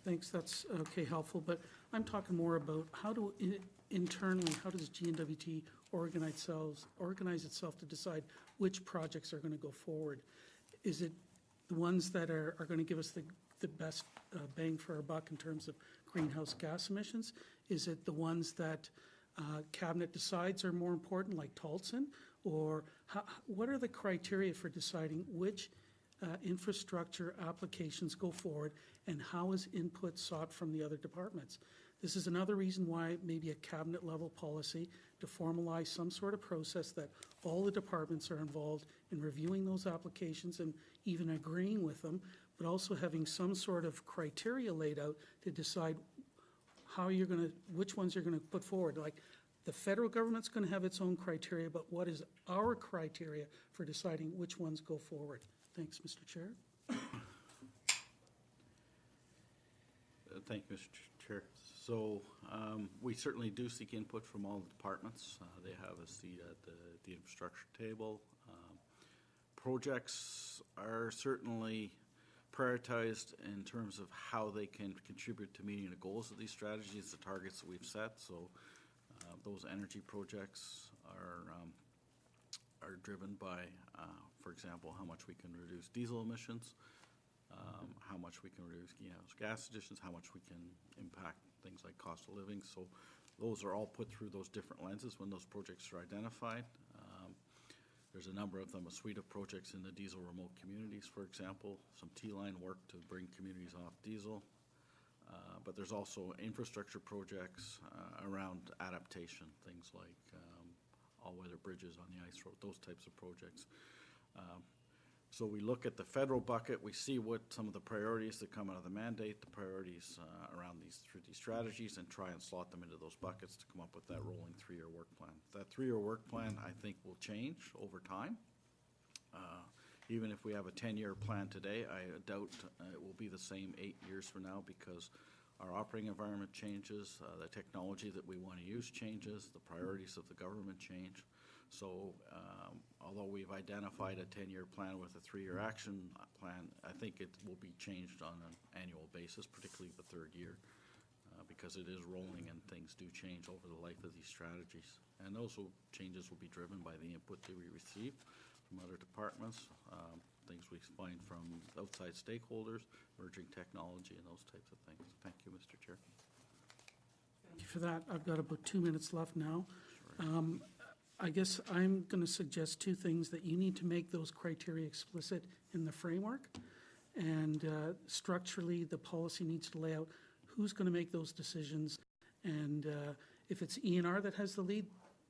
Thanks, that's okay, helpful, but I'm talking more about internally, how does GNWT organize itself to decide which projects are going to go forward? Is it the ones that are going to give us the best bang for our buck in terms of greenhouse gas emissions? Is it the ones that Cabinet decides are more important, like Tolson? Or what are the criteria for deciding which infrastructure applications go forward, and how is input sought from the other departments? This is another reason why maybe a cabinet level policy to formalize some sort of process that all the departments are involved in reviewing those applications and even agreeing with them, but also having some sort of criteria laid out to decide how you're going to, which ones you're going to put forward. Like the federal government's going to have its own criteria, but what is our criteria for deciding which ones go forward? Thanks, Mr. Chair. Thank you, Mr. Chair. So we certainly do seek input from all the departments. They have a seat at the infrastructure table. Projects are certainly prioritized in terms of how they can contribute to meeting the goals of these strategies, the targets that we've set. So those energy projects are driven by, for example, how much we can reduce diesel emissions, how much we can reduce greenhouse gas emissions, how much we can impact things like cost of living. So those are all put through those different lenses when those projects are identified. There's a number of them, a suite of projects in the diesel remote communities, for example, some T-line work to bring communities off diesel. But there's also infrastructure projects around adaptation, things like all-weather bridges on the ice road, those types of projects. So we look at the federal bucket, we see what some of the priorities that come out of the mandate, the priorities around these strategies, and try and slot them into those buckets to come up with that rolling 3-year work plan. That 3-year work plan, I think, will change over time. Even if we have a 10-year plan today, I doubt it will be the same 8 years from now, because our operating environment changes, the technology that we want to use changes, the priorities of the government change. So although we've identified a 10-year plan with a 3-year action plan, I think it will be changed on an annual basis, particularly the 3rd year, because it is rolling and things do change over the life of these strategies. And those changes will be driven by the input that we receive from other departments, things we find from outside stakeholders, emerging technology, and those types of things. Thank you, Mr. Chair. Thank you for that. I've got about 2 minutes left now. I guess I'm going to suggest 2 things: that you need to make those criteria explicit in the framework, and structurally the policy needs to lay out who's going to make those decisions. And if it's E&R that has the lead,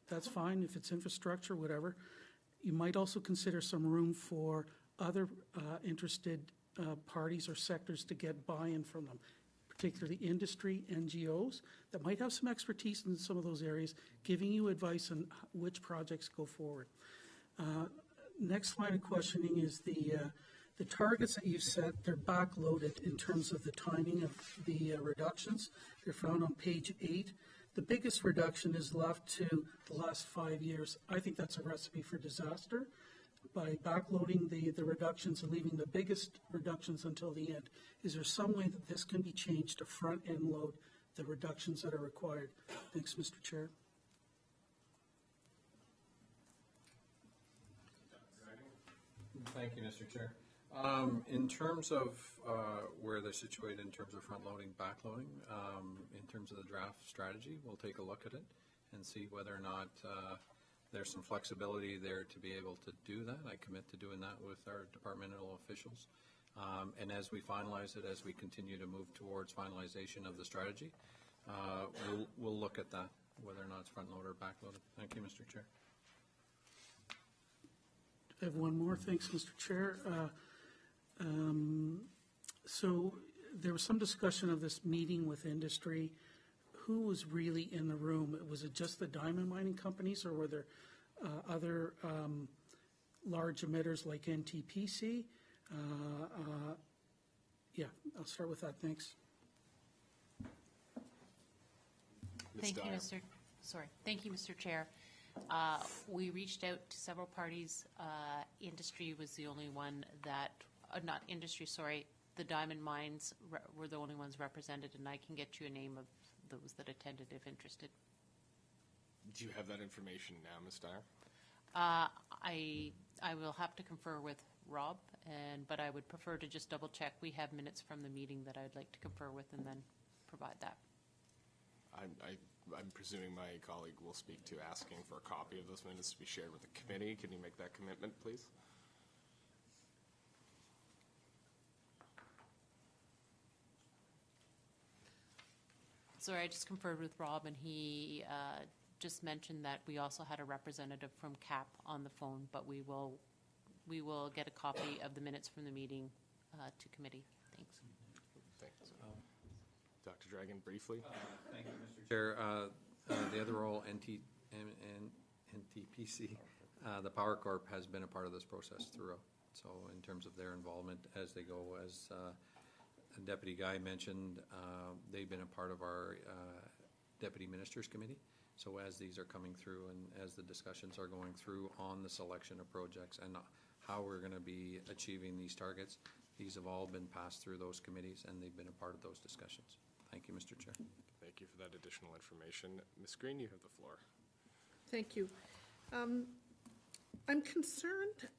that's fine. If it's infrastructure, whatever. You might also consider some room for other interested parties or sectors to get buy-in from them, particularly industry, NGOs, that might have some expertise in some of those areas, giving you advice on which projects go forward. Next line of questioning is the targets that you set, they're backloaded in terms of the timing of the reductions. They're found on page 8. The biggest reduction is left to the last 5 years. I think that's a recipe for disaster, by backloading the reductions and leaving the biggest reductions until the end. Is there some way that this can be changed to front-end load the reductions that are required? Thanks, Mr. Chair. Thank you, Mr. Chair. In terms of where they're situated in terms of front-loading, back-loading, in terms of the draft strategy, we'll take a look at it and see whether or not there's some flexibility there to be able to do that. I commit to doing that with our departmental officials. And as we finalize it, as we continue to move towards finalization of the strategy, we'll look at that, whether or not it's front-loaded or back-loaded. Thank you, Mr. Chair. I have one more. Thanks, Mr. Chair. So there was some discussion of this meeting with industry. Who was really in the room? Was it just the diamond mining companies, or were there other large emitters like NTPC? Yeah, I'll start with that. Thanks. Thank you, Mr. Chair. We reached out to several parties. Industry was the only one that, not industry, sorry, the diamond mines were the only ones represented, and I can get you a name of those that attended if interested. Do you have that information now, Ms. Dyer? I will have to confer with Rob, but I would prefer to just double check. We have minutes from the meeting that I'd like to confer with and then provide that. I'm presuming my colleague will speak to asking for a copy of those minutes to be shared with the committee. Can you make that commitment, please? Sorry, I just conferred with Rob, and he just mentioned that we also had a representative from CAP on the phone, but we will get a copy of the minutes from the meeting to committee. Thanks. Thanks. Dr. Dragon, briefly. Thank you, Mr. Chair. The other role, NTPC, the Power Corp has been a part of this process throughout. So in terms of their involvement as they go, as Deputy Guy mentioned, they've been a part of our Deputy Ministers Committee. So as these are coming through and as the discussions are going through on the selection of projects and how we're going to be achieving these targets, these have all been passed through those committees and they've been a part of those discussions. Thank you, Mr. Chair. Thank you for that additional information. Ms. Green, you have the floor. Thank you. I'm concerned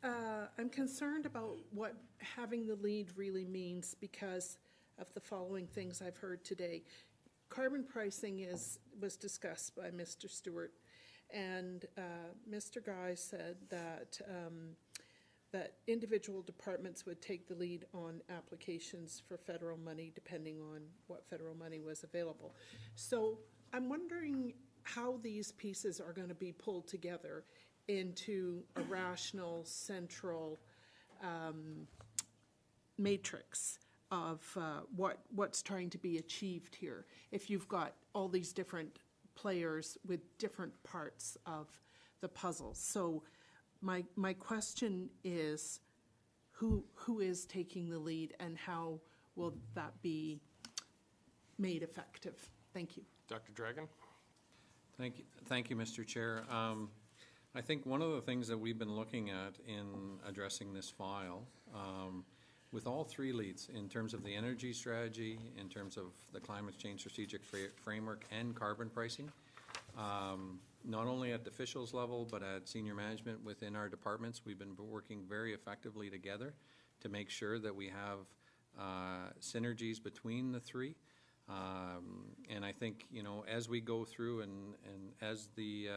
about what having the lead really means because of the following things I've heard today. Carbon pricing was discussed by Mr. Stewart, and Mr. Guy said that that individual departments would take the lead on applications for federal money depending on what federal money was available. So I'm wondering how these pieces are going to be pulled together into a rational central matrix of what's trying to be achieved here. If you've got all these different players with different parts of the puzzle. So my question is, who is taking the lead and how will that be made effective? Thank you. Dr. Dragon? Thank you, Mr. Chair. I think one of the things that we've been looking at in addressing this file, with all three leads, in terms of the energy strategy, in terms of the climate change strategic framework and carbon pricing, not only at the officials level, but at senior management within our departments, we've been working very effectively together to make sure that we have synergies between the three. And I think, as we go through and as the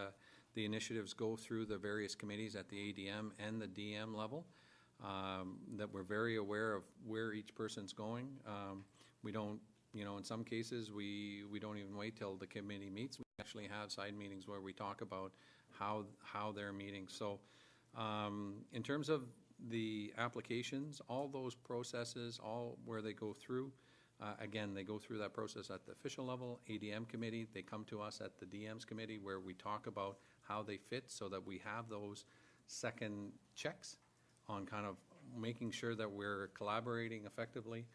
initiatives go through the various committees at the ADM and the DM level, that we're very aware of where each person's going. We don't, in some cases, we don't even wait till the committee meets. We actually have side meetings where we talk about how they're meeting. So in terms of the applications, all those processes, all where they go through, again, they go through that process at the official level, ADM committee, they come to us at the DM's committee where we talk about how they fit so that we have those second checks on kind of making sure that we're collaborating effectively.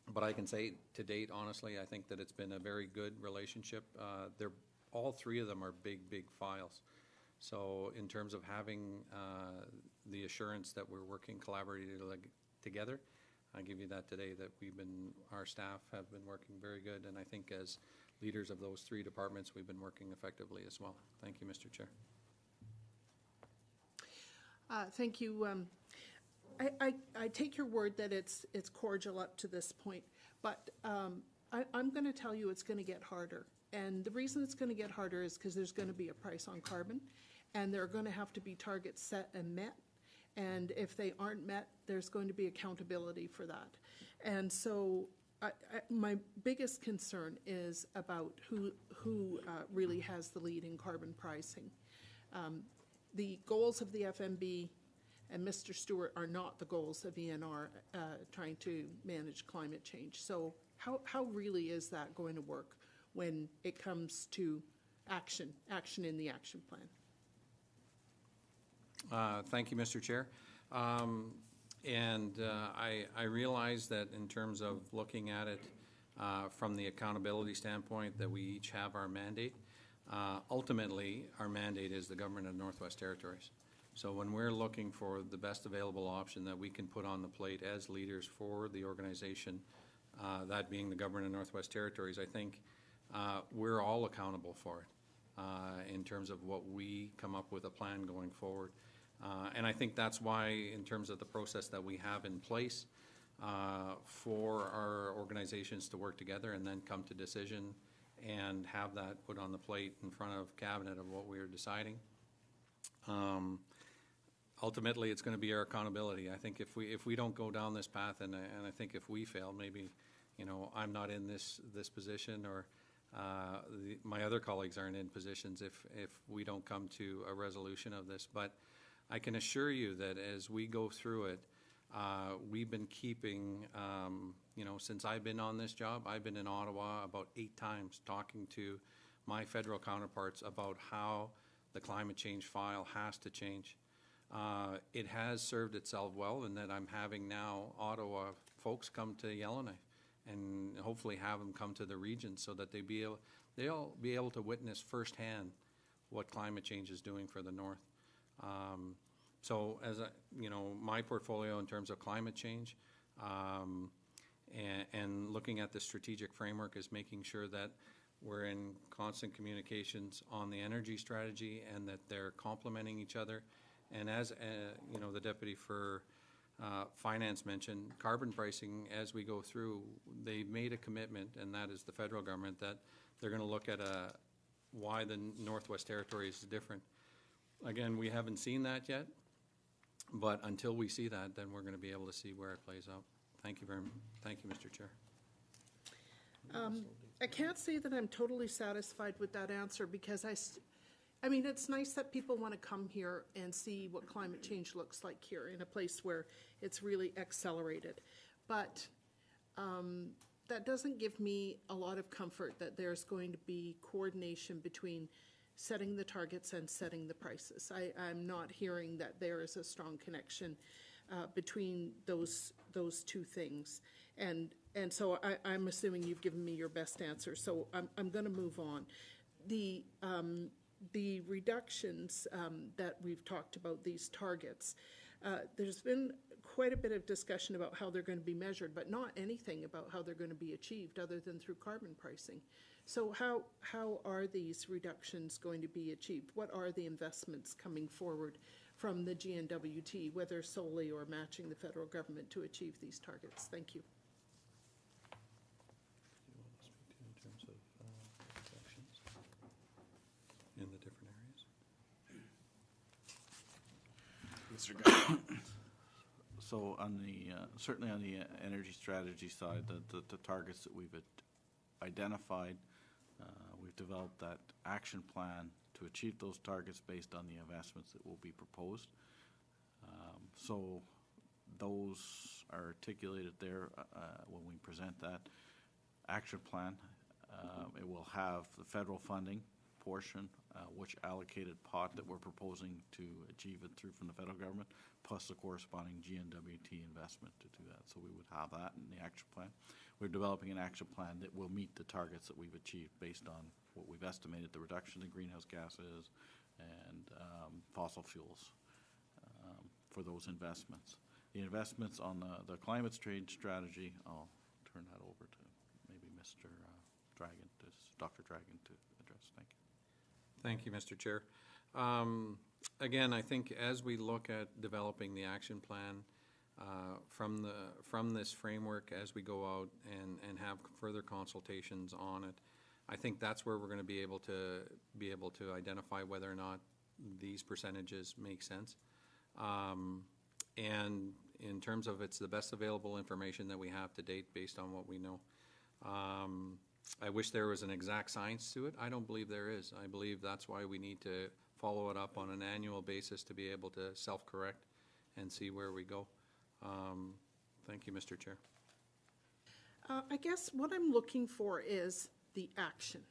But I can say to date, honestly, I think that it's been a very good relationship. All three of them are big files. So in terms of having the assurance that we're working collaboratively together, I give you that today, that our staff have been working very good, and I think as leaders of those three departments, we've been working effectively as well. Thank you, Mr. Chair. Thank you. I take your word that it's cordial up to this point, but I'm going to tell you it's going to get harder. And the reason it's going to get harder is because there's going to be a price on carbon, and there are going to have to be targets set and met. And if they aren't met, there's going to be accountability for that. And so my biggest concern is about who really has the lead in carbon pricing. The goals of the FMB and Mr. Stewart are not the goals of ENR trying to manage climate change. So how really is that going to work when it comes to action in the action plan? Thank you, Mr. Chair. I realize that in terms of looking at it from the accountability standpoint, that we each have our mandate. Ultimately, our mandate is the government of Northwest Territories. So when we're looking for the best available option that we can put on the plate as leaders for the organization, that being the government of Northwest Territories, I think we're all accountable for it in terms of what we come up with a plan going forward. And I think that's why, in terms of the process that we have in place for our organizations to work together and then come to decision and have that put on the plate in front of Cabinet of what we are deciding. Ultimately, it's going to be our accountability. I think if we don't go down this path, and I think if we fail, maybe, I'm not in this position, or my other colleagues aren't in positions if we don't come to a resolution of this. But I can assure you that as we go through it, we've been keeping, since I've been on this job, I've been in Ottawa about 8 times talking to my federal counterparts about how the climate change file has to change. It has served itself well in that I'm having now Ottawa folks come to Yellowknife and hopefully have them come to the region so that they'll be able to witness firsthand what climate change is doing for the North. So as my portfolio in terms of climate change and looking at the strategic framework is making sure that we're in constant communications on the energy strategy and that they're complementing each other. And as the Deputy for Finance mentioned, carbon pricing, as we go through, they've made a commitment, and that is the federal government, that they're going to look at why the Northwest Territories is different. Again, we haven't seen that yet, but until we see that, then we're going to be able to see where it plays out. Thank you very much. Thank you, Mr. Chair. I can't say that I'm totally satisfied with that answer, because I mean, it's nice that people want to come here and see what climate change looks like here in a place where it's really accelerated. But that doesn't give me a lot of comfort that there's going to be coordination between setting the targets and setting the prices. I'm not hearing that there is a strong connection between those two things. And so I'm assuming you've given me your best answer. So I'm going to move on. The reductions that we've talked about, these targets, there's been quite a bit of discussion about how they're going to be measured, but not anything about how they're going to be achieved other than through carbon pricing. So how are these reductions going to be achieved? What are the investments coming forward from the GNWT, whether solely or matching the federal government, to achieve these targets? Thank you. In the different areas? Mr. Guy. So on the, certainly on the energy strategy side, the targets that we've identified, we've developed that action plan to achieve those targets based on the investments that will be proposed. So those are articulated there when we present that action plan. It will have the federal funding portion, which allocated pot that we're proposing to achieve it through from the federal government, plus the corresponding GNWT investment to do that. So we would have that in the action plan. We're developing an action plan that will meet the targets that we've achieved based on what we've estimated the reduction in greenhouse gases and fossil fuels for those investments. The investments on the climate change strategy, I'll turn that over to maybe Mr. Dragon, Dr. Dragon, to address. Thank you. Thank you, Mr. Chair. Again, I think as we look at developing the action plan from this framework, as we go out and have further consultations on it, I think that's where we're going to be able to identify whether or not these percentages make sense. And in terms of it's the best available information that we have to date based on what we know. I wish there was an exact science to it. I don't believe there is. I believe that's why we need to follow it up on an annual basis to be able to self-correct and see where we go. Thank you, Mr. Chair. I guess what I'm looking for is the action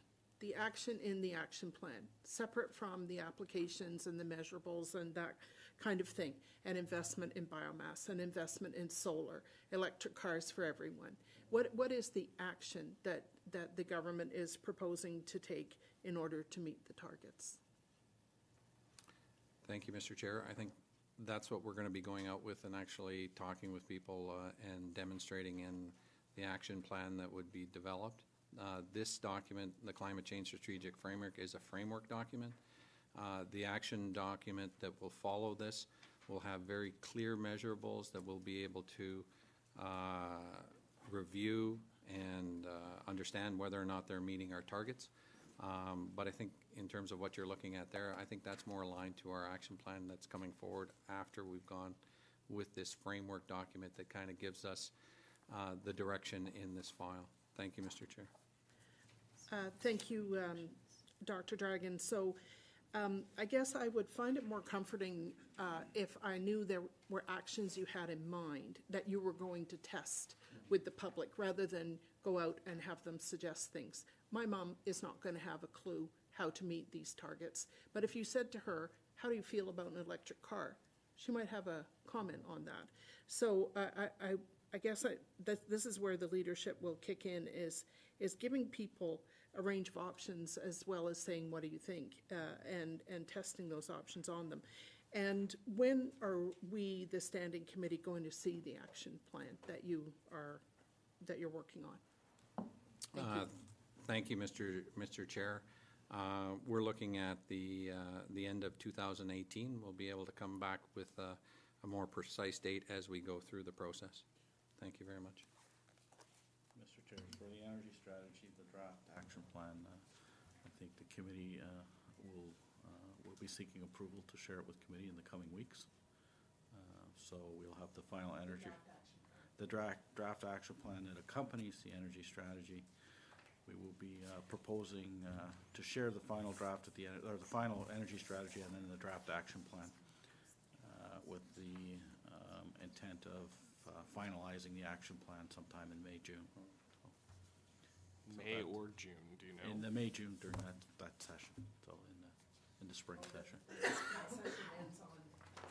in the action plan, separate from the applications and the measurables and that kind of thing. An investment in biomass, an investment in solar, electric cars for everyone. What is the action that the government is proposing to take in order to meet the targets? Thank you, Mr. Chair. I think that's what we're going to be going out with and actually talking with people and demonstrating in the action plan that would be developed. This document, the Climate Change Strategic Framework, is a framework document. The action document that will follow this will have very clear measurables that we'll be able to review and understand whether or not they're meeting our targets. But I think in terms of what you're looking at there, I think that's more aligned to our action plan that's coming forward after we've gone with this framework document that kind of gives us the direction in this file. Thank you, Mr. Chair. Thank you, Dr. Dragon. So I guess I would find it more comforting if I knew there were actions you had in mind that you were going to test with the public rather than go out and have them suggest things. My mom is not going to have a clue how to meet these targets. But if you said to her, how do you feel about an electric car? She might have a comment on that. So I guess this is where the leadership will kick in, is giving people a range of options as well as saying, what do you think, and testing those options on them. And when are we, the standing committee, going to see the action plan that you're working on? Thank you, Mr. Chair. We're looking at the end of 2018. We'll be able to come back with a more precise date as we go through the process. Thank you very much. Mr. Chair, for the energy strategy, the draft action plan, I think the committee will be seeking approval to share it with committee in the coming weeks. So we'll have the final energy, the draft action plan that accompanies the energy strategy. We will be proposing to share the final draft at the final energy strategy and then the draft action plan with the intent of finalizing the action plan sometime in May, June. May or June, do you know? In the May, June during that session, so in the spring session. That session ends on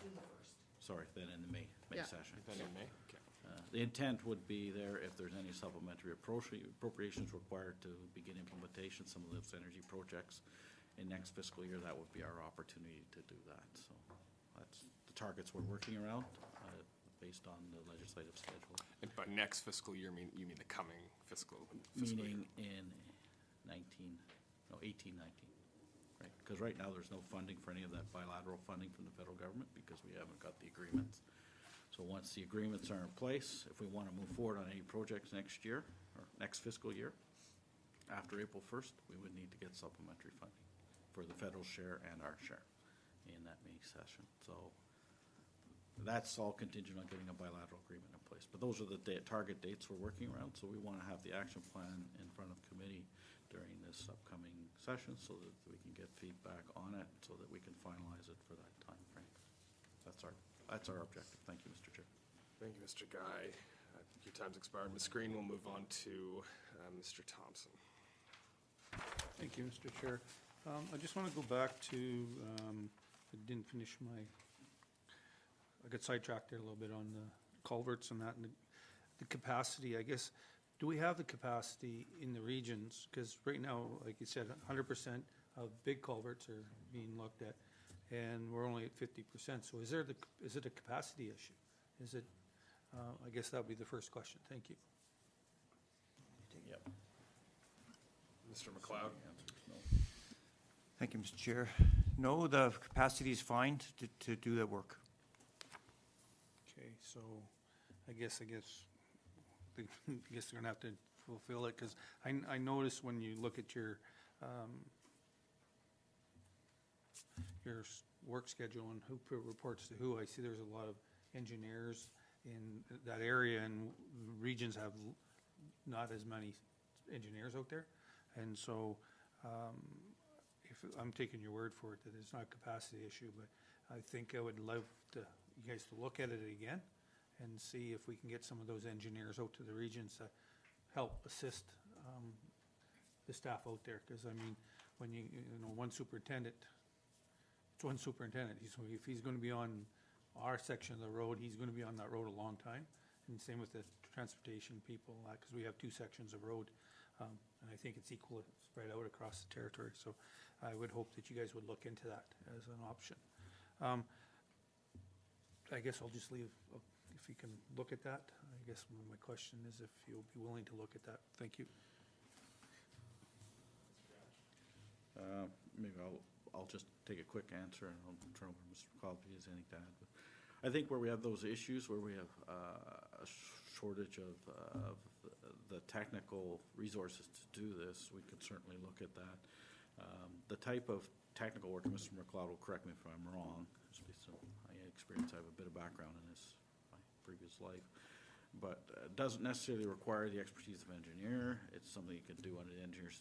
June 1st. Sorry, then in the May Yeah. session. Then in May? Okay. The intent would be there, if there's any supplementary appropriations required to begin implementation, some of those energy projects in next fiscal year, that would be our opportunity to do that. So that's the targets we're working around based on the legislative schedule. And by next fiscal year, you mean the coming fiscal year? Meaning in 18, 19, right? Because right now, there's no funding for any of that bilateral funding from the federal government because we haven't got the agreements. So once the agreements are in place, if we want to move forward on any projects next year, or next fiscal year, after April 1st, we would need to get supplementary funding for the federal share and our share in that May session. So that's all contingent on getting a bilateral agreement in place. But those are the target dates we're working around, so we want to have the action plan in front of committee during this upcoming session so that we can get feedback on it, so that we can finalize it for that time frame. That's our objective. Thank you, Mr. Chair. Thank you, Mr. Guy. I think your time's expired. Ms. Green, we'll move on to Mr. Thompson. Thank you, Mr. Chair. I just want to go back to, I didn't finish I got sidetracked there a little bit on the culverts and that, and the capacity, I guess. Do we have the capacity in the regions? Because right now, like you said, 100% of big culverts are being looked at, and we're only at 50%. So is it a capacity issue? Is it, I guess that would be the first question. Thank you. Yep. Mr. McLeod? Thank you, Mr. Chair. No, the capacity is fine to do that work. Okay, so I guess they're gonna have to fulfill it, because I noticed when you look at your work schedule and who reports to who, I see there's a lot of engineers in that area, and regions have not as many engineers out there. And so, if, I'm taking your word for it that it's not a capacity issue, but I think I would love you guys to look at it again and see if we can get some of those engineers out to the regions to help assist the staff out there. Because, I mean, when you know, one superintendent, it's one superintendent. If he's going to be on our section of the road, he's going to be on that road a long time. And same with the transportation people, because we have two sections of road. And I think it's equal spread out across the territory. So I would hope that you guys would look into that as an option. I guess I'll just leave, if you can look at that. I guess my question is if you'll be willing to look at that. Thank you. Maybe I'll just take a quick answer, and I'll turn over to Mr. McCall if he has anything to add. But I think where we have those issues, where we have a shortage of the technical resources to do this, we could certainly look at that. The type of technical work, Mr. McLeod will correct me if I'm wrong, just based on my experience, I have a bit of background in this, my previous life, but doesn't necessarily require the expertise of an engineer. It's something you can do under the engineer's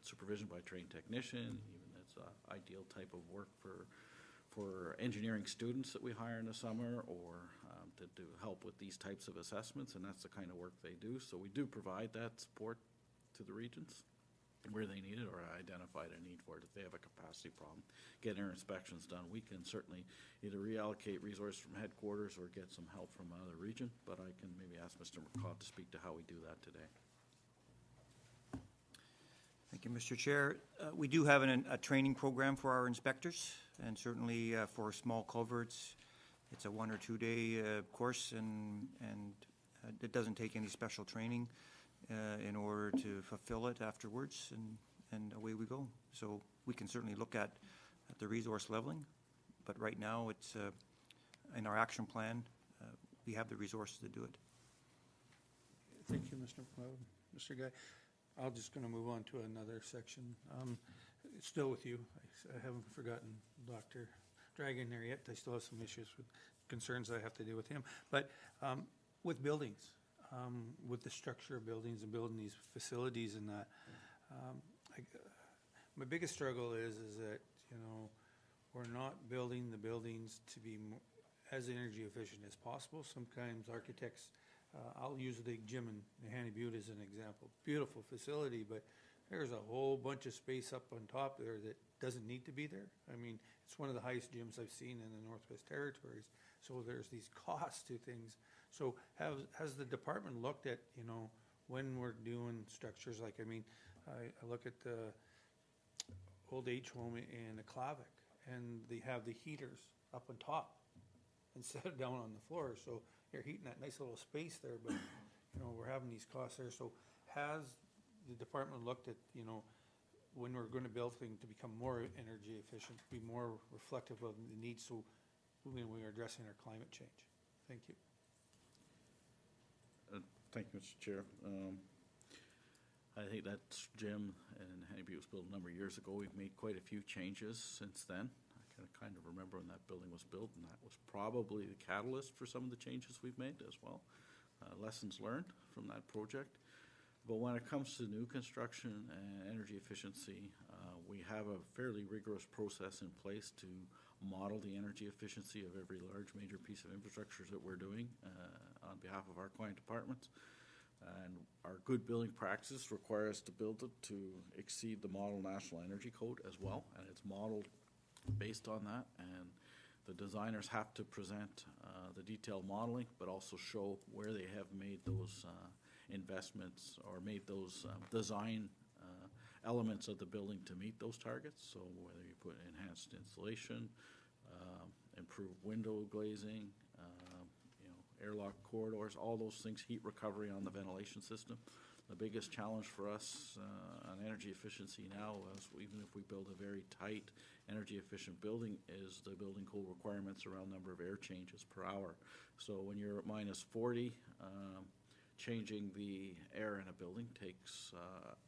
supervision by a trained technician. Even it's an ideal type of work for engineering students that we hire in the summer, or to do help with these types of assessments, and that's the kind of work they do. So we do provide that support to the regions where they need it, or identify a need for it. If they have a capacity problem, getting our inspections done, we can certainly either reallocate resources from headquarters or get some help from another region, but I can maybe ask Mr. McCall to speak to how we do that today. Thank you, Mr. Chair. We do have a training program for our inspectors, and certainly for small culverts, it's a 1 or 2 day course, and it doesn't take any special training in order to fulfill it afterwards, and away we go. So we can certainly look at the resource leveling, but right now it's in our action plan, we have the resources to do it. Thank you, Mr. McLeod. Mr. Guy, I'm just going to move on to another section. It's still with you. I haven't forgotten Dr. Dragon there yet. I still have some issues with concerns I have to deal with him. But with buildings, with the structure of buildings and building these facilities and that, my biggest struggle is that, you know, we're not building the buildings to be as energy efficient as possible. Sometimes architects, I'll use the gym in Hanny Butte as an example. Beautiful facility, but there's a whole bunch of space up on top there that doesn't need to be there. I mean, it's one of the highest gyms I've seen in the Northwest Territories. So there's these costs to things. So has the department looked at, you know, when we're doing structures like, I mean, I look at the old age home in Aklavik, and they have the heaters up on top instead of down on the floor. So you're heating that nice little space there, but, you know, we're having these costs there. So has the department looked at, you know, when we're going to build things to become more energy efficient, be more reflective of the needs, so when we're addressing our climate change? Thank you. Thank you, Mr. Chair. I think that gym in Hanny Butte was built a number of years ago. We've made quite a few changes since then. I kind of remember when that building was built, and that was probably the catalyst for some of the changes we've made as well. Lessons learned from that project. But when it comes to new construction and energy efficiency, we have a fairly rigorous process in place to model the energy efficiency of every large major piece of infrastructure that we're doing on behalf of our client departments. And our good building practices require us to build it to exceed the Model National Energy Code as well, and it's modeled based on that. And the designers have to present the detailed modeling, but also show where they have made those investments or made those design elements of the building to meet those targets. So whether you put enhanced insulation, improved window glazing, you know, airlock corridors, all those things, heat recovery on the ventilation system. The biggest challenge for us on energy efficiency now is, even if we build a very tight energy efficient building, is the building code requirements around number of air changes per hour. So when you're at minus 40, changing the air in a building takes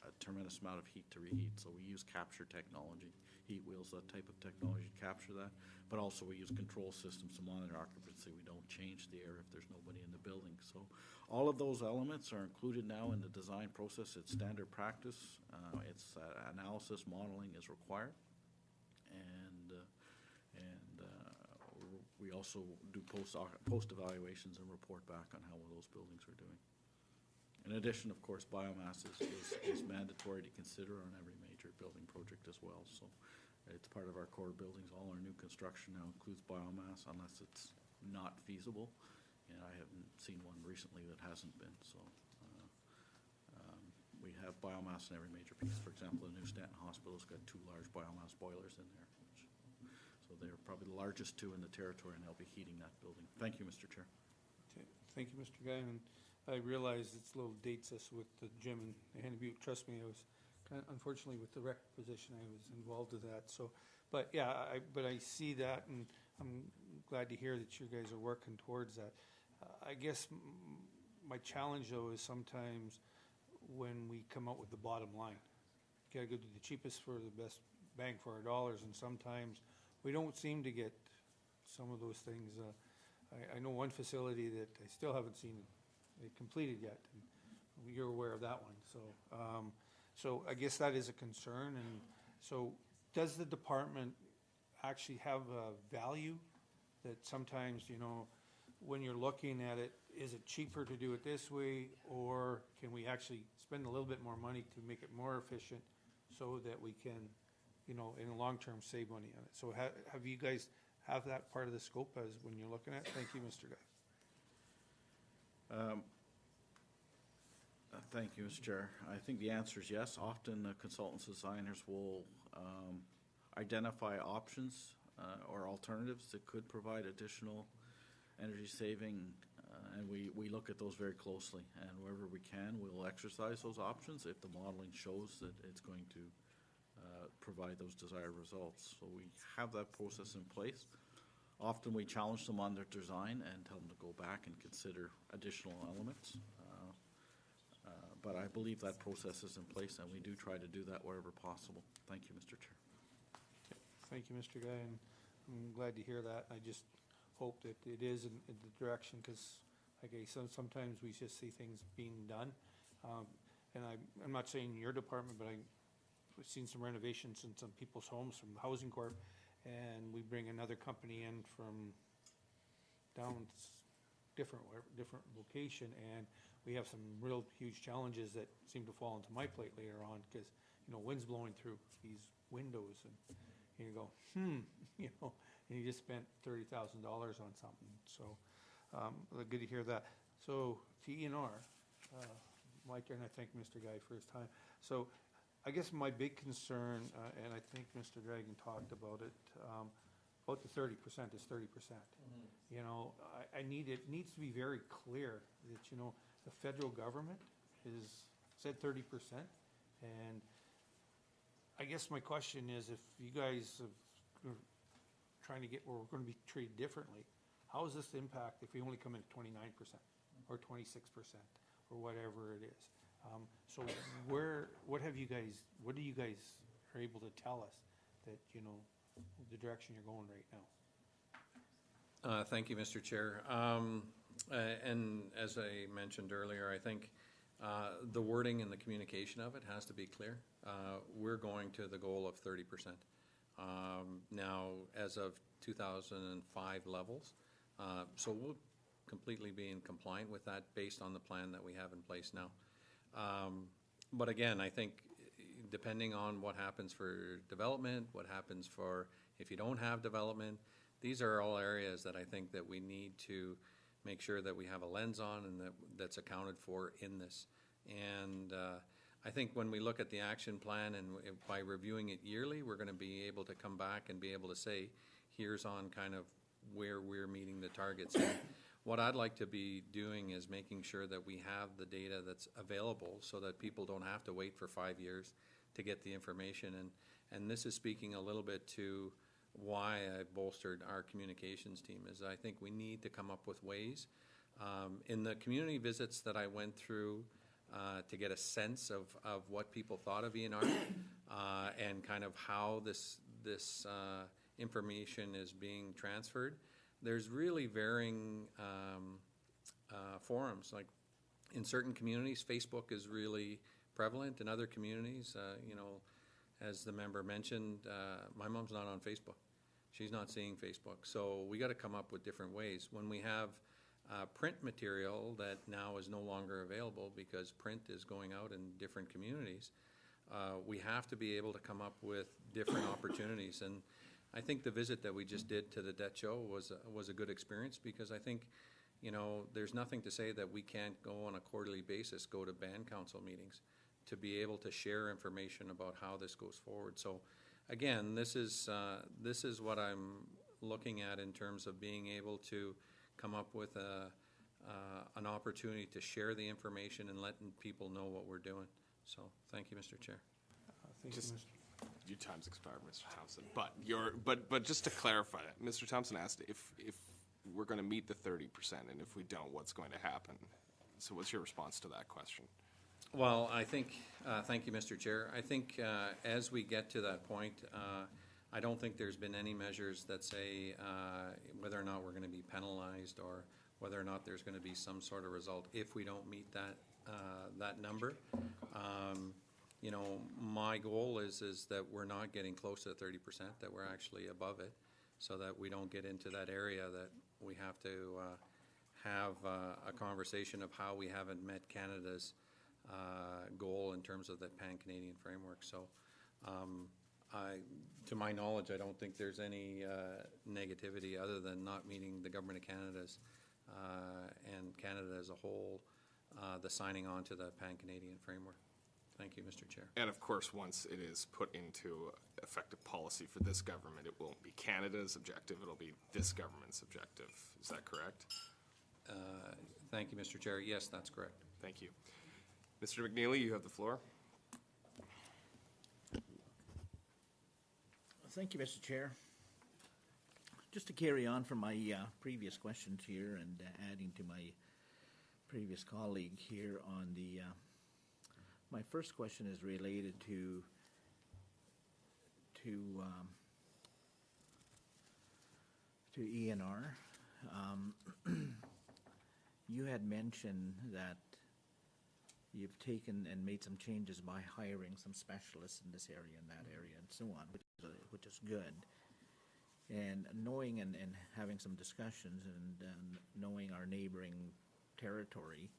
a tremendous amount of heat to reheat. So we use capture technology heat wheels, that type of technology to capture that. But also we use control systems to monitor occupancy. We don't change the air if there's nobody in the building. So all of those elements are included now in the design process. It's standard practice. It's analysis modeling is required. We also do post evaluations and report back on how those buildings are doing. In addition, of course, biomass is mandatory to consider on every major building project as well. So it's part of our core buildings. All our new construction now includes biomass unless it's not feasible. And I haven't seen one recently that hasn't been. So we have biomass in every major piece. For example, the new Stanton Hospital's got 2 large biomass boilers in there. So they're probably the largest 2 in the territory, and they'll be heating that building. Thank you, Mr. Chair. Okay. Thank you, Mr. Guy. And I realize it's a little dates us with the gym in Hannibute. Trust me, I was unfortunately with the rec position, I was involved with that. So, but yeah, I see that, and I'm glad to hear that you guys are working towards that. I guess my challenge though is sometimes when we come up with the bottom line, you gotta go to the cheapest for the best bang for our dollars, and sometimes we don't seem to get some of those things. I know one facility that I still haven't seen it completed yet, and you're aware of that one. So, so I guess that is a concern. And so, does the department actually have a value that sometimes, you know, when you're looking at it, is it cheaper to do it this way, or can we actually spend a little bit more money to make it more efficient so that we can, you know, in the long term, save money on it? So have you guys have that part of the scope as when you're looking at it? Thank you, Mr. Guy. Thank you, Mr. Chair. I think the answer is yes. Often consultants, designers will identify options or alternatives that could provide additional energy saving, and we look at those very closely. And wherever we can, we'll exercise those options if the modeling shows that it's going to provide those desired results. So we have that process in place. Often we challenge them on their design and tell them to go back and consider additional elements. But I believe that process is in place, and we do try to do that wherever possible. Thank you, Mr. Chair. Okay. Thank you, Mr. Guy, and I'm glad to hear that. I just hope that it is in the direction, because okay, so sometimes we just see things being done. And I'm not saying your department, but I've seen some renovations in some people's homes from Housing Corp, and we bring another company in from down different location, and we have some real huge challenges that seem to fall into my plate later on, because, you know, wind's blowing through these windows, and you go, you know, and you just spent $30,000 on something. So good to hear that. So TENR, my turn. I thank Mr. Guy for his time. So I guess my big concern, and I think Mr. Dragon talked about it, about the 30% is 30%. You know, it needs to be very clear that, you know, the federal government has said 30%, and I guess my question is, if you guys are trying to get where we're going to be treated differently, how does this impact if we only come in at 29% or 26% or whatever it is? So what do you guys are able to tell us that, you know, the direction you're going right now? Thank you, Mr. Chair. And as I mentioned earlier, I think the wording and the communication of it has to be clear. We're going to the goal of 30%. Now, as of 2005 levels, so we'll completely be in compliant with that based on the plan that we have in place now. But again, I think depending on what happens for development, what happens for if you don't have development, these are all areas that I think that we need to make sure that we have a lens on and that's accounted for in this. And I think when we look at the action plan and by reviewing it yearly, we're going to be able to come back and be able to say, here's on kind of where we're meeting the targets. And what I'd like to be doing is making sure that we have the data that's available so that people don't have to wait for 5 years to get the information. And this is speaking a little bit to why I bolstered our communications team, is I think we need to come up with ways. In the community visits that I went through to get a sense of what people thought of ENR and kind of how this information is being transferred, there's really varying forums. Like in certain communities, Facebook is really prevalent. In other communities, you know, as the member mentioned, my mom's not on Facebook. She's not seeing Facebook. So we got to come up with different ways. When we have print material that now is no longer available because print is going out in different communities, we have to be able to come up with different opportunities. And I think the visit that we just did to the debt show was a good experience, because I think, you know, there's nothing to say that we can't go on a quarterly basis, go to band council meetings to be able to share information about how this goes forward. So again, this is what I'm looking at in terms of being able to come up with an opportunity to share the information and letting people know what we're doing. So thank you, Mr. Chair. Thank you, Just- Mr. Your time's expired, Mr. Thompson. But just to clarify that, Mr. Thompson asked if we're going to meet the 30%, and if we don't, what's going to happen? So what's your response to that question? Well, I think, thank you, Mr. Chair. I think as we get to that point, I don't think there's been any measures that say whether or not we're going to be penalized, or whether or not there's going to be some sort of result if we don't meet that number. You know, my goal is that we're not getting close to the 30%, that we're actually above it, so that we don't get into that area that we have to have a conversation of how we haven't met Canada's goal in terms of that pan-Canadian framework. So to my knowledge, I don't think there's any negativity other than not meeting the Government of Canada's and Canada as a whole, the signing on to the pan-Canadian framework. Thank you, Mr. Chair. And of course, once it is put into effective policy for this government, it won't be Canada's objective, it'll be this government's objective. Is that correct? Thank you, Mr. Chair. Yes, that's correct. Thank you. Mr. McNeely, you have the floor. Thank you, Mr. Chair. Just to carry on from my previous questions here, and adding to my previous colleague here on the, my first question is related to ENR. You had mentioned that you've taken and made some changes by hiring some specialists in this area and that area and so on, which is good. And knowing and having some discussions, and knowing our neighboring territory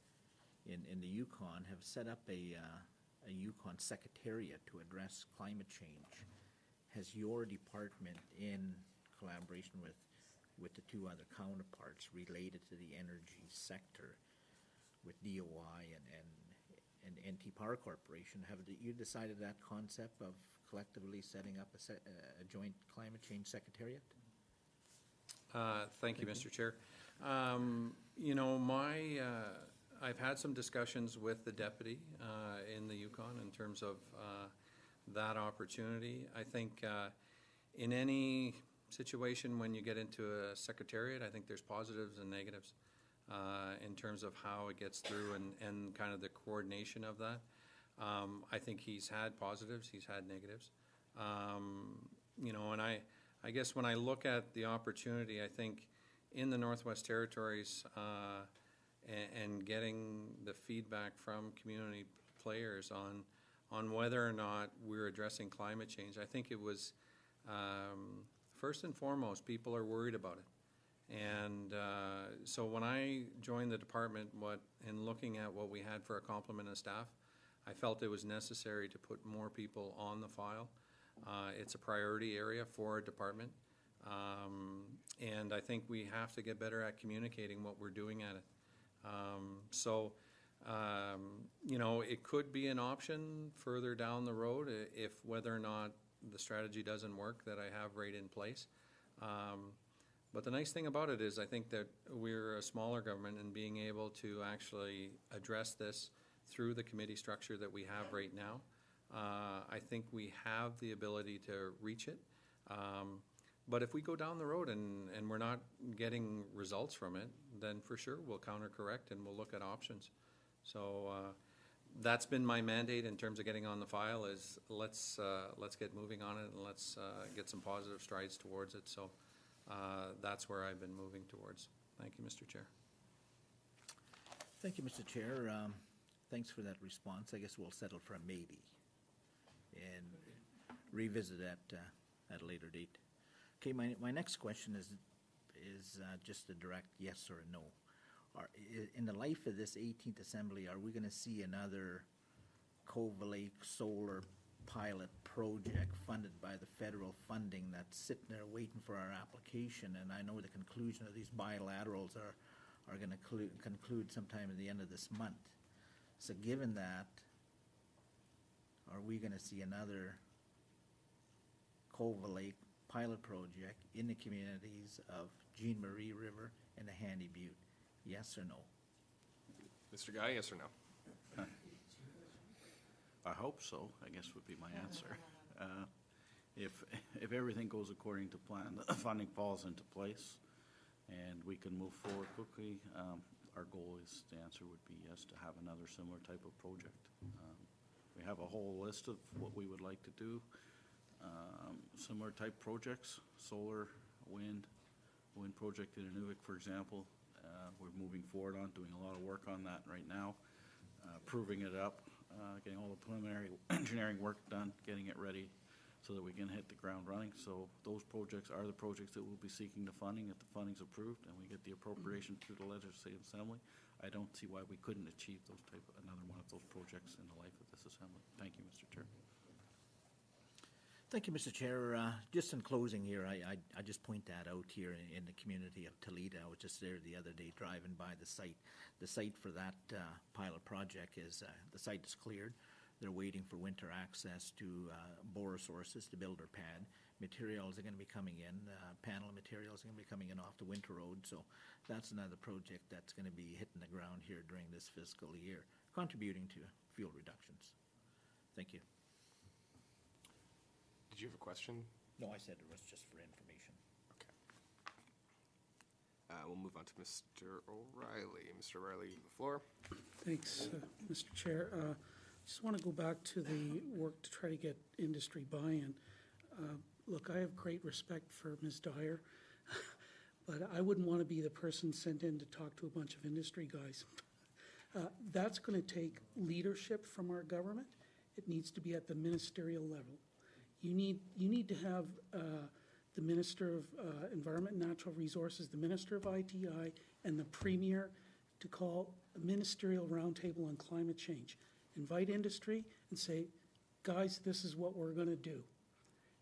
in the Yukon have set up a Yukon Secretariat to address climate change. Has your department, in collaboration with the two other counterparts related to the energy sector, with DOI and NT Power Corporation, have you decided that concept of collectively setting up a joint climate change secretariat? Thank you, Mr. Chair. You know, I've had some discussions with the deputy in the Yukon in terms of that opportunity. I think in any situation when you get into a secretariat, I think there's positives and negatives in terms of how it gets through and kind of the coordination of that. I think he's had positives, he's had negatives. You know, and I guess when I look at the opportunity, I think in the Northwest Territories and getting the feedback from community players on whether or not we're addressing climate change, I think it was first and foremost, people are worried about it. And so when I joined the department, in looking at what we had for a complement of staff, I felt it was necessary to put more people on the file. It's a priority area for our department. And I think we have to get better at communicating what we're doing at it. You know, it could be an option further down the road if whether or not the strategy doesn't work that I have right in place. But the nice thing about it is I think that we're a smaller government, and being able to actually address this through the committee structure that we have right now, I think we have the ability to reach it. But if we go down the road and we're not getting results from it, then for sure we'll counter correct and we'll look at options. So That's been my mandate in terms of getting on the file is let's get moving on it and let's get some positive strides towards it. So that's where I've been moving towards. Thank you, Mr. Chair. Thank you, Mr. Chair. Thanks for that response. I guess we'll settle for a maybe and revisit that at a later date. Okay, my next question is just a direct yes or a no. In the life of this 18th Assembly, are we going to see another Cove Lake solar pilot project funded by the federal funding that's sitting there waiting for our application? And I know the conclusion of these bilaterals are going to conclude sometime at the end of this month. So given that, are we going to see another Cove Lake pilot project in the communities of Jean Marie River and the Handy Butte? Yes or no? Mr. Guy, yes or no? I hope so, I guess would be my answer. If everything goes according to plan, the funding falls into place, and we can move forward quickly, our goal is, the answer would be yes, to have another similar type of project. We have a whole list of what we would like to do. Similar type projects, solar, wind project in Inuvik, for example. We're moving forward on, doing a lot of work on that right now, proving it up, getting all the preliminary engineering work done, getting it ready so that we can hit the ground running. So those projects are the projects that we'll be seeking the funding if the funding's approved and we get the appropriation through the Legislative Assembly. I don't see why we couldn't achieve another one of those projects in the life of this Assembly. Thank you, Mr. Chair. Thank you, Mr. Chair. Just in closing here, I just point that out here in the community of Toledo. I was just there the other day driving by the site. The site for that pilot project is, the site is cleared. They're waiting for winter access to bore sources to build their pad. Materials are going to be coming in, panel materials are going to be coming in off the winter road. So that's another project that's going to be hitting the ground here during this fiscal year, contributing to fuel reductions. Thank you. Did you have a question? No, I said it was just for information. Okay. We'll move on to Mr. O'Reilly. Mr. O'Reilly, you have the floor. Thanks, Mr. Chair. Just want to go back to the work to try to get industry buy-in. Look, I have great respect for Ms. Dyer, but I wouldn't want to be the person sent in to talk to a bunch of industry guys. That's going to take leadership from our government. It needs to be at the ministerial level. You need to have the Minister of Environment and Natural Resources, the Minister of ITI, and the Premier to call a ministerial roundtable on climate change. Invite industry and say, guys, this is what we're going to do,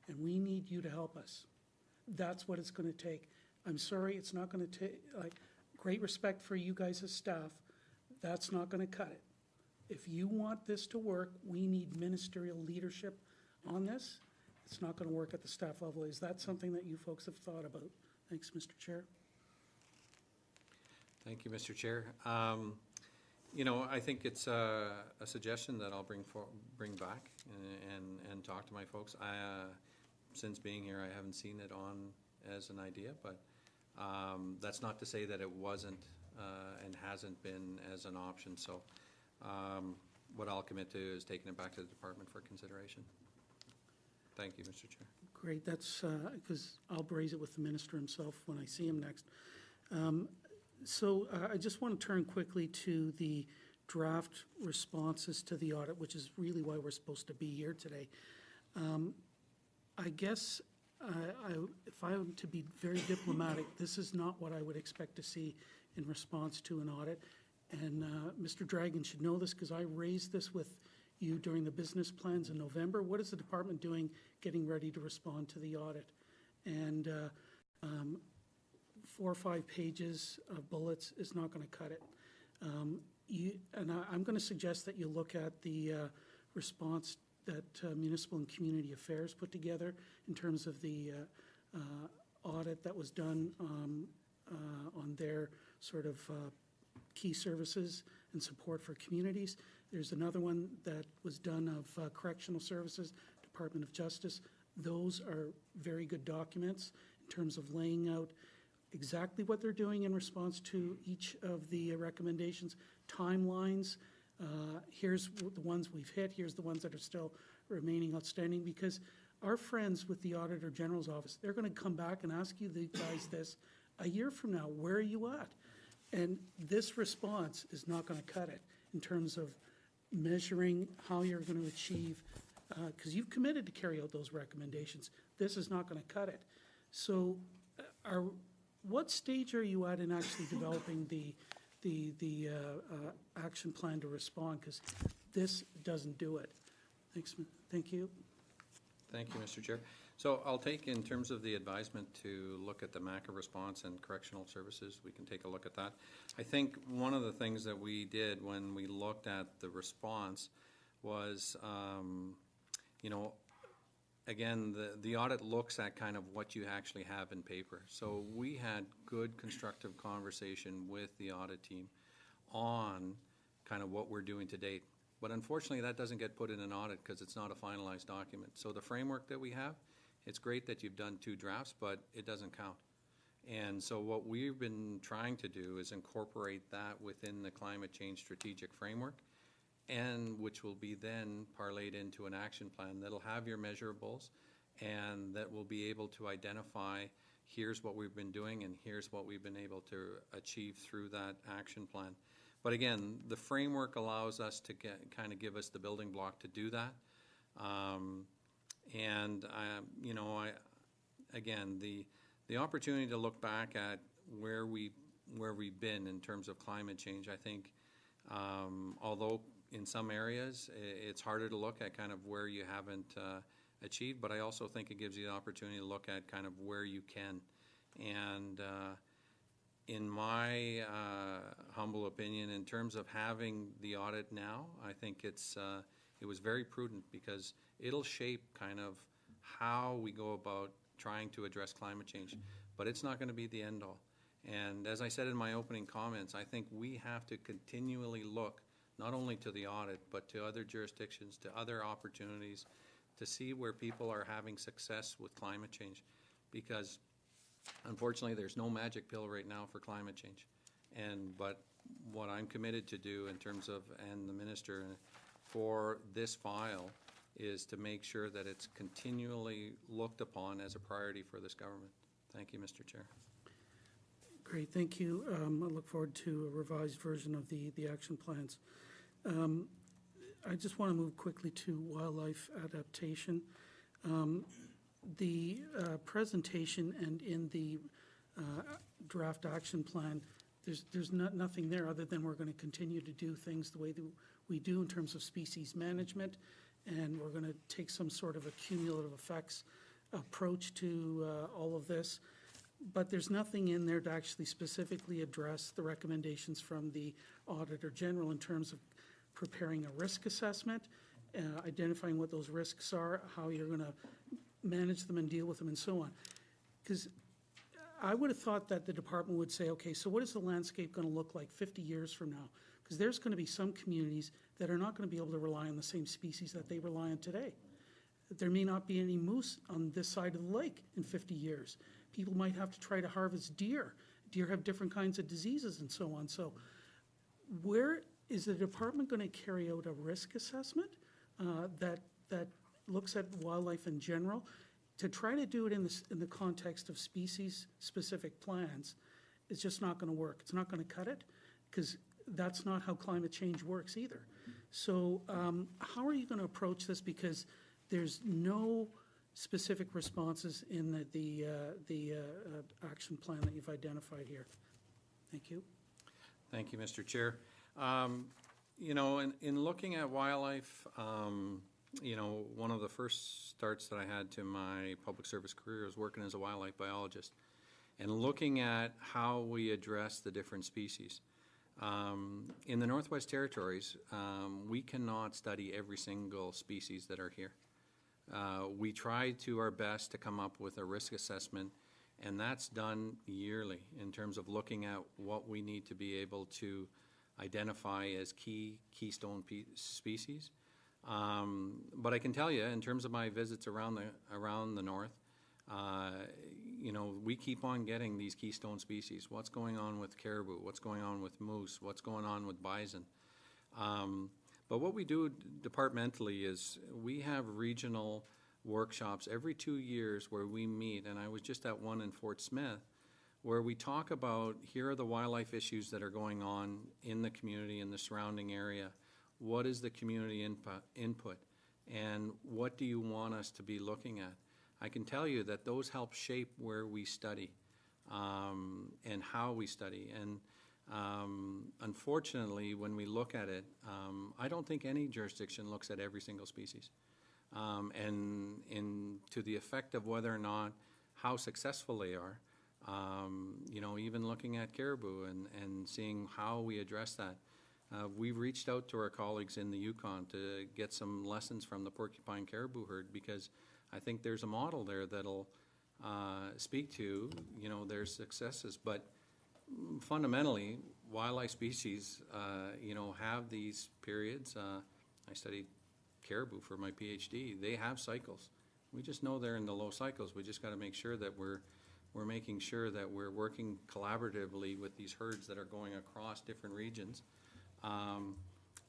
and we need you to help us. That's what it's going to take. I'm sorry, it's not going to take, great respect for you guys as staff, that's not going to cut it. If you want this to work, we need ministerial leadership on this. It's not going to work at the staff level. Is that something that you folks have thought about? Thanks, Mr. Chair. Thank you, Mr. Chair. You know, I think it's a suggestion that I'll bring back and talk to my folks. Since being here, I haven't seen it on as an idea, but that's not to say that it wasn't and hasn't been as an option. So what I'll commit to is taking it back to the department for consideration. Thank you, Mr. Chair. Great. That's because I'll raise it with the minister himself when I see him next. So I just want to turn quickly to the draft responses to the audit, which is really why we're supposed to be here today. I guess if I am to be very diplomatic, this is not what I would expect to see in response to an audit. And Mr. Dragon should know this because I raised this with you during the business plans in November. What is the department doing getting ready to respond to the audit? And 4 or 5 pages of bullets is not going to cut it. I'm going to suggest that you look at the response that Municipal and Community Affairs put together in terms of the audit that was done on their sort of key services and support for communities. There's another one that was done of Correctional Services, Department of Justice. Those are very good documents in terms of laying out exactly what they're doing in response to each of the recommendations, timelines, here's the ones we've hit, here's the ones that are still remaining outstanding, because our friends with the Auditor General's office, they're going to come back and ask you the guys this a year from now, where are you at? And this response is not going to cut it in terms of measuring how you're going to achieve, because you've committed to carry out those recommendations. This is not going to cut it. So what stage are you at in actually developing the action plan to respond? Because this doesn't do it. Thanks, thank you. Thank you, Mr. Chair. So I'll take, in terms of the advisement, to look at the MACA response and correctional services. We can take a look at that. I think one of the things that we did when we looked at the response was, you know, again, the audit looks at kind of what you actually have in paper. So we had good constructive conversation with the audit team on kind of what we're doing to date. But unfortunately, that doesn't get put in an audit because it's not a finalized document. So the framework that we have, it's great that you've done 2 drafts, but it doesn't count. And so what we've been trying to do is incorporate that within the climate change strategic framework, and which will be then parlayed into an action plan that'll have your measurables, and that will be able to identify, here's what we've been doing and here's what we've been able to achieve through that action plan. But again, the framework allows us to kind of give us the building block to do that. You know, again, the opportunity to look back at where we've been in terms of climate change, I think, although in some areas it's harder to look at kind of where you haven't achieved, but I also think it gives you the opportunity to look at kind of where you can. And in my humble opinion, in terms of having the audit now, I think it was very prudent, because it'll shape kind of how we go about trying to address climate change. But it's not going to be the end all. And as I said in my opening comments, I think we have to continually look not only to the audit, but to other jurisdictions, to other opportunities, to see where people are having success with climate change. Because unfortunately, there's no magic pill right now for climate change. But what I'm committed to do in terms of, and the minister, for this file, is to make sure that it's continually looked upon as a priority for this government. Thank you, Mr. Chair. Great, thank you. I look forward to a revised version of the action plans. I just want to move quickly to wildlife adaptation. The presentation and in the draft action plan, there's nothing there other than we're going to continue to do things the way that we do in terms of species management, and we're going to take some sort of a cumulative effects approach to all of this. But there's nothing in there to actually specifically address the recommendations from the Auditor General in terms of preparing a risk assessment, identifying what those risks are, how you're going to manage them and deal with them, and so on. Because I would have thought that the department would say, okay, so what is the landscape going to look like 50 years from now? Because there's going to be some communities that are not going to be able to rely on the same species that they rely on today. There may not be any moose on this side of the lake in 50 years. People might have to try to harvest deer. Deer have different kinds of diseases and so on. So where is the department going to carry out a risk assessment that looks at wildlife in general? To try to do it in the context of species-specific plans is just not going to work. It's not going to cut it, because that's not how climate change works either. So how are you going to approach this? Because there's no specific responses in the action plan that you've identified here. Thank you. Thank you, Mr. Chair. You know, in looking at wildlife, you know, one of the first starts that I had to my public service career was working as a wildlife biologist and looking at how we address the different species. In the Northwest Territories, we cannot study every single species that are here. We try to our best to come up with a risk assessment, and that's done yearly in terms of looking at what we need to be able to identify as keystone species. But I can tell you, in terms of my visits around the north, you know, we keep on getting these keystone species. What's going on with caribou? What's going on with moose? What's going on with bison? But what we do departmentally is we have regional workshops every 2 years where we meet, and I was just at one in Fort Smith, where we talk about, here are the wildlife issues that are going on in the community, in the surrounding area. What is the community input? And what do you want us to be looking at? I can tell you that those help shape where we study and how we study. And unfortunately, when we look at it, I don't think any jurisdiction looks at every single species. And to the effect of whether or not how successful they are, you know, even looking at caribou and seeing how we address that. We've reached out to our colleagues in the Yukon to get some lessons from the porcupine caribou herd, because I think there's a model there that'll speak to, you know, their successes. But fundamentally, wildlife species, you know, have these periods. I studied caribou for my PhD. They have cycles. We just know they're in the low cycles. We just got to make sure that we're making sure that we're working collaboratively with these herds that are going across different regions.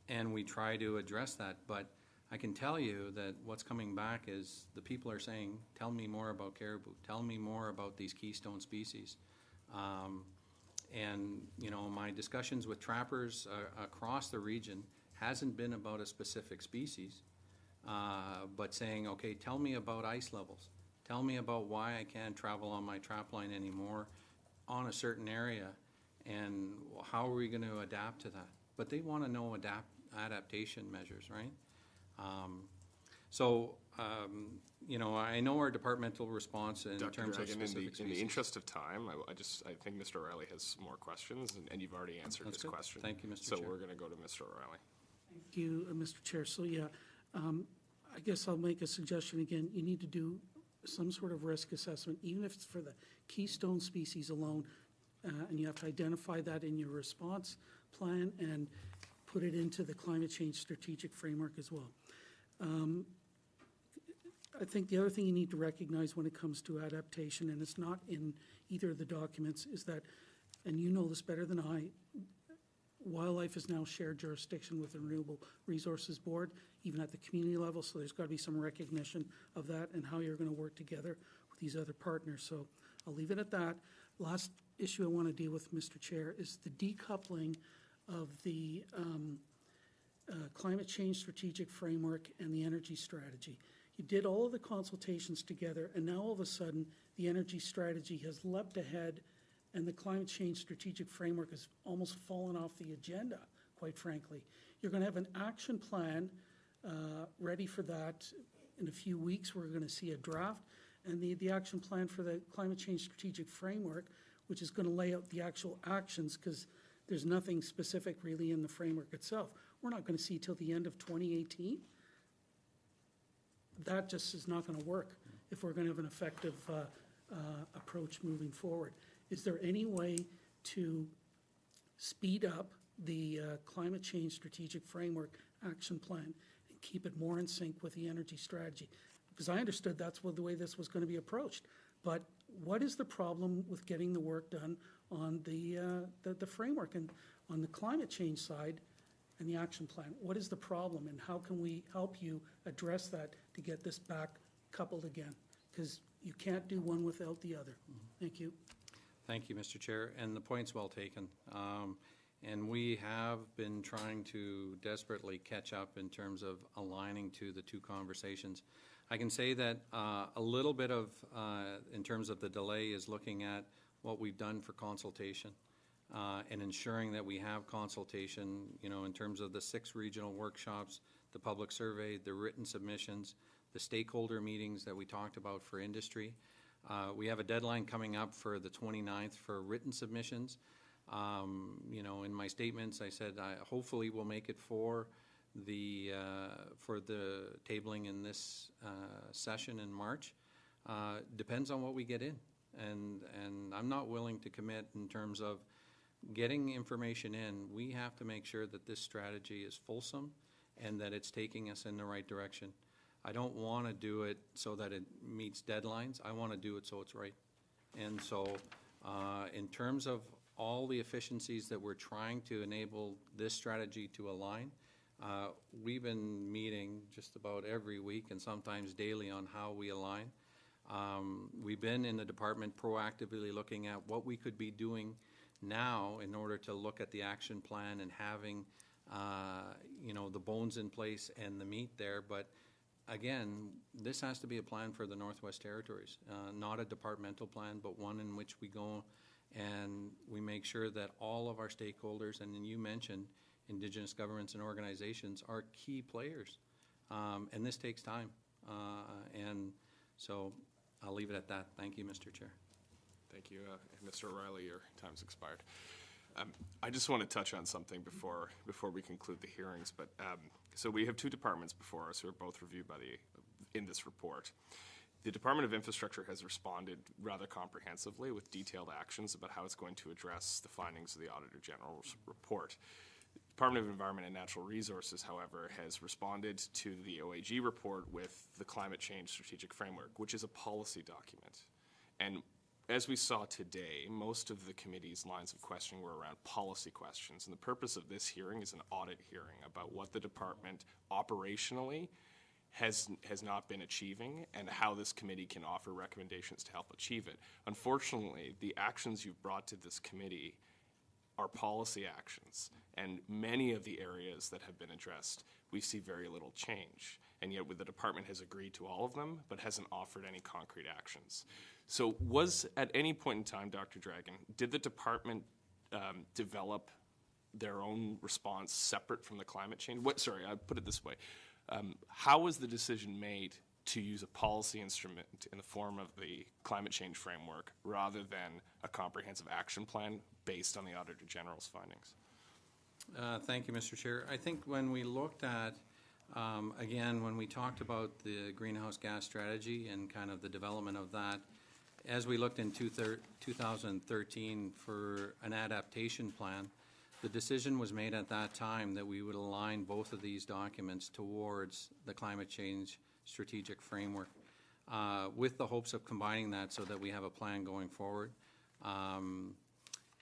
And we try to address that. But I can tell you that what's coming back is the people are saying, tell me more about caribou. Tell me more about these keystone species. And, you know, my discussions with trappers across the region hasn't been about a specific species, but saying, okay, tell me about ice levels. Tell me about why I can't travel on my trap line anymore on a certain area, and how are we going to adapt to that? But they want to know adaptation measures, right? You know, I know our departmental response in Dr. terms Dragon, of specific in the species. interest of time, I think Mr. O'Reilly has more questions, and you've already answered That's his good. question. Thank you, Mr. So Chair. we're going to go to Mr. O'Reilly. Thank you, Mr. Chair. So, yeah, I guess I'll make a suggestion again. You need to do some sort of risk assessment, even if it's for the keystone species alone, and you have to identify that in your response plan and put it into the climate change strategic framework as well. I think the other thing you need to recognize when it comes to adaptation, and it's not in either of the documents, is that, and you know this better than I, wildlife is now shared jurisdiction with the Renewable Resources Board, even at the community level, so there's got to be some recognition of that and how you're going to work together with these other partners. So I'll leave it at that. Last issue I want to deal with, Mr. Chair, is the decoupling of the climate change strategic framework and the energy strategy. You did all of the consultations together, and now all of a sudden, the energy strategy has leapt ahead, and the climate change strategic framework has almost fallen off the agenda, quite frankly. You're going to have an action plan ready for that. In a few weeks, we're going to see a draft, and the action plan for the climate change strategic framework, which is going to lay out the actual actions, because there's nothing specific really in the framework itself. We're not going to see till the end of 2018. That just is not going to work if we're going to have an effective approach moving forward. Is there any way to speed up the climate change strategic framework action plan and keep it more in sync with the energy strategy? Because I understood that's the way this was going to be approached. But what is the problem with getting the work done on the framework and on the climate change side and the action plan? What is the problem, and how can we help you address that to get this back coupled again? Because you can't do one without the other. Thank you. Thank you, Mr. Chair, and the point's well taken. And we have been trying to desperately catch up in terms of aligning to the two conversations. I can say that a little bit of, in terms of the delay, is looking at what we've done for consultation and ensuring that we have consultation, you know, in terms of the 6 regional workshops, the public survey, the written submissions, the stakeholder meetings that we talked about for industry. We have a deadline coming up for the 29th for written submissions. You know, in my statements, I said hopefully we'll make it for the tabling in this session in March. Depends on what we get in, and I'm not willing to commit in terms of getting information in. We have to make sure that this strategy is fulsome and that it's taking us in the right direction. I don't want to do it so that it meets deadlines. I want to do it so it's right. And so in terms of all the efficiencies that we're trying to enable this strategy to align. We've been meeting just about every week and sometimes daily on how we align. We've been in the department proactively looking at what we could be doing now in order to look at the action plan and having, the bones in place and the meat there. But again, this has to be a plan for the Northwest Territories, not a departmental plan, but one in which we go and we make sure that all of our stakeholders, and then you mentioned Indigenous governments and organizations, are key players. And this takes time. And so I'll leave it at that. Thank you, Mr. Chair. Thank you. Mr. O'Reilly, your time's expired. I just want to touch on something before we conclude the hearings. But so we have two departments before us who are both reviewed by in this report. The Department of Infrastructure has responded rather comprehensively with detailed actions about how it's going to address the findings of the Auditor General's report. The Department of Environment and Natural Resources, however, has responded to the OAG report with the Climate Change Strategic Framework, which is a policy document. And as we saw today, most of the committee's lines of questioning were around policy questions. And the purpose of this hearing is an audit hearing about what the department operationally has not been achieving and how this committee can offer recommendations to help achieve it. Unfortunately, the actions you've brought to this committee are policy actions, and many of the areas that have been addressed, we see very little change. And yet the department has agreed to all of them, but hasn't offered any concrete actions. So was, at any point in time, Dr. Dragon, did the department develop their own response separate from the climate change? I put it this way. How was the decision made to use a policy instrument in the form of the climate change framework rather than a comprehensive action plan based on the Auditor General's findings? Thank you, Mr. Chair. I think when we looked at, again, when we talked about the greenhouse gas strategy and kind of the development of that, as we looked in 2013 for an adaptation plan, the decision was made at that time that we would align both of these documents towards the climate change strategic framework with the hopes of combining that so that we have a plan going forward.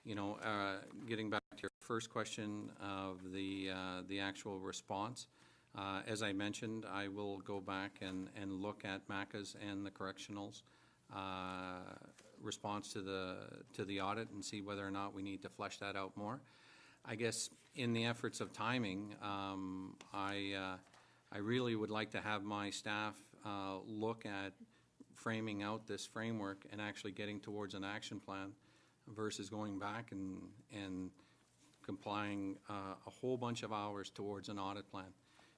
Getting back to your first question of the actual response, as I mentioned, I will go back and look at MACA's and the correctionals response to the audit and see whether or not we need to flesh that out more. I guess in the efforts of timing, I really would like to have my staff look at framing out this framework and actually getting towards an action plan versus going back and complying a whole bunch of hours towards an audit plan.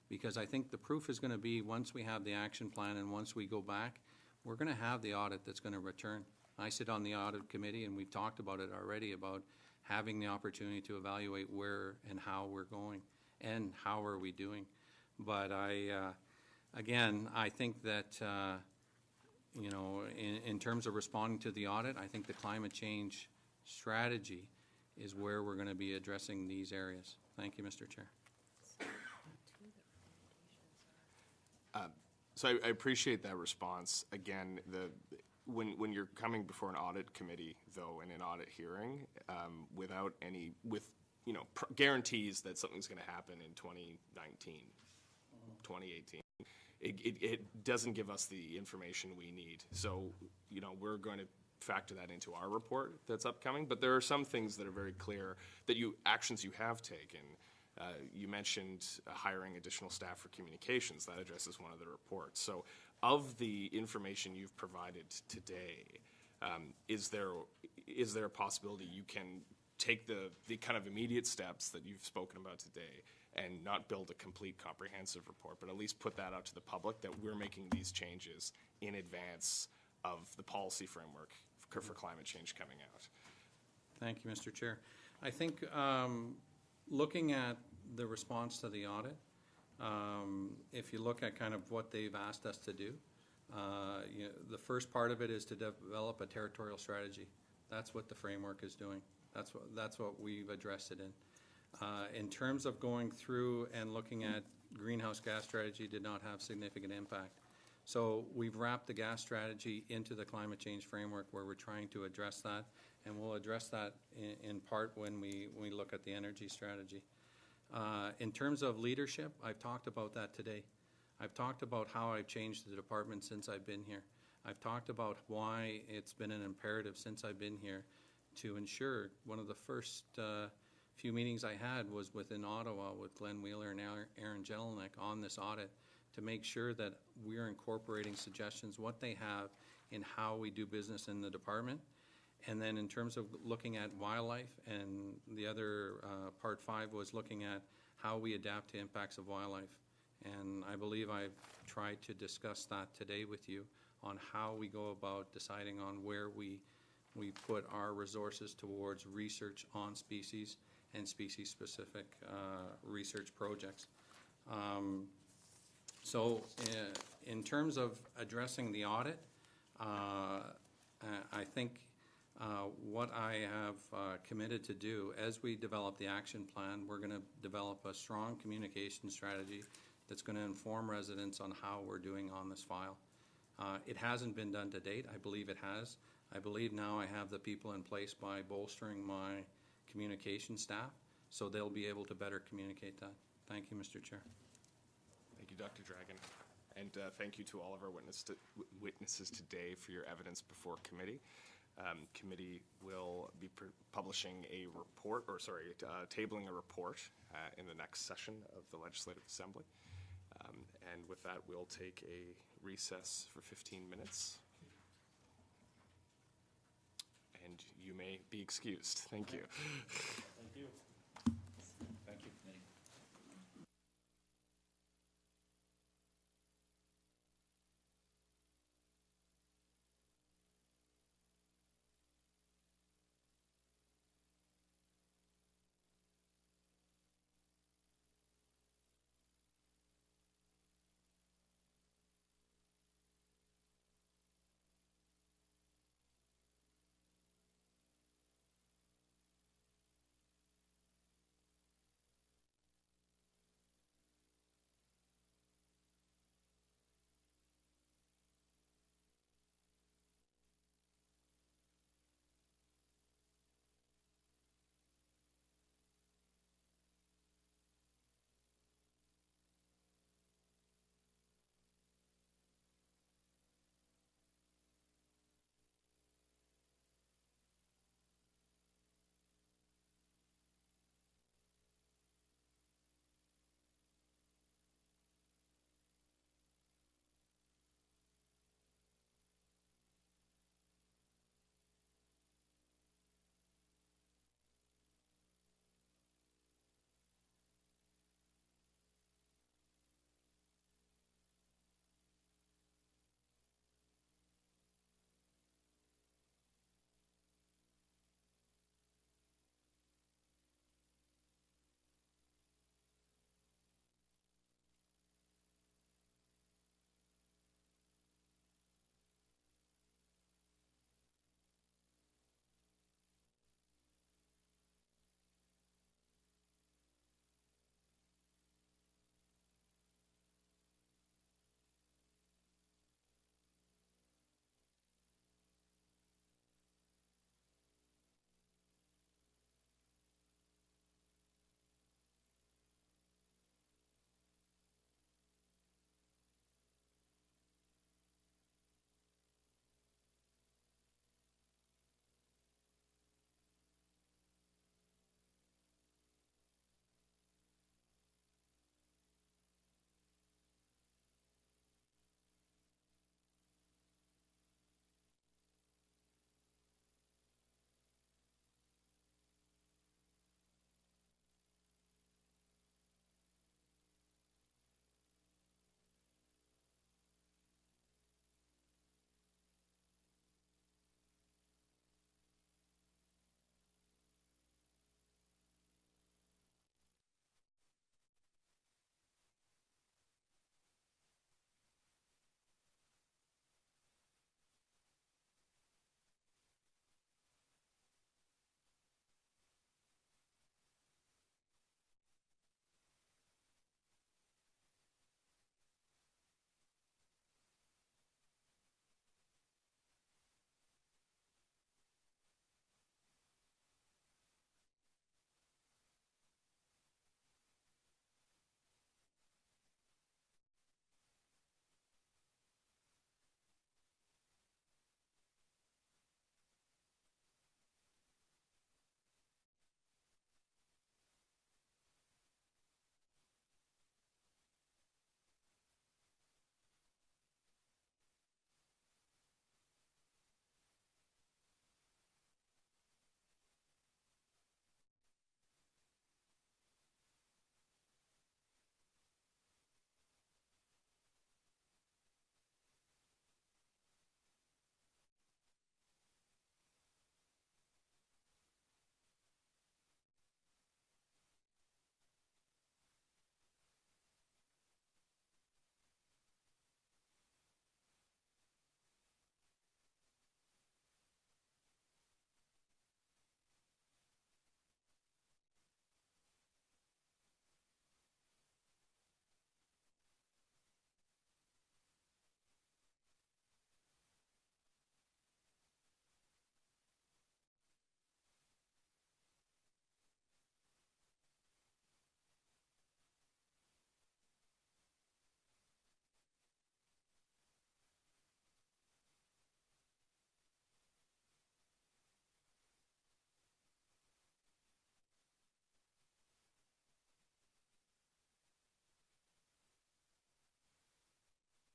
Because I think the proof is going to be once we have the action plan and once we go back, we're going to have the audit that's going to return. I sit on the audit committee and we've talked about it already about having the opportunity to evaluate where and how we're going and how are we doing. But again, I think that, in terms of responding to the audit, I think the climate change strategy is where we're going to be addressing these areas. Thank you, Mr. Chair. So I appreciate that response. Again, when you're coming before an audit committee, though, in an audit hearing, without any guarantees that something's going to happen in 2019, 2018, it doesn't give us the information we need. So we're going to factor that into our report that's upcoming. But there are some things that are very clear that actions you have taken. You mentioned hiring additional staff for communications. That addresses one of the reports. So of the information you've provided today, is there a possibility you can take the kind of immediate steps that you've spoken about today and not build a complete comprehensive report, but at least put that out to the public that we're making these changes in advance of the policy framework for climate change coming out? Thank you, Mr. Chair. I think looking at the response to the audit, if you look at kind of what they've asked us to do, the first part of it is to develop a territorial strategy. That's what the framework is doing. That's what we've addressed it in. In terms of going through and looking at greenhouse gas strategy, did not have significant impact. So we've wrapped the gas strategy into the climate change framework where we're trying to address that and we'll address that in part when we look at the energy strategy. In terms of leadership, I've talked about that today. I've talked about how I've changed the department since I've been here. I've talked about why it's been an imperative since I've been here to ensure. One of the first few meetings I had was within Ottawa with Glenn Wheeler and Aaron Jelinek on this audit to make sure that we're incorporating suggestions, what they have in how we do business in the department. And then in terms of looking at wildlife, and the other part 5 was looking at how we adapt to impacts of wildlife. And I believe I've tried to discuss that today with you on how we go about deciding on where we put our resources towards research on species and species-specific research projects. So in terms of addressing the audit, I think what I have committed to do as we develop the action plan, we're going to develop a strong communication strategy that's going to inform residents on how we're doing on this file. It hasn't been done to date. I believe it has. I believe now I have the people in place by bolstering my communication staff, so they'll be able to better communicate that. Thank you, Mr. Chair. Thank you, Dr. Dragon. And thank you to all of our witnesses today for your evidence before committee. Committee will be publishing a report, or sorry, tabling a report in the next session of the Legislative Assembly. And with that, we'll take a recess for 15 minutes. And you may be excused. Thank you. Thank you.